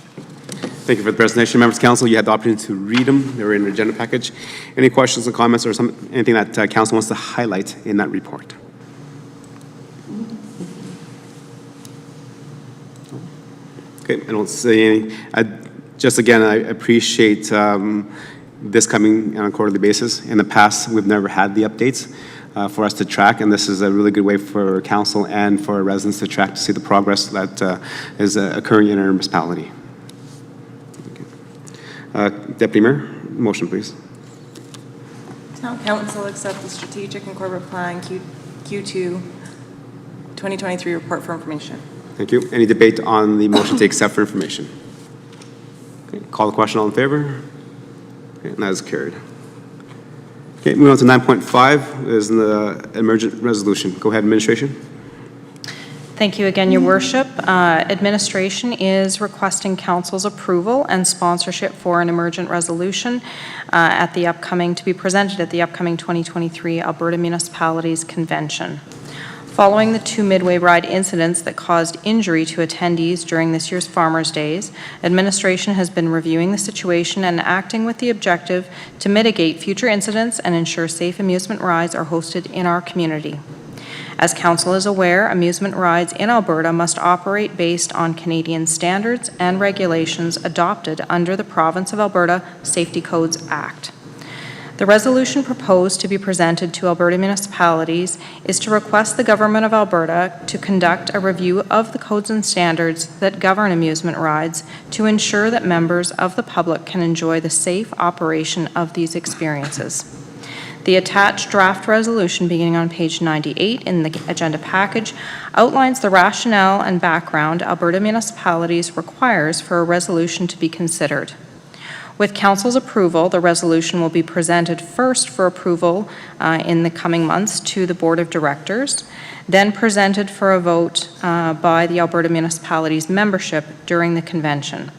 Thank you for the presentation. Members of council, you had the opportunity to read them. They were in the agenda package. Any questions or comments or anything that council wants to highlight in that report? Okay, I don't see any. Just again, I appreciate this coming on a quarterly basis. In the past, we've never had the updates for us to track, and this is a really good way for council and for residents to track to see the progress that is occurring in our municipality. Deputy Mayor, motion please. Town council accept the strategic and corporate plan Q2 2023 report for information. Thank you. Any debate on the motion to accept for information? Okay, call the question, all in favor? Okay, and that is carried. Okay, moving on to 9.5 is the emergent resolution. Go ahead, administration. Thank you again, Your Worship. Administration is requesting council's approval and sponsorship for an emergent resolution to be presented at the upcoming 2023 Alberta Municipalities Convention. Following the two Midway Ride incidents that caused injury to attendees during this year's Farmers' Days, administration has been reviewing the situation and acting with the objective to mitigate future incidents and ensure safe amusement rides are hosted in our community. As council is aware, amusement rides in Alberta must operate based on Canadian standards and regulations adopted under the Province of Alberta Safety Codes Act. The resolution proposed to be presented to Alberta municipalities is to request the Government of Alberta to conduct a review of the codes and standards that govern amusement rides to ensure that members of the public can enjoy the safe operation of these experiences. The attached draft resolution, beginning on page 98 in the agenda package, outlines the rationale and background Alberta municipalities requires for a resolution to be considered. With council's approval, the resolution will be presented first for approval in the coming months to the Board of Directors, then presented for a vote by the Alberta municipalities membership during the convention.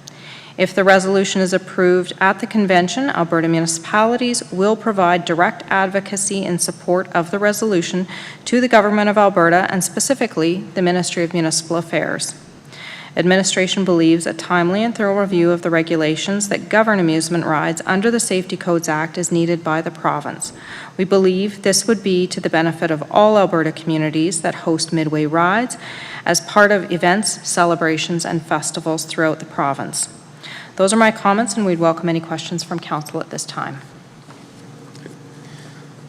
If the resolution is approved at the convention, Alberta municipalities will provide direct advocacy in support of the resolution to the Government of Alberta and specifically the Ministry of Municipal Affairs. Administration believes a timely and thorough review of the regulations that govern amusement rides under the Safety Codes Act is needed by the province. We believe this would be to the benefit of all Alberta communities that host Midway rides as part of events, celebrations, and festivals throughout the province. Those are my comments, and we'd welcome any questions from council at this time.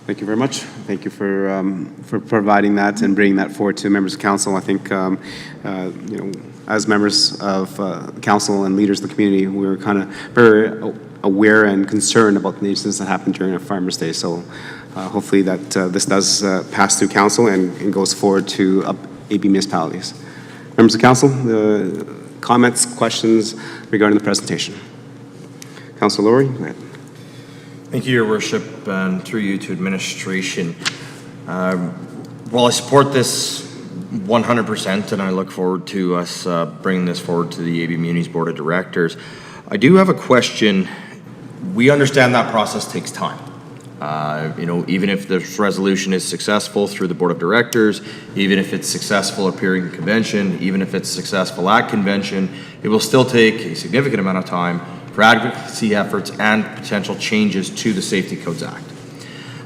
Thank you very much. Thank you for providing that and bringing that forward to members of council. I think, you know, as members of council and leaders of the community, we're kind of very aware and concerned about the incidents that happened during a Farmers' Day. So hopefully that this does pass through council and goes forward to AB municipalities. Members of council, comments, questions regarding the presentation? Councilor Laurie, go ahead. Thank you, Your Worship, and through you to administration. While I support this 100%, and I look forward to us bringing this forward to the AB Muni's Board of Directors, I do have a question. We understand that process takes time. You know, even if this resolution is successful through the Board of Directors, even if it's successful appearing in convention, even if it's successful at convention, it will still take a significant amount of time for advocacy efforts and potential changes to the Safety Codes Act.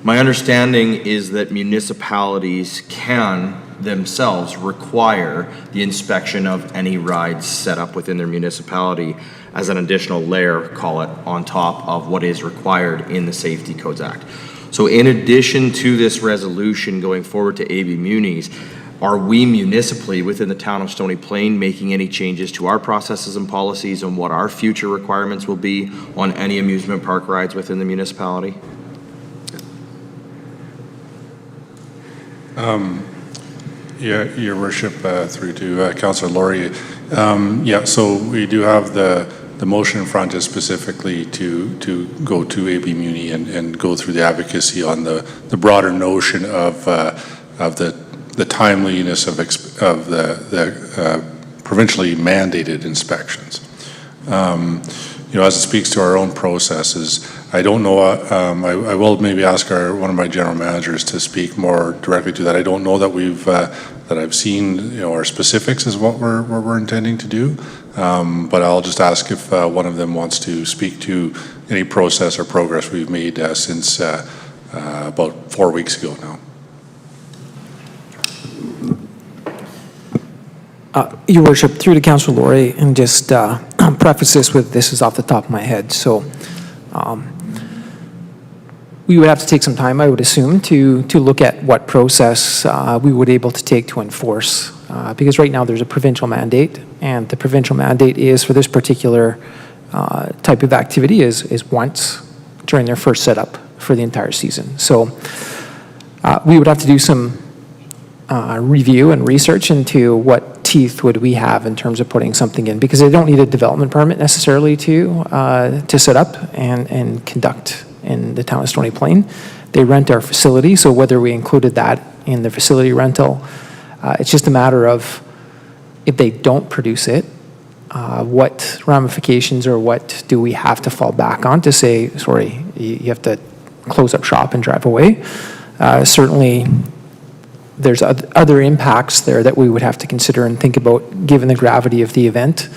My understanding is that municipalities can themselves require the inspection of any rides set up within their municipality as an additional layer, call it, on top of what is required in the Safety Codes Act. So in addition to this resolution going forward to AB Munis, are we municipally within the town of Stony Plain making any changes to our processes and policies on what our future requirements will be on any amusement park rides within the municipality? Yeah, Your Worship, through to Councillor Laurie. Yeah, so we do have the motion in front is specifically to go to AB Muni and go through the advocacy on the broader notion of the timeliness of the provincially mandated inspections. You know, as it speaks to our own processes, I don't know, I will maybe ask one of my general managers to speak more directly to that. I don't know that that I've seen, you know, our specifics is what we're intending to do, but I'll just ask if one of them wants to speak to any process or progress we've made since about 4 weeks ago now. Your Worship, through to Councillor Laurie, and just preface this is off the top of my head. So we would have to take some time, I would assume, to look at what process we would be able to take to enforce. Because right now there's a provincial mandate, and the provincial mandate is for this particular type of activity is once during their first setup for the entire season. So we would have to do some review and research into what teeth would we have in terms of putting something in, because they don't need a development permit necessarily to set up and conduct in the town of Stony Plain. They rent our facility, so whether we included that in the facility rental, it's just a matter of if they don't produce it, what ramifications or what do we have to fall back on to say, sorry, you have to close up shop and drive away. Certainly, there's other impacts there that we would have to consider and think about, given the gravity of the event,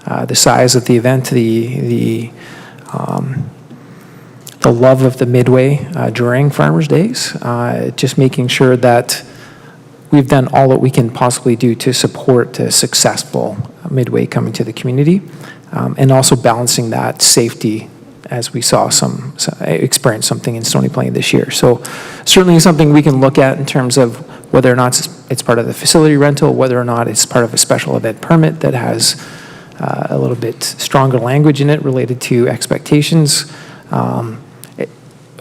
the size of the event, the love of the Midway during Farmers' Days, just making sure that we've done all that we can possibly do to support a successful Midway coming to the community, and also balancing that safety as we saw experience something in Stony Plain this year. So certainly something we can look at in terms of whether or not it's part of the facility rental, whether or not it's part of a special event permit that has a little bit stronger language in it related to expectations,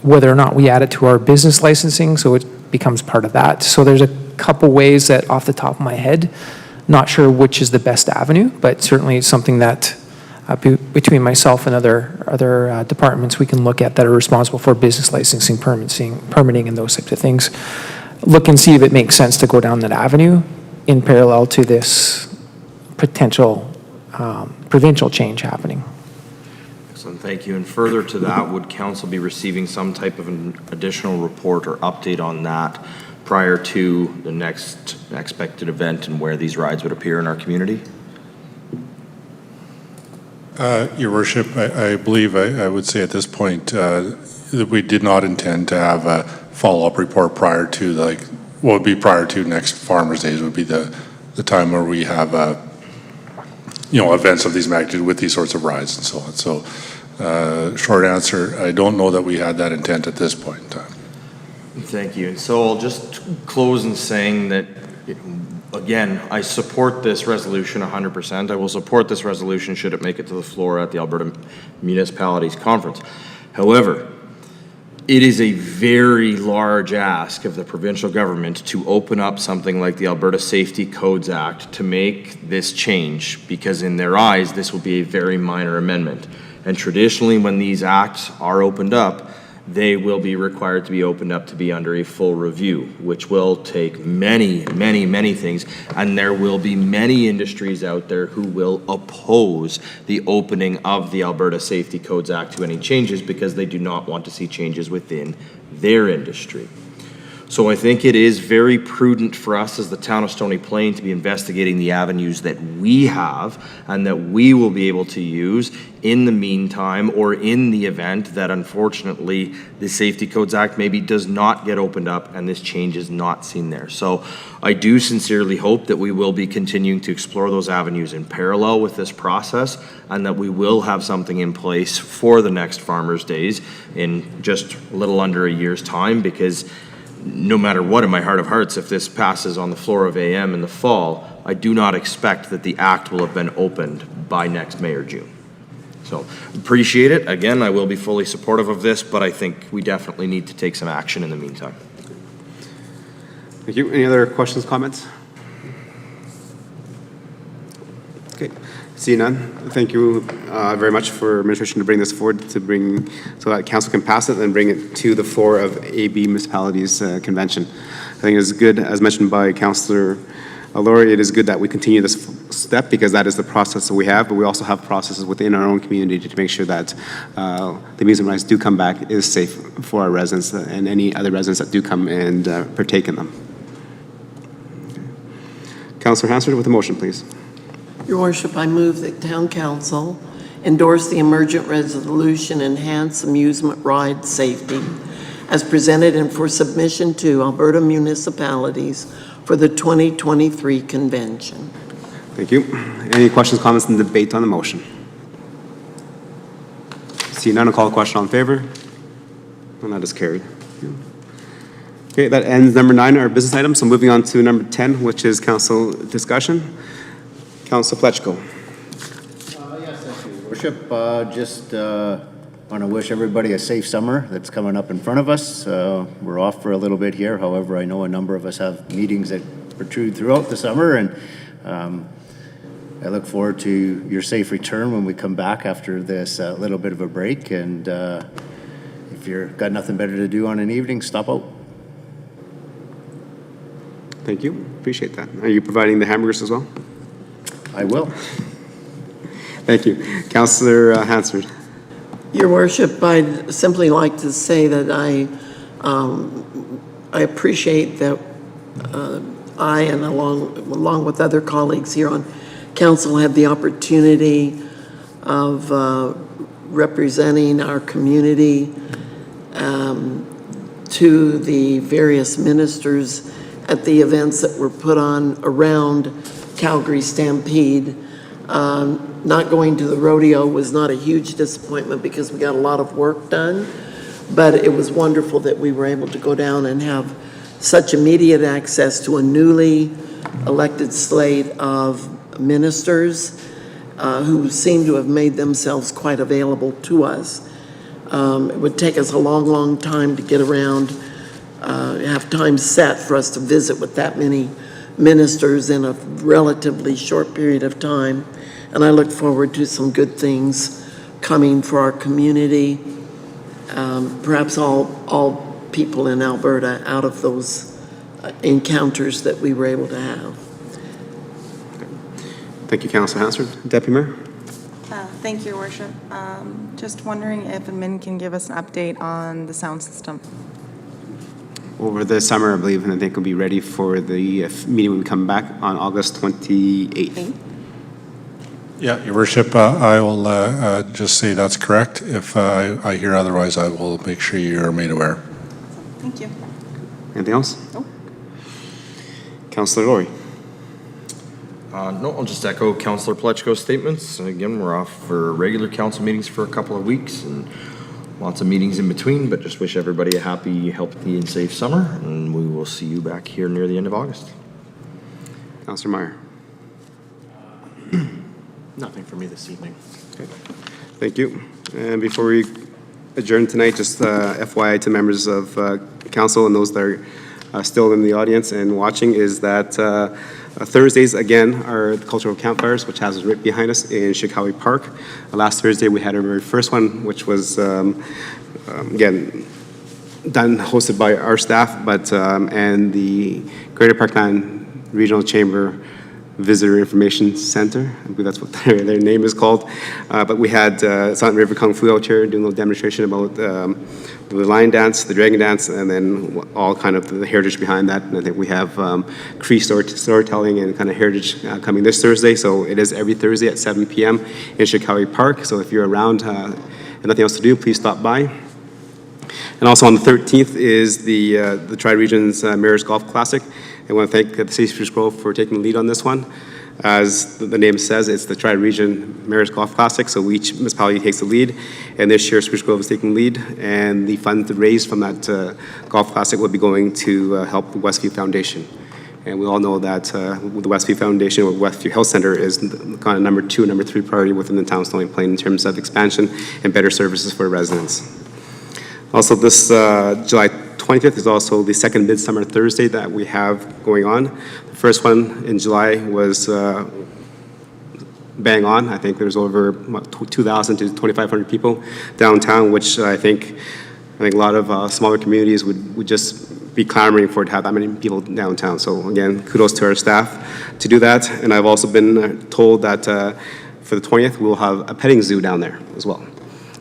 whether or not we add it to our business licensing so it becomes part of that. So there's a couple ways that off the top of my head, not sure which is the best avenue, but certainly it's something that between myself and other departments we can look at that are responsible for business licensing, permitting, and those types of things. Look and see if it makes sense to go down that avenue in parallel to this potential provincial change happening. Excellent, thank you. And further to that, would council be receiving some type of an additional report or update on that prior to the next expected event and where these rides would appear in our community? Your worship, I believe I would say at this point that we did not intend to have a follow-up report prior to what would be prior to next Farmers Days would be the time where we have events of these magnitude with these sorts of rides and so on. So short answer, I don't know that we had that intent at this point in time. Thank you. And so I'll just close in saying that, again, I support this resolution 100%. I will support this resolution should it make it to the floor at the Alberta Municipalities Conference. However, it is a very large ask of the provincial government to open up something like the Alberta Safety Codes Act to make this change, because in their eyes, this will be a very minor amendment. And traditionally, when these acts are opened up, they will be required to be opened up to be under a full review, which will take many, many, many things. And there will be many industries out there who will oppose the opening of the Alberta Safety Codes Act to any changes because they do not want to see changes within their industry. So I think it is very prudent for us as the town of Stony Plain to be investigating the avenues that we have and that we will be able to use in the meantime, or in the event that unfortunately the Safety Codes Act maybe does not get opened up and this change is not seen there. So I do sincerely hope that we will be continuing to explore those avenues in parallel with this process, and that we will have something in place for the next Farmers Days in just a little under a year's time, because no matter what, in my heart of hearts, if this passes on the floor of AM in the fall, I do not expect that the act will have been opened by next May or June. So appreciate it. Again, I will be fully supportive of this, but I think we definitely need to take some action in the meantime. Thank you. Any other questions, comments? Okay. See none. Thank you very much for administration to bring this forward so that council can pass it and bring it to the floor of AB Municipalities Convention. I think it's good, as mentioned by Councillor Laurie, it is good that we continue this step, because that is the process that we have, but we also have processes within our own community to make sure that the amusement rides do come back is safe for our residents and any other residents that do come and partake in them. Councillor Hansard with a motion, please. Your Worship, I move that Town Council endorse the emergent resolution Enhance Amusement Ride Safety as presented and for submission to Alberta municipalities for the 2023 convention. Thank you. Any questions, comments, and debate on the motion? See none, I'll call the question. All in favor? And that is carried. Okay, that ends number 9, our business items. So moving on to number 10, which is council discussion. Council Fletchko. Yes, thank you, Worship. Just want to wish everybody a safe summer that's coming up in front of us. We're off for a little bit here. However, I know a number of us have meetings that protrude throughout the summer, and I look forward to your safe return when we come back after this little bit of a break. And if you've got nothing better to do on an evening, stop out. Thank you. Appreciate that. Are you providing the hamburgers as well? I will. Thank you. Councillor Hansard. Your Worship, I'd simply like to say that I appreciate that I, and along with other colleagues here on council, had the opportunity of representing our community to the various ministers at the events that were put on around Calgary Stampede. Not going to the rodeo was not a huge disappointment because we got a lot of work done, but it was wonderful that we were able to go down and have such immediate access to a newly elected slate of ministers who seem to have made themselves quite available to us. It would take us a long, long time to get around, have time set for us to visit with that many ministers in a relatively short period of time. And I look forward to some good things coming for our community, perhaps all people in Alberta out of those encounters that we were able to have. Thank you, Councillor Hansard. Deputy Mayor. Thank you, Your Worship. Just wondering if admin can give us an update on the sound system. Over the summer, I believe, and I think we'll be ready for the meeting when we come back on August 28th. Yeah, Your Worship, I will just say that's correct. If I hear otherwise, I will make sure you're made aware. Thank you. Anything else? Nope. Councillor Lori. No, I'll just echo Councillor Pletchko's statements. Again, we're off for regular council meetings for a couple of weeks and lots of meetings in between, but just wish everybody a happy, healthy, and safe summer, and we will see you back here near the end of August. Councillor Meyer. Nothing for me this evening. Okay. Thank you. And before we adjourn tonight, just FYI to members of council and those that are still in the audience and watching is that Thursdays, again, are the cultural campfires, which has right behind us in Shikawi Park. Last Thursday, we had our very first one, which was, again, hosted by our staff, but and the Greater Parkland Regional Chamber Visitor Information Center. I believe that's what their name is called. But we had Silent River Kung Fu out here doing a little demonstration about the lion dance, the dragon dance, and then all kind of the heritage behind that. And I think we have Cree storytelling and kind of heritage coming this Thursday. So it is every Thursday at 7 p.m. in Shikawi Park. So if you're around and nothing else to do, please stop by. And also on the 13th is the Tri-Regions Mayor's Golf Classic. I want to thank the City of Spruce Grove for taking the lead on this one. As the name says, it's the Tri-Region Mayor's Golf Classic, so each municipality takes the lead. And this year, Spruce Grove is taking the lead, and the funds raised from that Golf Classic will be going to help the Westview Foundation. And we all know that with the Westview Foundation or Westview Health Center is kind of number 2, number 3 priority within the town of Stony Plain in terms of expansion and better services for residents. Also, this July 20th is also the second Midsummer Thursday that we have going on. The first one in July was bang on. I think there's over 2,000 to 2,500 people downtown, which I think a lot of smaller communities would just be clamoring for to have that many people downtown. So again, kudos to our staff to do that. And I've also been told that for the 20th, we'll have a petting zoo down there as well.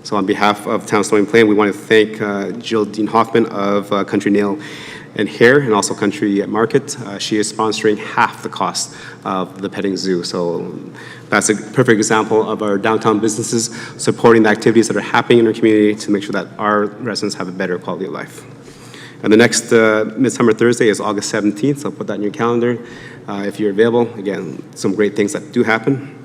So on behalf of Town of Stony Plain, we want to thank Jill Dean Hoffman of Country Nail and Hair and also Country Market. She is sponsoring half the cost of the petting zoo. So that's a perfect example of our downtown businesses supporting the activities that are happening in our community to make sure that our residents have a better quality of life. And the next Midsummer Thursday is August 17th, so put that in your calendar if you're available. Again, some great things that do happen.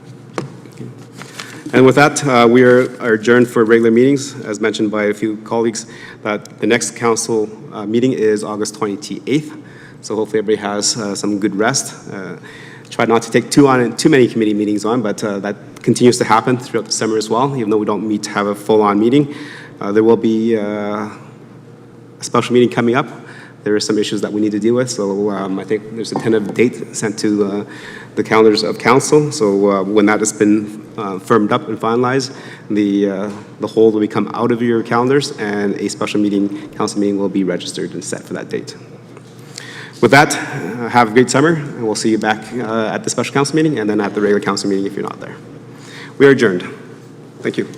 And with that, we are adjourned for regular meetings, as mentioned by a few colleagues, that the next council meeting is August 28th. So hopefully everybody has some good rest. Try not to take too many committee meetings on, but that continues to happen throughout the summer as well, even though we don't meet to have a full-on meeting. There will be a special meeting coming up. There are some issues that we need to deal with, so I think there's a tentative date sent to the calendars of council. So when that has been firmed up and finalized, the hold will become out of your calendars, and a special meeting, council meeting, will be registered and set for that date. With that, have a great summer, and we'll see you back at the special council meeting and then at the regular council meeting if you're not there. We are adjourned. Thank you.